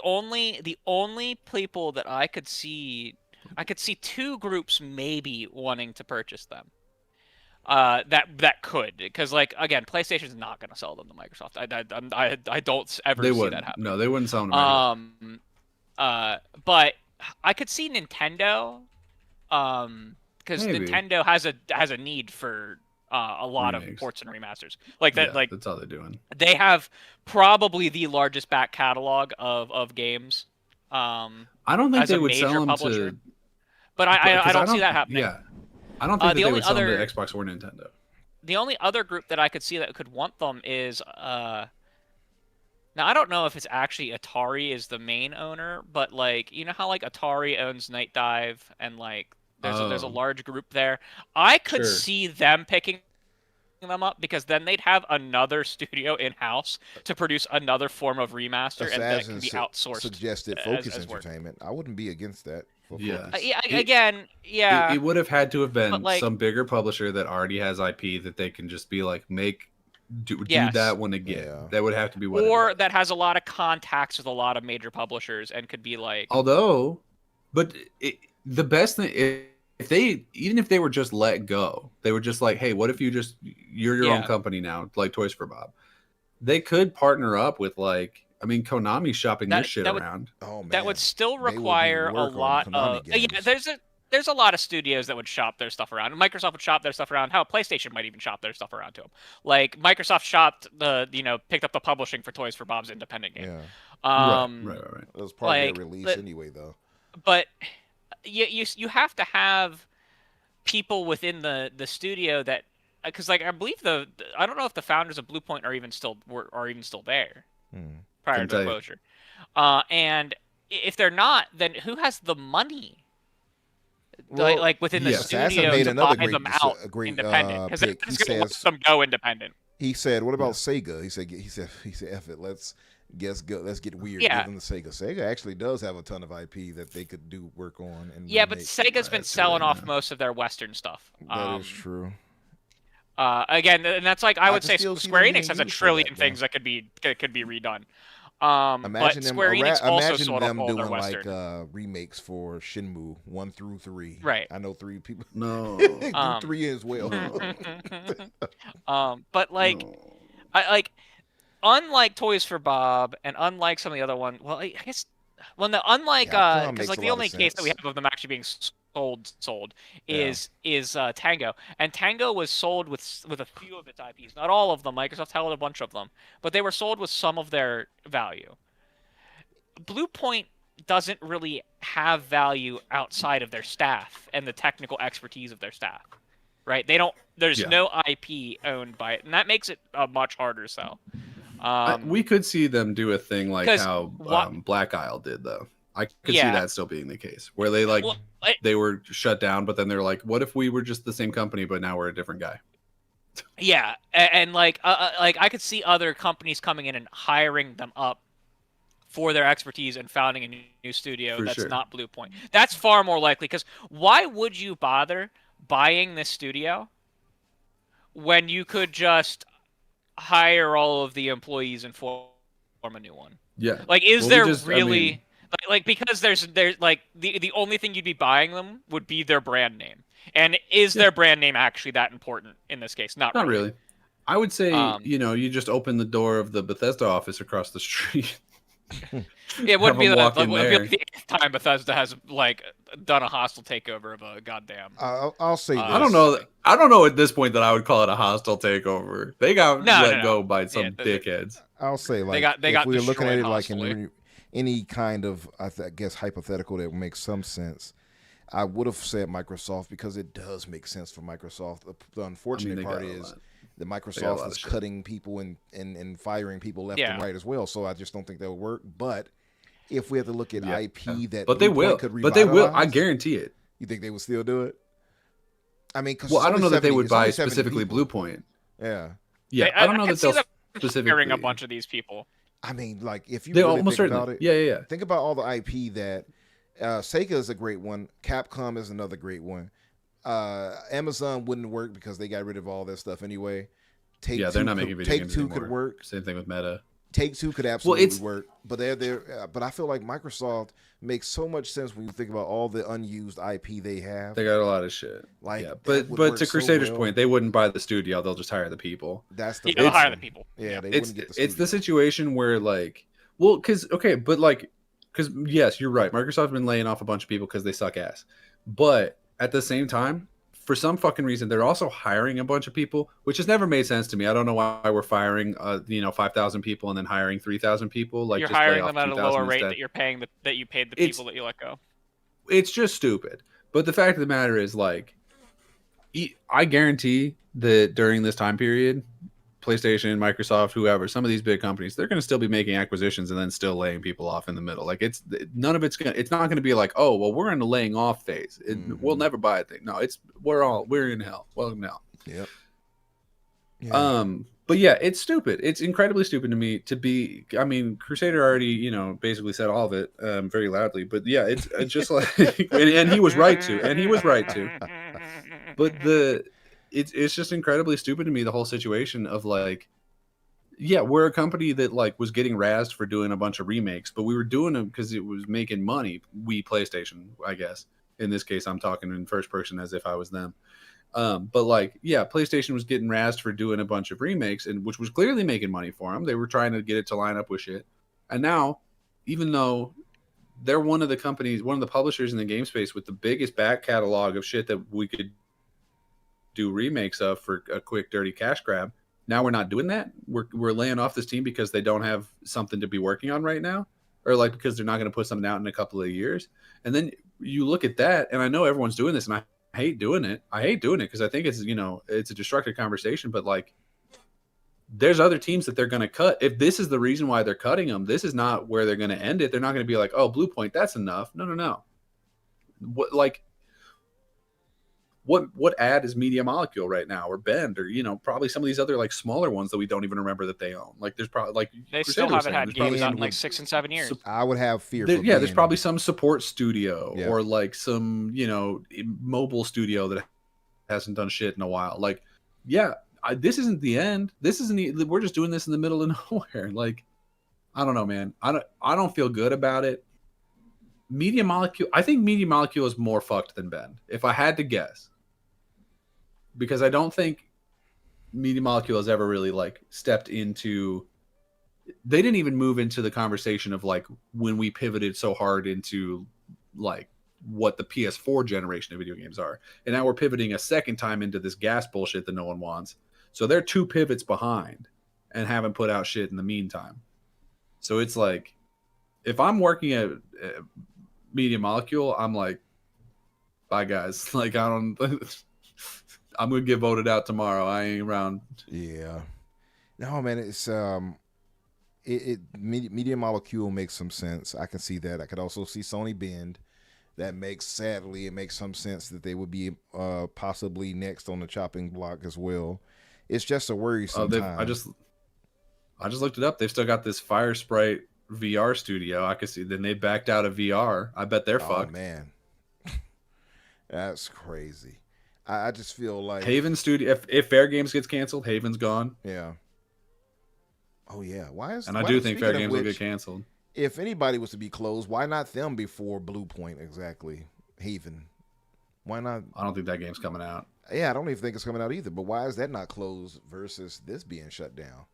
only people that I could see 2 groups maybe wanting to purchase them. That could, because like again, PlayStation's not going to sell them to Microsoft. I don't ever see that happen. No, they wouldn't sell them to Microsoft. But I could see Nintendo, because Nintendo has a need for a lot of ports and remasters. Like that, like that's all they're doing. They have probably the largest back catalog of games. I don't think they would sell them to. But I don't see that happening. Yeah. I don't think that they would sell them to Xbox or Nintendo. The only other group that I could see that could want them is now I don't know if it's actually Atari is the main owner, but like how like Atari owns Night Dive and like there's a large group there. I could see them picking them up because then they'd have another studio in house to produce another form of remaster and that can be outsourced. Suggested Focus Entertainment. I wouldn't be against that. Yeah. It would have had to have been some bigger publisher that already has IP that they can just be like do that one again. Yeah. That would have to be or that has a lot of contacts with a lot of major publishers and could be like. The best thing even if they were just let go, they were just like, hey, what if you're your own company now, like Toys for Bob? They could partner up with Konami's shopping this shit around. Oh man, that would still require a lot of. there's a lot of studios that would shop their stuff around. Microsoft would shop their stuff around. How PlayStation might even shop their stuff around to them. Like Microsoft shopped picked up the publishing for Toys for Bob's independent game. Yeah. Right. That was part of their release anyway, though. But you have to have people within the studio that, because like I believe I don't know if the founders of Bluepoint are even still there prior to closure. And if they're not, then who has the money? Well, like within the studio to buy them out independent, because that's going to let them go independent. He said, "What about Sega?" He said, "F it, let's get weird." Yeah. Give them the Sega. Sega actually does have a ton of IP that they could do work on. And but Sega's been selling off most of their Western stuff. That is true. Again, and that's like I would say Square Enix has a trillion things that could be redone. Imagine but Square Enix also sold them all doing their Western. remakes for Shenmue 1 through 3. Right. I know 3 people. No. do 3 as well. But like, unlike Toys for Bob and unlike some of the other one, well, I guess because like the only case that we have of them actually being sold is Tango, and Tango was sold with a few of its IPs, not all of them. Microsoft held a bunch of them, but they were sold with some of their value. Bluepoint doesn't really have value outside of their staff and the technical expertise of their staff, right? There's no IP owned by it, and that makes it a much harder sell. We could see them do a thing like how Black Isle did, though. I could see that still being the case, where they they were shut down, but then they're like, "What if we were just the same company, but now we're a different guy?" Yeah, and like I could see other companies coming in and hiring them up for their expertise and founding a new studio not Bluepoint. That's far more likely, because why would you bother buying this studio when you could just hire all of the employees and form a new one? Yeah. Like, because there's like the only thing you'd be buying them would be their brand name. And is their brand name actually that important in this case? Not really. I would say, you just open the door of the Bethesda office across the street. It wouldn't be like the 8th time Bethesda has like done a hostile takeover of a goddamn. I'll say this. I don't know at this point that I would call it a hostile takeover. They got let go by some dickheads. I'll say, like, if we were looking at it like in any kind of, I guess, hypothetical that makes some sense, I would have said Microsoft, because it does make sense for Microsoft. The unfortunate part is that Microsoft is cutting people and firing people left and right as well. So I just don't think that would work. But if we have to look at IP that, but they will. I guarantee it. You think they would still do it? I mean, I don't know that they would buy specifically Bluepoint. Yeah. I don't know that they'll specifically hiring a bunch of these people. I mean, like, if you really think about it, think about all the IP that Sega is a great one. Capcom is another great one. Amazon wouldn't work because they got rid of all their stuff anyway. They're not making video games anymore. Could work. Same thing with Meta. Take-Two could absolutely work, but but I feel like Microsoft makes so much sense when you think about all the unused IP they have. They got a lot of shit. But to Crusader's point, they wouldn't buy the studio; they'll just hire the people. That's the they'll hire the people. Yeah, they wouldn't get the studio. It's the situation where because yes, you're right. Microsoft has been laying off a bunch of people because they suck ass, but at the same time, for some fucking reason, they're also hiring a bunch of people, which has never made sense to me. I don't know why we're firing, 5,000 people and then hiring 3,000 people. Like, you're just hiring them at a lower rate that you're paying that you paid the people that you let go. It's just stupid. But the fact of the matter is, like, I guarantee that during this time period, PlayStation, Microsoft, whoever, some of these big companies, they're going to still be making acquisitions and then still laying people off in the middle. Like, it's not going to be like, oh, well, we're in a laying off phase. We'll never buy a thing. No, we're in hell. Welcome to hell. Yep. Yeah. But yeah, it's stupid. It's incredibly stupid to me I mean, Crusader already, basically said all of it very loudly, but yeah, it's just like, and he was right to, but it's just incredibly stupid to me, the whole situation of like, yeah, we're a company that like was getting razzed for doing a bunch of remakes, but we were doing them because it was making money. PlayStation, I guess. In this case, I'm talking in first person as if I was them. But like, yeah, PlayStation was getting razzed for doing a bunch of remakes, and which was clearly making money for them. They were trying to get it to line up with shit. And now, even though they're one of the companies, one of the publishers in the game space with the biggest back catalog of shit that we could do remakes of for a quick, dirty cash grab. Now we're not doing that. We're laying off this team because they don't have something to be working on right now, or like because they're not going to put something out in a couple of years. And then you look at that, and I know everyone's doing this, and I hate doing it. I hate doing it because I think it's, you know, it's a destructive conversation. But like, there's other teams that they're going to cut. If this is the reason why they're cutting them, this is not where they're going to end it. They're not going to be like, oh, Bluepoint, that's enough. No. What ad is Media Molecule right now, or Bend, or, you know, probably some of these other like smaller ones that we don't even remember that they own. Like there's probably like they still haven't had games out in like 6 and 7 years. I would have fear. There's probably some support studio or like some, you know, mobile studio that hasn't done shit in a while. Like, this isn't the end. This isn't. We're just doing this in the middle of nowhere. Like, I don't know, man. I don't feel good about it. Media Molecule. I think Media Molecule is more fucked than Bend, if I had to guess. Because I don't think Media Molecule has ever really like stepped into. They didn't even move into the conversation of like when we pivoted so hard into like what the PS4 generation of video games are, and now we're pivoting a second time into this gas bullshit that no one wants. So they're 2 pivots behind and haven't put out shit in the meantime. So it's like, if I'm working at Media Molecule, I'm like, bye guys. Like, I'm gonna get voted out tomorrow. I ain't around. Yeah. No, man, it's Media Molecule makes some sense. I can see that. I could also see Sony Bend. That makes, it makes some sense that they would be possibly next on the chopping block as well. It's just a worrisome time. I just looked it up. They've still got this Fire Sprite VR studio. I could see. Then they backed out of VR. I bet they're fucked. Oh man, that's crazy. I just feel like Haven Studio. If Fair Games gets canceled, Haven's gone. Yeah. Oh yeah. Why is? And I do think Fair Games will get canceled. If anybody was to be closed, why not them before Bluepoint exactly? Haven. Why not? I don't think that game's coming out. Yeah, I don't even think it's coming out either. But why is that not closed versus this being shut down?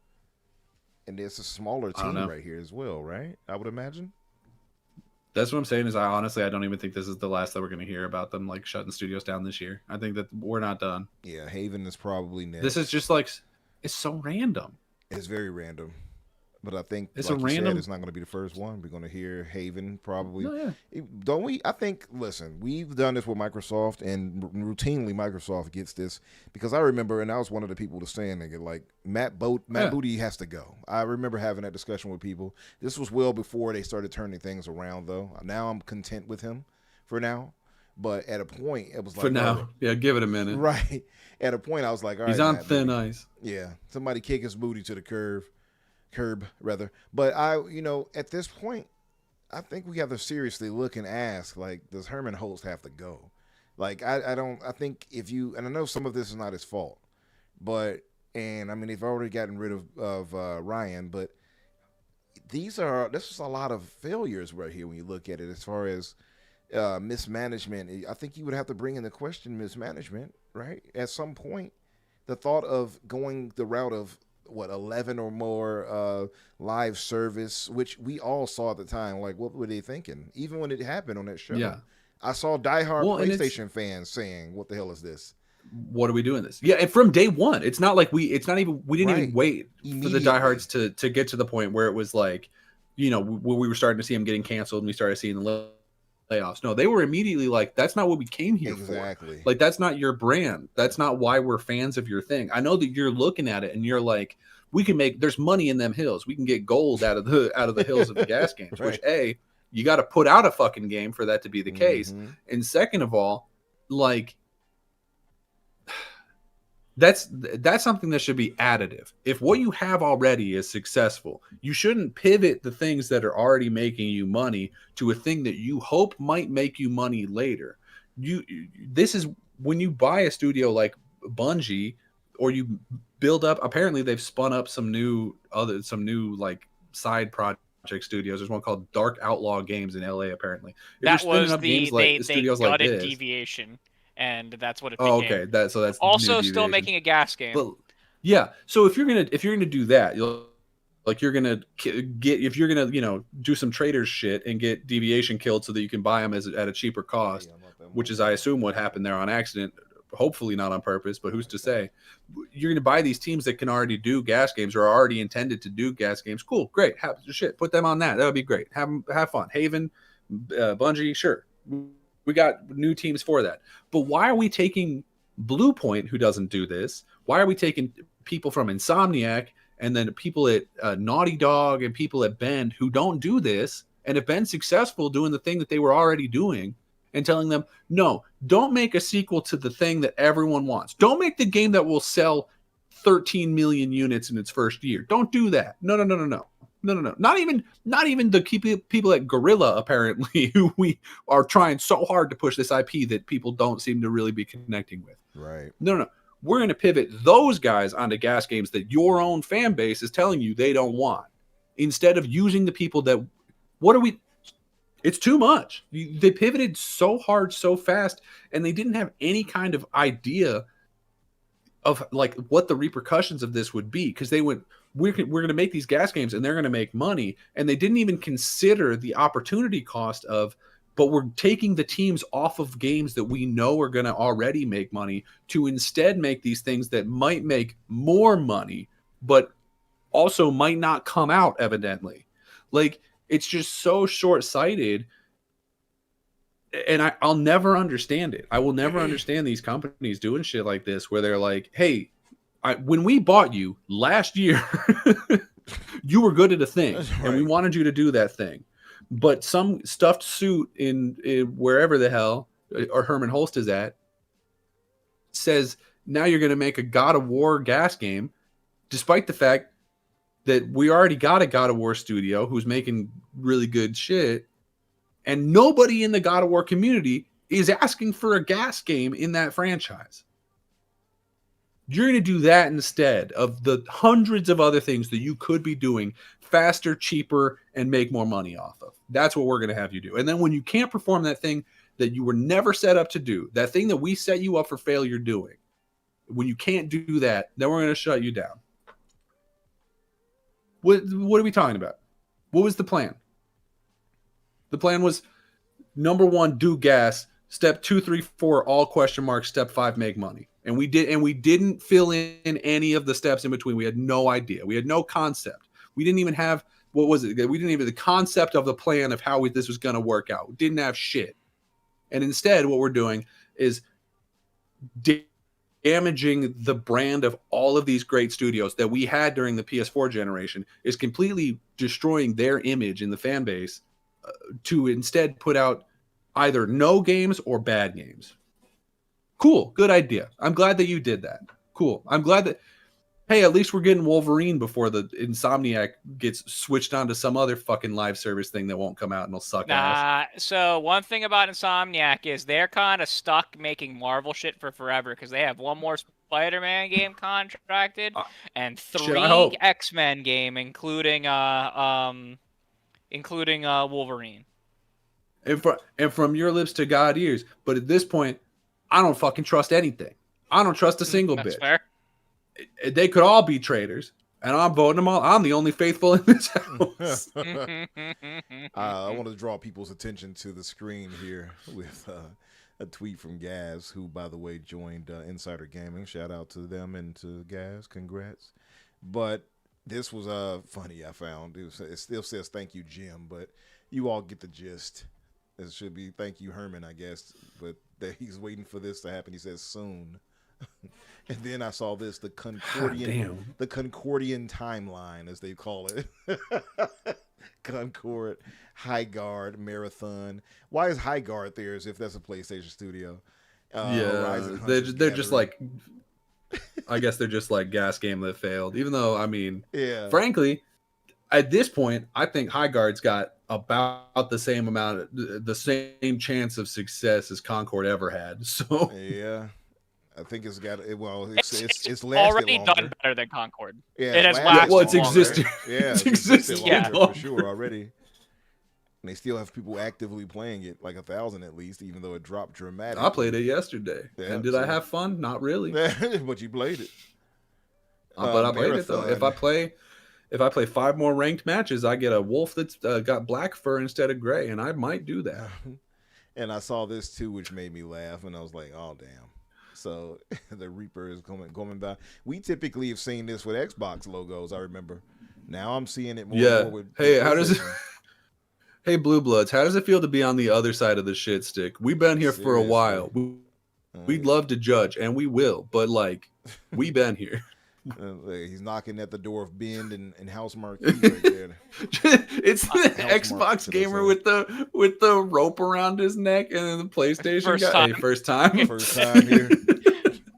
And it's a smaller team right here as well, right? I would imagine. That's what I'm saying. Is I don't even think this is the last that we're going to hear about them like shutting studios down this year. I think that we're not done. Yeah, Haven is probably next. This is just like, it's so random. It's very random. But I think it's like a random. Said, it's not going to be the first one. We're going to hear Haven probably. No, yeah. Don't we? I think. Listen, we've done this with Microsoft, and routinely Microsoft gets this because I remember, and I was one of the people to saying that like Matt Booty has to go. I remember having that discussion with people. This was well before they started turning things around, though. Now I'm content with him for now. But at a point, it was like for now, yeah, give it a minute. Right. At a point, I was like, all right, he's on thin ice. Yeah, somebody kick his booty to the curb rather. But at this point, I think we have to seriously look and ask, like, does Herman Holtz have to go? Like, I think and I know some of this is not his fault, and I mean, they've already gotten rid of Ryan, but this is a lot of failures right here when you look at it as far as mismanagement. I think you would have to bring into question mismanagement, right? At some point, the thought of going the route of 11 or more live service, which we all saw at the time. Like, what were they thinking? Even when it happened on that show, yeah, I saw diehard PlayStation fans saying, "What the hell is this? What are we doing this?" Yeah, and from day one, it's not like we didn't even wait for the diehards to get to the point where it was like, when we were starting to see them getting canceled and we started seeing the layoffs. No, they were immediately like, that's not what we came here for. Like, that's not your brand. That's not why we're fans of your thing. I know that you're looking at it and you're like, there's money in them hills. We can get gold out of the hills of the gas games, right. Which you got to put out a fucking game for that to be the case. And second of all, like, that's something that should be additive. If what you have already is successful, you shouldn't pivot the things that are already making you money to a thing that you hope might make you money later. This is when you buy a studio like Bungie, or you build up. Apparently, they've spun up some new like side project studios. There's one called Dark Outlaw Games in LA. Apparently, that was they gutted Deviation. And that's what it became. Oh, okay. That's also still making a gas game. But, yeah. So if you're gonna do that, Like you're gonna get if you're gonna do some traders shit and get deviation killed so that you can buy them at a cheaper cost, which is I assume what happened there on accident. Hopefully not on purpose, but who's to say? You're gonna buy these teams that can already do gas games or are already intended to do gas games. Cool, great, put them on that. That would be great. Have fun. Haven, Bungie, sure. We got new teams for that. But why are we taking Bluepoint, who doesn't do this? Why are we taking people from Insomniac and then people at Naughty Dog and people at Bend who don't do this and have been successful doing the thing that they were already doing and telling them, no, don't make a sequel to the thing that everyone wants. Don't make the game that will sell 13 million units in its first year. Don't do that. No. Not even the people at Gorilla, apparently, who we are trying so hard to push this IP that people don't seem to really be connecting with. Right. No. We're going to pivot those guys onto gas games that your own fan base is telling you they don't want. Instead of using the people that, it's too much. They pivoted so hard, so fast, and they didn't have any kind of idea of like what the repercussions of this would be. Because they went, we're going to make these gas games and they're going to make money. And they didn't even consider the opportunity cost of, but we're taking the teams off of games that we know are going to already make money to instead make these things that might make more money, but also might not come out, evidently. Like, it's just so short-sighted, and I'll never understand it. I will never understand these companies doing shit like this, where they're like, hey, when we bought you last year, you were good at a thing, and we wanted you to do that thing. But some stuffed suit in wherever the hell or Herman Holst is at says now you're going to make a God of War gas game, despite the fact that we already got a God of War studio who's making really good shit, and nobody in the God of War community is asking for a gas game in that franchise. You're going to do that instead of the hundreds of other things that you could be doing faster, cheaper, and make more money off of. That's what we're going to have you do. And then when you can't perform that thing that you were never set up to do, that thing that we set you up for failure doing, when you can't do that, then we're going to shut you down. What are we talking about? What was the plan? The plan was, number 1, do gas. Step 2, 3, 4, all question marks. Step 5, make money. And we didn't fill in any of the steps in between. We had no idea. We had no concept. We didn't even have, what was it? We didn't even have the concept of the plan of how this was going to work out. We didn't have shit. And instead, what we're doing is damaging the brand of all of these great studios that we had during the PS4 generation, is completely destroying their image in the fan base to instead put out either no games or bad games. Cool. Good idea. I'm glad that you did that. Cool. I'm glad that, hey, at least we're getting Wolverine before the Insomniac gets switched onto some other fucking live service thing that won't come out and will suck ass. So one thing about Insomniac is they're kind of stuck making Marvel shit for forever because they have one more Spider-Man game contracted and 3 X-Men game, including Wolverine. And from your lips to God ears. But at this point, I don't fucking trust anything. I don't trust a single bit. Fair. They could all be traitors, and I'm voting them all. I'm the only faithful in this house. I want to draw people's attention to the screen here with a tweet from Gaz, who, by the way, joined Insider Gaming. Shout out to them and to Gaz. Congrats. But this was funny, I found. It still says thank you, Jim, but you all get the gist. It should be thank you, Herman, I guess. But he's waiting for this to happen. He says soon. And then I saw this, the Concordian timeline, as they call it. Concord, High Guard, Marathon. Why is High Guard there as if that's a PlayStation studio? They're just like, I guess they're just like gas game that failed. Even though, I mean, frankly, at this point, I think High Guard's got about the same amount, the same chance of success as Concord ever had. So yeah. I think it's got well. It's already longer. done better than Concord. Yeah, it has lasted. Well, it's existed. Yeah, it's existed longer for sure already. And they still have people actively playing it, like 1,000 at least, even though it dropped dramatically. I played it yesterday, and did I have fun? Not really. But you played it. But I played it though. if I play 5 more ranked matches, I get a wolf that's got black fur instead of gray, and I might do that. And I saw this too, which made me laugh, and I was like, "Oh damn!" So the Reaper is coming back. We typically have seen this with Xbox logos. I remember. Now I'm seeing it more. And more with how does it? Hey, Blue Bloods, how does it feel to be on the other side of the shit stick? We've been here for a while. We'd love to judge, and we will, but like, we've been here. He's knocking at the door of Bend and House Marquee right there. It's the Xbox gamer with the rope around his neck, and then the PlayStation guy. Hey, first time. First time here.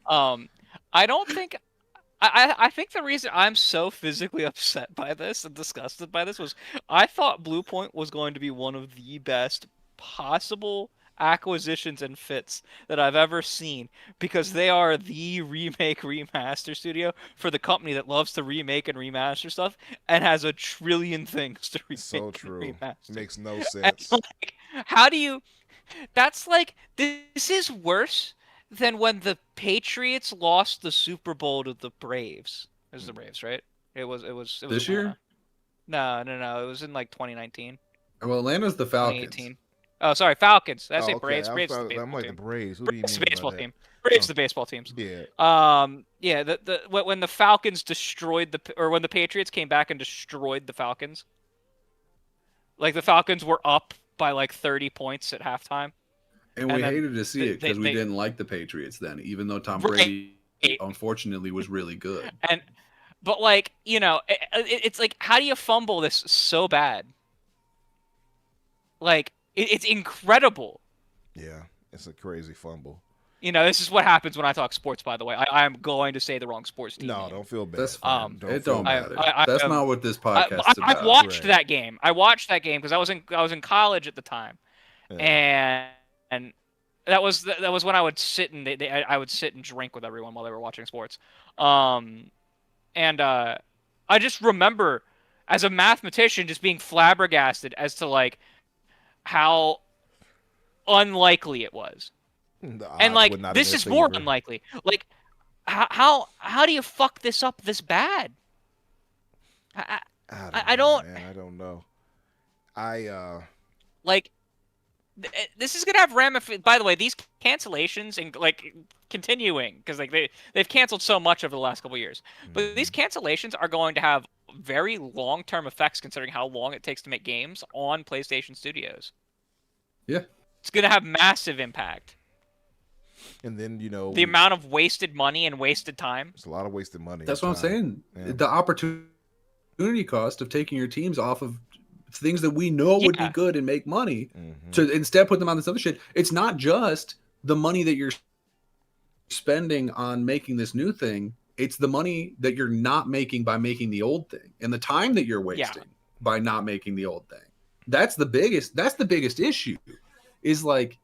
I don't think. I think the reason I'm so physically upset by this and disgusted by this was I thought Bluepoint was going to be one of the best possible acquisitions and fits that I've ever seen, because they are the remake remaster studio for the company that loves to remake and remaster stuff and has a trillion things to remake. So true. And remaster. Makes no sense. Like, how do you? That's like, this is worse than when the Patriots lost the Super Bowl to the Braves. It was the Braves, right? It was this year? No. It was in like 2019. Well, Atlanta's the Falcons. 2018. Oh, sorry, Falcons. Did I say okay. Braves? Braves is the baseball I'm like team. the Braves. What Braves do you mean the baseball by team. That? Braves the baseball teams. Yeah. Yeah. When the Falcons destroyed when the Patriots came back and destroyed the Falcons, like the Falcons were up by like 30 points at halftime. And we hated to see it because we didn't like the Patriots then, even though Tom Brady unfortunately was really good. But like, you know, it's like, how do you fumble this so bad? Like, it's incredible. Yeah, it's a crazy fumble. You know, this is what happens when I talk sports, by the way. I'm going to say the wrong sports team. No, don't feel bad. That's fine. It don't matter. That's not what this podcast is about. I watched that game. I watched that game because I was in college at the time. Yeah. And that was when I would sit and I would sit and drink with everyone while they were watching sports. I just remember as a mathematician just being flabbergasted as to like how unlikely it was. And like, this is more unlikely. Like, how do you fuck this up this bad? I don't know. Like, this is gonna have ramifications. By the way, these cancellations and like continuing, because like they've canceled so much over the last couple of years, but these cancellations are going to have very long-term effects considering how long it takes to make games on PlayStation Studios. Yeah, it's gonna have massive impact. And then, you know, the amount of wasted money and wasted time. It's a lot of wasted money. That's what I'm saying. Yeah. The opportunity cost of taking your teams off of things that we know would be good and make money to instead put them on this other shit. It's not just the money that you're spending on making this new thing. It's the money that you're not making by making the old thing, and the time that you're wasting by not making the old thing. That's the biggest issue. Is like,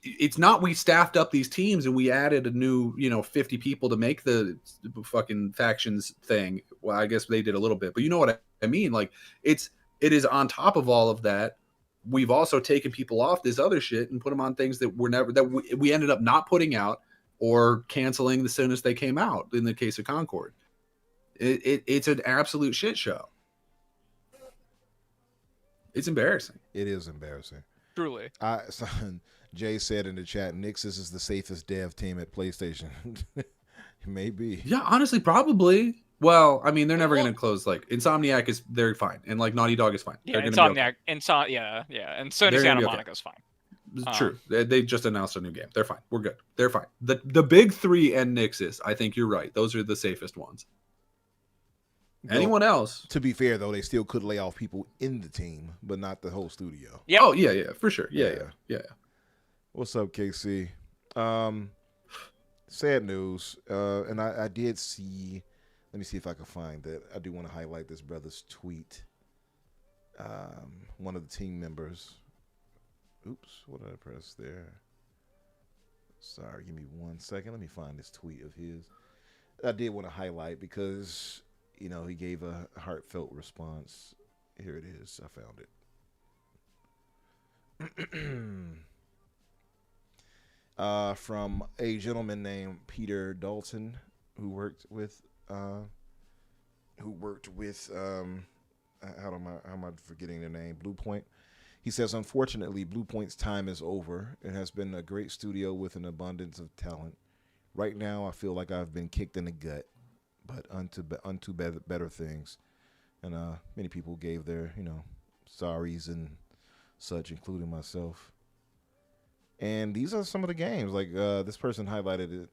it's not we staffed up these teams and we added a new, 50 people to make the fucking factions thing. Well, I guess they did a little bit, but you know what I mean? Like, it is on top of all of that. We've also taken people off this other shit and put them on things that we ended up not putting out or canceling as soon as they came out. In the case of Concord, it's an absolute shit show. It's embarrassing. It is embarrassing. Truly. Jay said in the chat, Nixus is the safest dev team at PlayStation. Maybe. Yeah, honestly, probably. Well, I mean, they're never going to close. Like, Insomniac they're fine, and like Naughty Dog is fine. Yeah, Insomniac, and Sony Santa Monica is fine. True. They just announced a new game. They're fine. We're good. They're fine. The big three and Nixus, I think you're right. Those are the safest ones. Anyone else? To be fair, though, they still could lay off people in the team, but not the whole studio. Yeah. Oh, yeah, for sure. Yeah. What's up, KC? Sad news. And I did see. Let me see if I can find that. I do want to highlight this brother's tweet. One of the team members. Oops, what did I press there? Sorry, give me 1 second. Let me find this tweet of his. I did want to highlight because, he gave a heartfelt response. Here it is. I found it. From a gentleman named Peter Dalton, who worked with who worked with how am I forgetting the name? Bluepoint. He says, unfortunately, Bluepoint's time is over. It has been a great studio with an abundance of talent. Right now, I feel like I've been kicked in the gut, but unto better things. And many people gave their, sorries and such, including myself. And these are some of the games. Like this person highlighted it.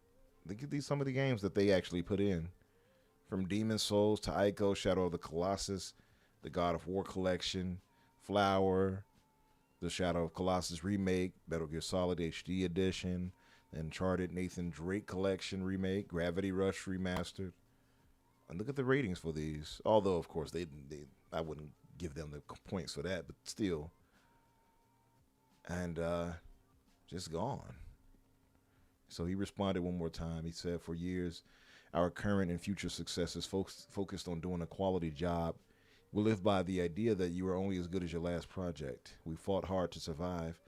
Look at some of the games that they actually put in. From Demon Souls to Ico, Shadow of the Colossus, the God of War Collection, Flower, the Shadow of Colossus Remake, Metal Gear Solid HD Edition, Uncharted Nathan Drake Collection Remake, Gravity Rush Remastered. And look at the ratings for these. Although, of course, I wouldn't give them the points for that, but still. And just gone. So he responded one more time. He said, for years, our current and future successes focused on doing a quality job. We live by the idea that you are only as good as your last project. We fought hard to survive.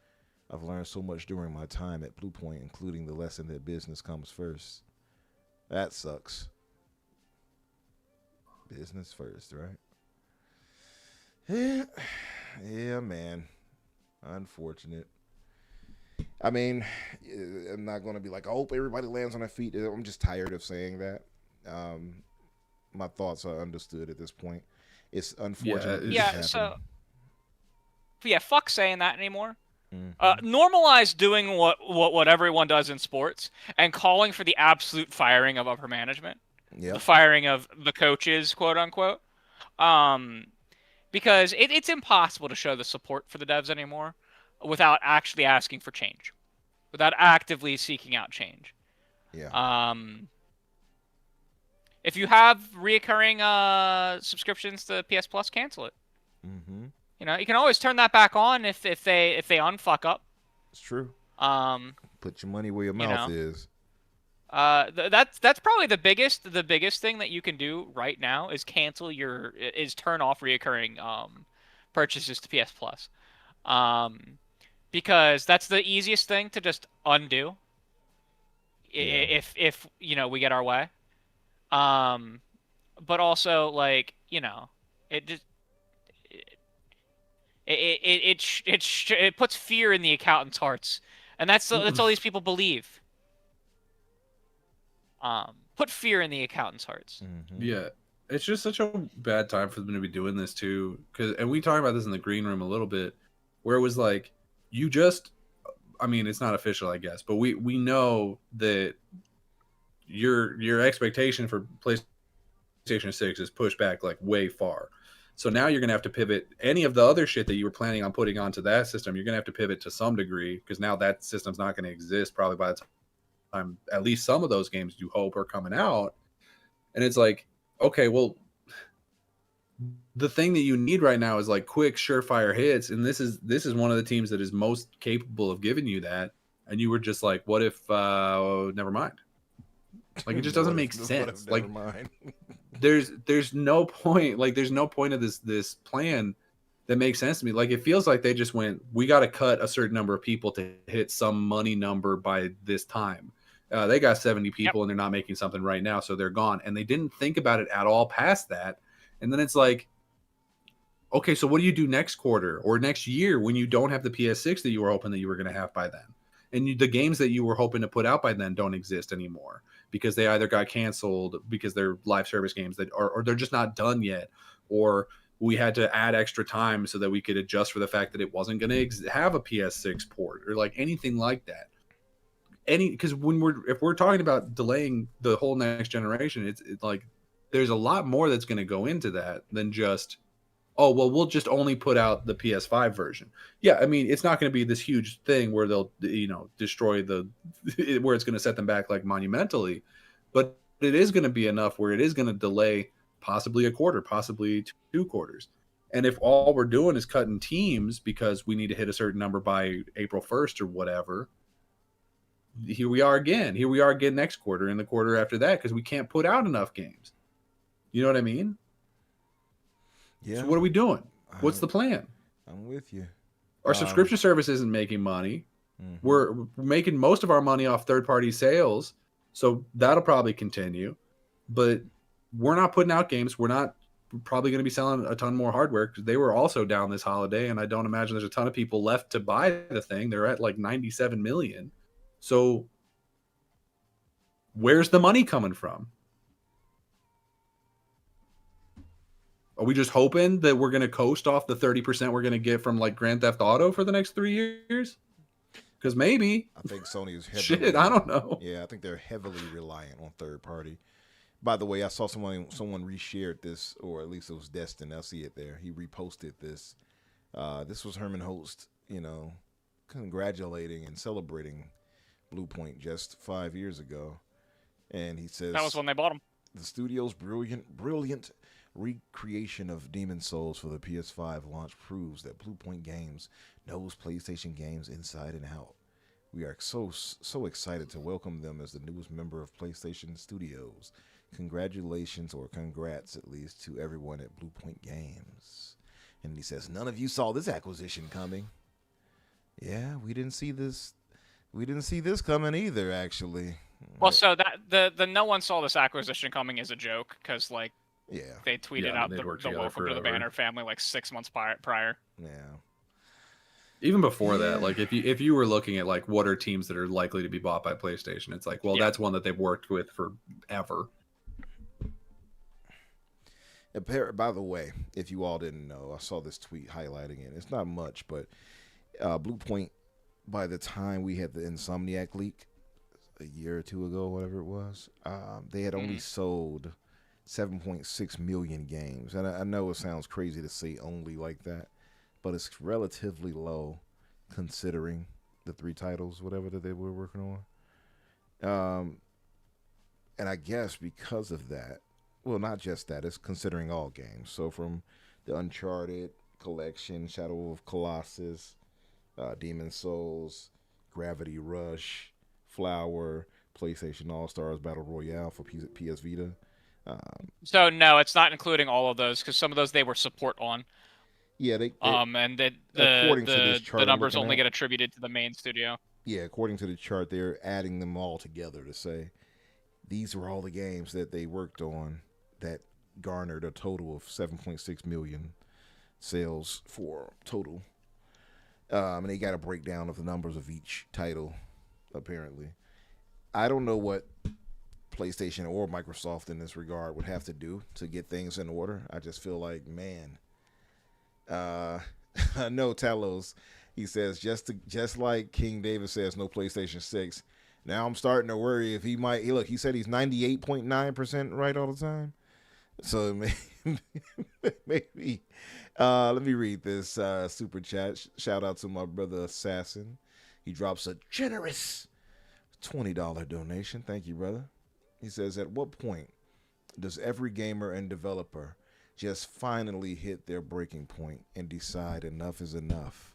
I've learned so much during my time at Bluepoint, including the lesson that business comes first. That sucks. Business first, right? Yeah, man. Unfortunate. I mean, I'm not going to be like, I hope everybody lands on their feet. I'm just tired of saying that. My thoughts are understood at this point. It's unfortunate. Yeah, fuck saying that anymore. Normalize doing what everyone does in sports and calling for the absolute firing of upper management. The firing of the coaches, quote unquote. Because it's impossible to show the support for the devs anymore without actually asking for change, without actively seeking out change. Yeah. If you have reoccurring subscriptions to PS Plus, cancel it. Mm-hmm. You can always turn that back on if they unfuck up. It's true. Put your money where your mouth is. That's probably the biggest thing that you can do right now is turn off reoccurring purchases to PS Plus. Because that's the easiest thing to just undo. If we get our way. But also it just it puts fear in the accountants' hearts, and that's all these people believe. Put fear in the accountants' hearts. Mm-hmm. Yeah, it's just such a bad time for them to be doing this too. And we talked about this in the green room a little bit, where it was like, it's not official, I guess, but we know that your expectation for PlayStation 6 is pushed back like way far. So now you're going to have to pivot any of the other shit that you were planning on putting onto that system. You're going to have to pivot to some degree because now that system's not going to exist probably by the time at least some of those games you hope are coming out. And it's like, okay, well, the thing that you need right now is like quick, surefire hits. And this is one of the teams that is most capable of giving you that. And you were just like, what if, never mind. Like, it just doesn't make sense. Like, there's no point. Like, there's no point of this plan that makes sense to me. Like, it feels like they just went, we got to cut a certain number of people to hit some money number by this time. They got 70 people and they're not making something right now, so they're gone. And they didn't think about it at all past that. And then it's like, okay, so what do you do next quarter or next year when you don't have the PS6 that you were hoping that you were going to have by then? And the games that you were hoping to put out by then don't exist anymore because they either got canceled because they're live service games that or they're just not done yet, or we had to add extra time so that we could adjust for the fact that it wasn't going to have a PS6 port or like anything like that. Because if we're talking about delaying the whole next generation, it's like there's a lot more that's going to go into that than just, oh, well, we'll just only put out the PS5 version. Yeah, I mean, it's not going to be this huge thing where they'll, destroy where it's going to set them back like monumentally, but it is going to be enough where it is going to delay possibly a quarter, possibly 2 quarters. And if all we're doing is cutting teams because we need to hit a certain number by April 1st or whatever, here we are again next quarter and the quarter after that because we can't put out enough games. You know what I mean? Yeah. So what are we doing? What's the plan? I'm with you. Our subscription service isn't making money. Mm-hmm. We're making most of our money off third-party sales, so that'll probably continue. But we're not putting out games. We're not probably going to be selling a ton more hardware because they were also down this holiday, and I don't imagine there's a ton of people left to buy the thing. They're at like 97 million. So where's the money coming from? Are we just hoping that we're going to coast off the 30% we're going to get from like Grand Theft Auto for the next 3 years? Because maybe. I think Sony is heavily. Shit, I don't know. Yeah, I think they're heavily reliant on third party. By the way, I saw someone reshared this, or at least it was Destin. I see it there. He reposted this. This was Herman Holst, congratulating and celebrating Bluepoint just 5 years ago. And he says that was when they bought him. The studio's brilliant recreation of Demon's Souls for the PS5 launch proves that Bluepoint Games knows PlayStation games inside and out. We are so excited to welcome them as the newest member of PlayStation Studios. Congratulations, or congrats at least, to everyone at Bluepoint Games. And he says, none of you saw this acquisition coming. Yeah, we didn't see this. We didn't see this coming either, actually. Well, so that the no one saw this acquisition coming is a joke, because like, yeah, they tweeted out the Welcome to the Banner family like 6 months prior. Yeah. Even before that, like if you were looking at like what are teams that are likely to be bought by PlayStation, it's like, well, that's one that they've worked with forever. By the way, if you all didn't know, I saw this tweet highlighting it. It's not much, but Bluepoint, by the time we had the Insomniac leak a year or two ago, whatever it was, they had only sold 7.6 million games. And I know it sounds crazy to say only like that, but it's relatively low considering the 3 titles, whatever that they were working on. And I guess because of that, well, not just that, it's considering all games. So from the Uncharted collection, Shadow of Colossus, Demon's Souls, Gravity Rush, Flower, PlayStation All-Stars Battle Royale for PS Vita. So no, it's not including all of those, because some of those they were support on. Yeah, they and the numbers only get attributed to the main studio. Yeah, according to the chart, they're adding them all together to say these were all the games that they worked on that garnered a total of 7.6 million sales for total. And they got a breakdown of the numbers of each title, apparently. I don't know what PlayStation or Microsoft in this regard would have to do to get things in order. I just feel like, man, no, Talos, he says, just like King David says, no PlayStation 6. Now I'm starting to worry if he might. Look, he said he's 98.9% right all the time. So maybe. Let me read this super chat. Shout out to my brother Assassin. He drops a generous $20 donation. Thank you, brother. He says, at what point does every gamer and developer just finally hit their breaking point and decide enough is enough?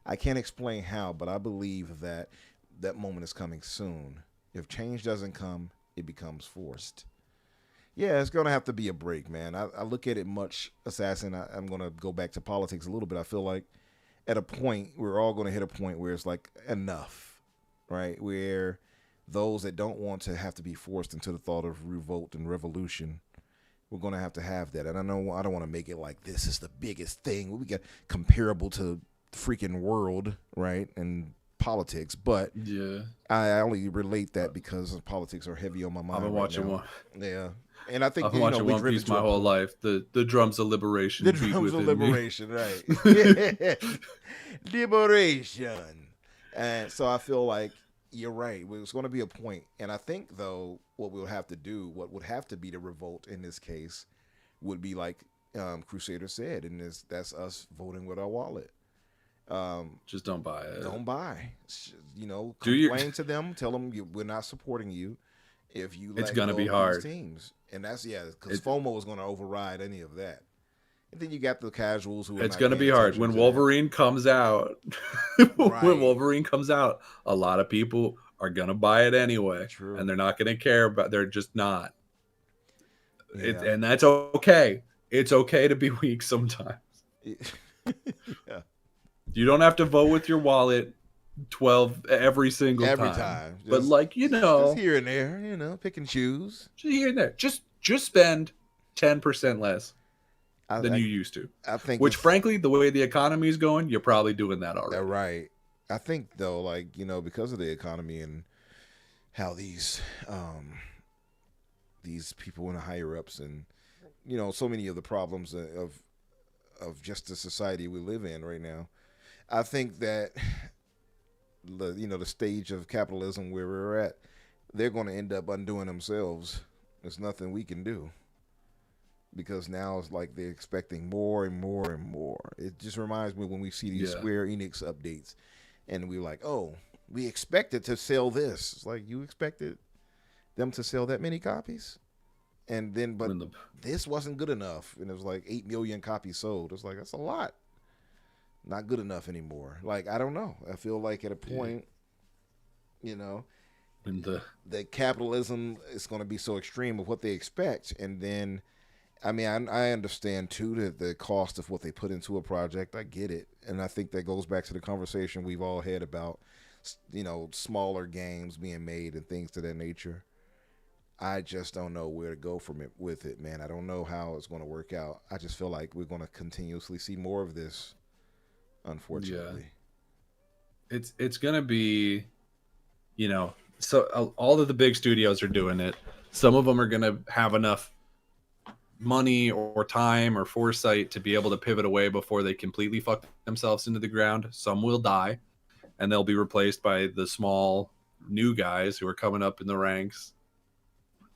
I can't explain how, but I believe that moment is coming soon. If change doesn't come, it becomes forced. Yeah, it's going to have to be a break, man. I look at it much, Assassin. I'm going to go back to politics a little bit. I feel like at a point, we're all going to hit a point where it's like enough, right? Where those that don't want to have to be forced into the thought of revolt and revolution, we're going to have that. And I know I don't want to make it like this is the biggest thing. We got comparable to freaking world, right? And politics, but yeah, I only relate that because politics are heavy on my mind. I've been watching one. Yeah. And I think I've been watching One Piece my whole life. The drums of liberation. The drums of liberation, right? Yeah. Liberation. And so I feel like you're right. It's going to be a point. And I think, though, what would have to be the revolt in this case would be like Crusader said, and that's us voting with our wallet. Just don't buy it. Don't buy. Complain to them. Tell them we're not supporting you. If you let it's gonna go be of hard. These teams, and that's because FOMO is going to override any of that. And then you got the casuals who. It's going to be hard when Wolverine comes out. Right. When Wolverine comes out, a lot of people are going to buy it anyway. True. And they're not going to care about. They're just not. Yeah. And that's okay. It's okay to be weak sometimes. Yeah. You don't have to vote with your wallet 12 every single time. Just, but just here and there, pick and choose. Just here and there. Just just spend 10% less than you used to. I think, which frankly, the way the economy is going, you're probably doing that already. Right. I think though, like, you know, because of the economy and how these people in the higher ups and, you know, so many of the problems of just the society we live in right now, I think that the stage of capitalism where we're at, they're going to end up undoing themselves. There's nothing we can do. Because now it's like they're expecting more and more and more. It just reminds me when we see these Square Enix updates, and we're like, "Oh, we expected to sell this." It's like, you expected them to sell that many copies, and then but this wasn't good enough, and it was like 8 million copies sold. It's like, that's a lot. Not good enough anymore. Like, I don't know. I feel like at a point, you know, the capitalism is going to be so extreme of what they expect, and then. I mean, I understand, too, that the cost of what they put into a project. I get it. And I think that goes back to the conversation we've all had about, you know, smaller games being made and things to that nature. I just don't know where to go with it, man. I don't know how it's going to work out. I just feel like we're going to continuously see more of this, unfortunately. Yeah. It's going to be, you know, so all of the big studios are doing it. Some of them are going to have enough money or time or foresight to be able to pivot away before they completely fuck themselves into the ground. Some will die, and they'll be replaced by the small new guys who are coming up in the ranks.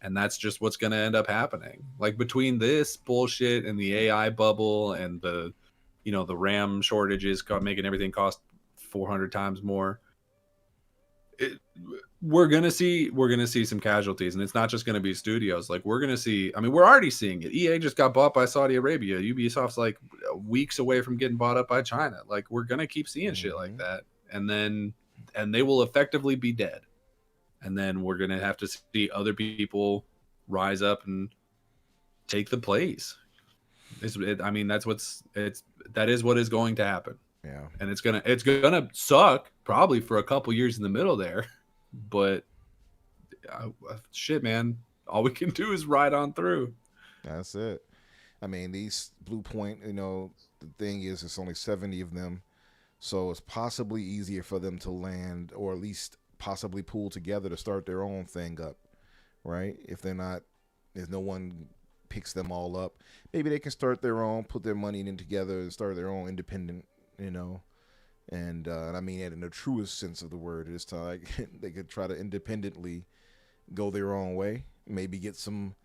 And that's just what's going to end up happening. Like, between this bullshit and the AI bubble and the, you know, the RAM shortages making everything cost 400 times more, we're gonna see some casualties, and it's not just gonna be studios. Like, we're gonna see. I mean, we're already seeing it. EA just got bought by Saudi Arabia. Ubisoft's like weeks away from getting bought up by China. Like, we're gonna keep seeing shit like that, and they will effectively be dead. And then we're gonna have to see other people rise up and take the place. I mean, that is what is going to happen. Yeah, and it's gonna suck probably for a couple years in the middle there, but shit, man, all we can do is ride on through. That's it. I mean, these Bluepoint, you know, the thing is, it's only 70 of them, so it's possibly easier for them to land, or at least possibly pool together to start their own thing up, right? If no one picks them all up, maybe they can start their own, put their money in together, and start their own independent. You know, and I mean it in the truest sense of the word. It's like they could try to independently go their own way, maybe get some,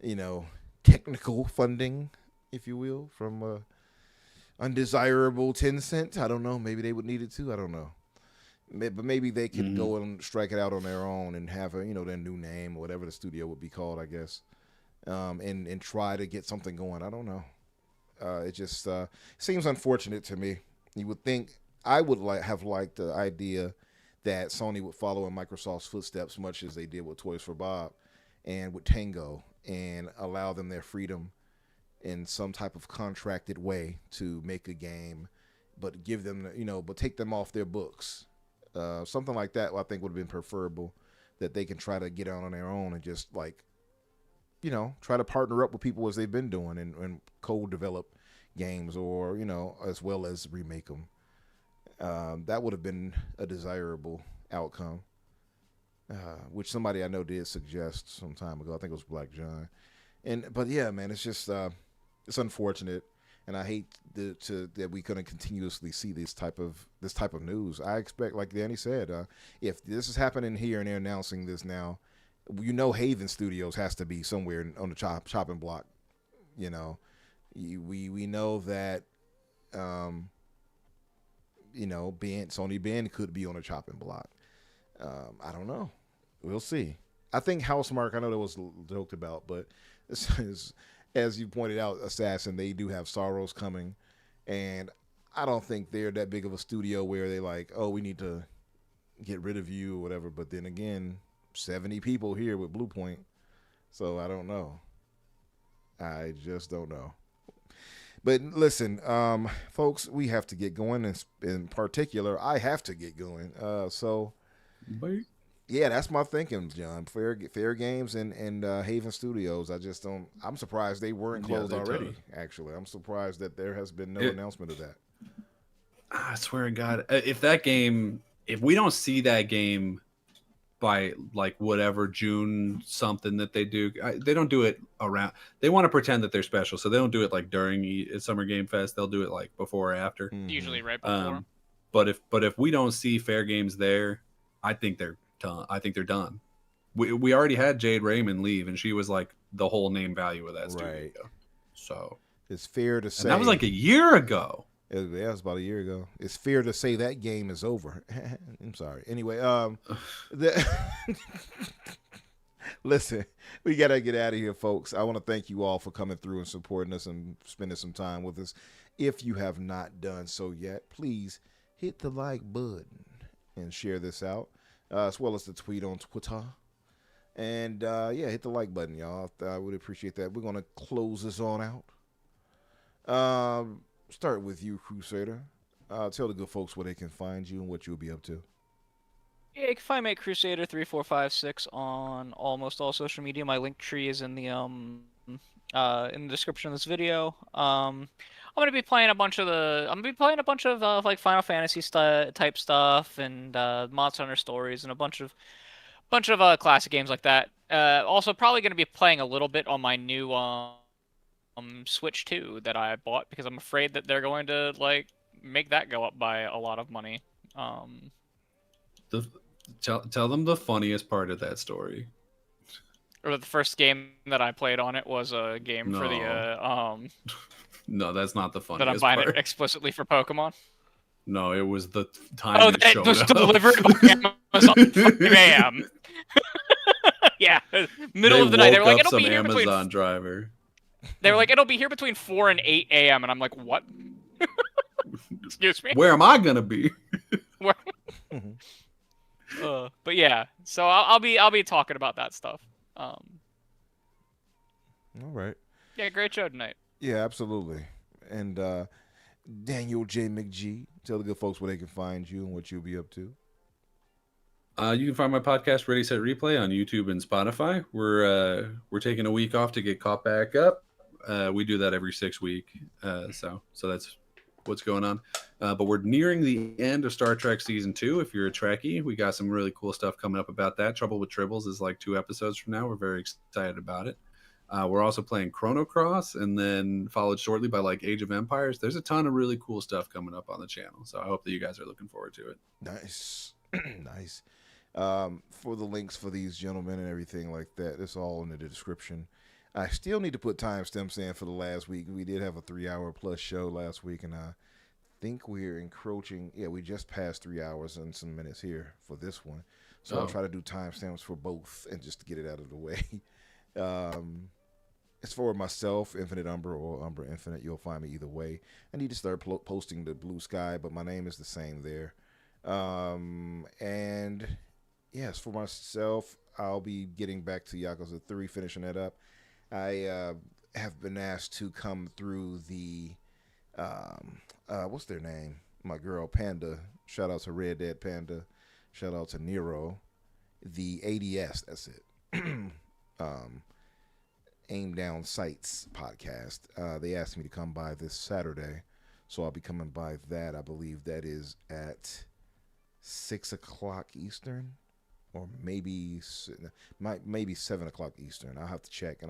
you know, technical funding, if you will, from undesirable Tencent. I don't know. Maybe they would need it too. I don't know. But maybe they could go and strike it out on their own and have their new name or whatever the studio would be called, I guess, and try to get something going. I don't know. It just seems unfortunate to me. You would think I would have liked the idea that Sony would follow in Microsoft's footsteps, much as they did with Toys for Bob and with Tango, and allow them their freedom in some type of contracted way to make a game, but give them, but take them off their books. Something like that, I think, would have been preferable. That they can try to get out on their own and just try to partner up with people as they've been doing and co-develop games, or as well as remake them. That would have been a desirable outcome, which somebody I know did suggest some time ago. I think it was Black John. But yeah, man, it's just it's unfortunate, and I hate that we couldn't continuously see this type of news. I expect, like Danny said, if this is happening here and they're announcing this now, Haven Studios has to be somewhere on the chopping block. We know that Sony Ben could be on a chopping block. I don't know. We'll see. I think Housemarque, I know that was joked about, but this is, as you pointed out, Assassin, they do have Sorrows coming, and I don't think they're that big of a studio where they like, oh, we need to get rid of you or whatever. But then again, 70 people here with Bluepoint, so I don't know. I just don't know. But listen, folks, we have to get going. In particular, I have to get going. So Bye. Yeah, that's my thinking, John. Fair Games and Haven Studios. I just don't. I'm surprised they weren't closed already. Actually, I'm surprised that there has been no announcement of that. I swear to God, if we don't see that game by like whatever June something that they do, they don't do it around. They want to pretend that they're special, so they don't do it like during Summer Game Fest. They'll do it like before or after. Usually right before. But if we don't see Fair Games there, I think they're done. I think they're done. We already had Jade Raymond leave, and she was like the whole name value of that studio. Right. So it's fair to say, and that was like a year ago. Yeah, it was about a year ago. It's fair to say that game is over. I'm sorry. Anyway, listen, we got to get out of here, folks. I want to thank you all for coming through and supporting us and spending some time with us. If you have not done so yet, please hit the like button and share this out, as well as the tweet on Twitter. And, hit the like button, y'all. I would appreciate that. We're going to close this on out. Start with you, Crusader. Tell the good folks where they can find you and what you'll be up to. Yeah, you can find me at Crusader3456 on almost all social media. My link tree is in the description of this video. I'm gonna be playing a bunch of like Final Fantasy type stuff and Monster Hunter Stories and a bunch of classic games like that. Also, probably gonna be playing a little bit on my new Switch 2 that I bought because I'm afraid that they're going to like make that go up by a lot of money. Tell them the funniest part of that story. Or the first game that I played on it was a game for the No, that's not the funniest. That I'm buying it explicitly for Pokemon. No, it was the time it showed was up. Delivered by Amazon at 5 a.m. Yeah, middle of the night. They were like, it'll be here Amazon between driver. They were like, it'll be here between 4 and 8 a.m. And I'm like, what? Excuse me? Where am I going to be? But yeah, so I'll be talking about that stuff. All right. Yeah, great show tonight. Yeah, absolutely. And Daniel J. McG, tell the good folks where they can find you and what you'll be up to. You can find my podcast Ready Set Replay on YouTube and Spotify. We're taking a week off to get caught back up. We do that every 6 weeks. So that's what's going on. But we're nearing the end of Star Trek Season 2. If you're a Trekkie, we got some really cool stuff coming up about that. Trouble with Tribbles is like 2 episodes from now. We're very excited about it. We're also playing Chrono Cross, and then followed shortly by like Age of Empires. There's a ton of really cool stuff coming up on the channel. So I hope that you guys are looking forward to it. Nice. Nice. For the links for these gentlemen and everything like that, it's all in the description. I still need to put timestamps in for the last week. We did have a 3-hour plus show last week, and I think we're encroaching. Yeah, we just passed 3 hours and some minutes here for this one. So I'll try to do timestamps for both and just to get it out of the way. As for myself, Infinite Umbra or Umbra Infinite, you'll find me either way. I need to start posting the Bluesky, but my name is the same there. And yes, for myself, I'll be getting back to Yakuza 3, finishing that up. I have been asked to come through the what's their name? My girl Panda. Shout out to Red Dead Panda. Shout out to Nero. The ADS, that's it. Aim Down Sights podcast. They asked me to come by this Saturday, so I'll be coming by that. I believe that is at 6 o'clock Eastern, or maybe 7 o'clock Eastern. I'll have to check,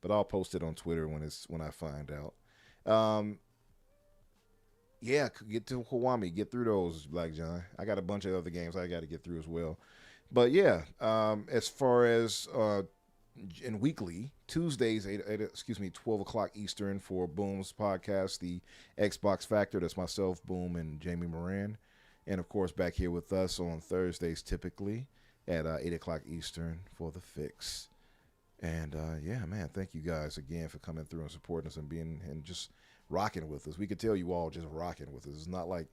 but I'll post it on Twitter when I find out. Yeah, get to Kiwami, get through those, Black John. I got a bunch of other games I got to get through as well. But yeah, as far as in weekly Tuesdays, 12 o'clock Eastern for Boom's podcast, the Xbox Factor. That's myself, Boom, and Jamie Moran. And of course, back here with us on Thursdays, typically at 8 o'clock Eastern for The Fix. And yeah, man, thank you guys again for coming through and supporting us and being and just rocking with us. We could tell you all just rocking with us. It's not like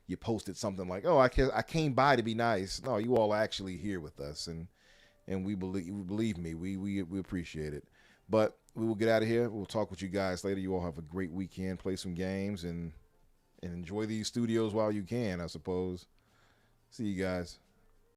you posted something like, "Oh, I came by to be nice." No, you all actually here with us, and we believe me, we appreciate it. But we will get out of here. We'll talk with you guys later. You all have a great weekend. Play some games and enjoy these studios while you can, I suppose. See you guys.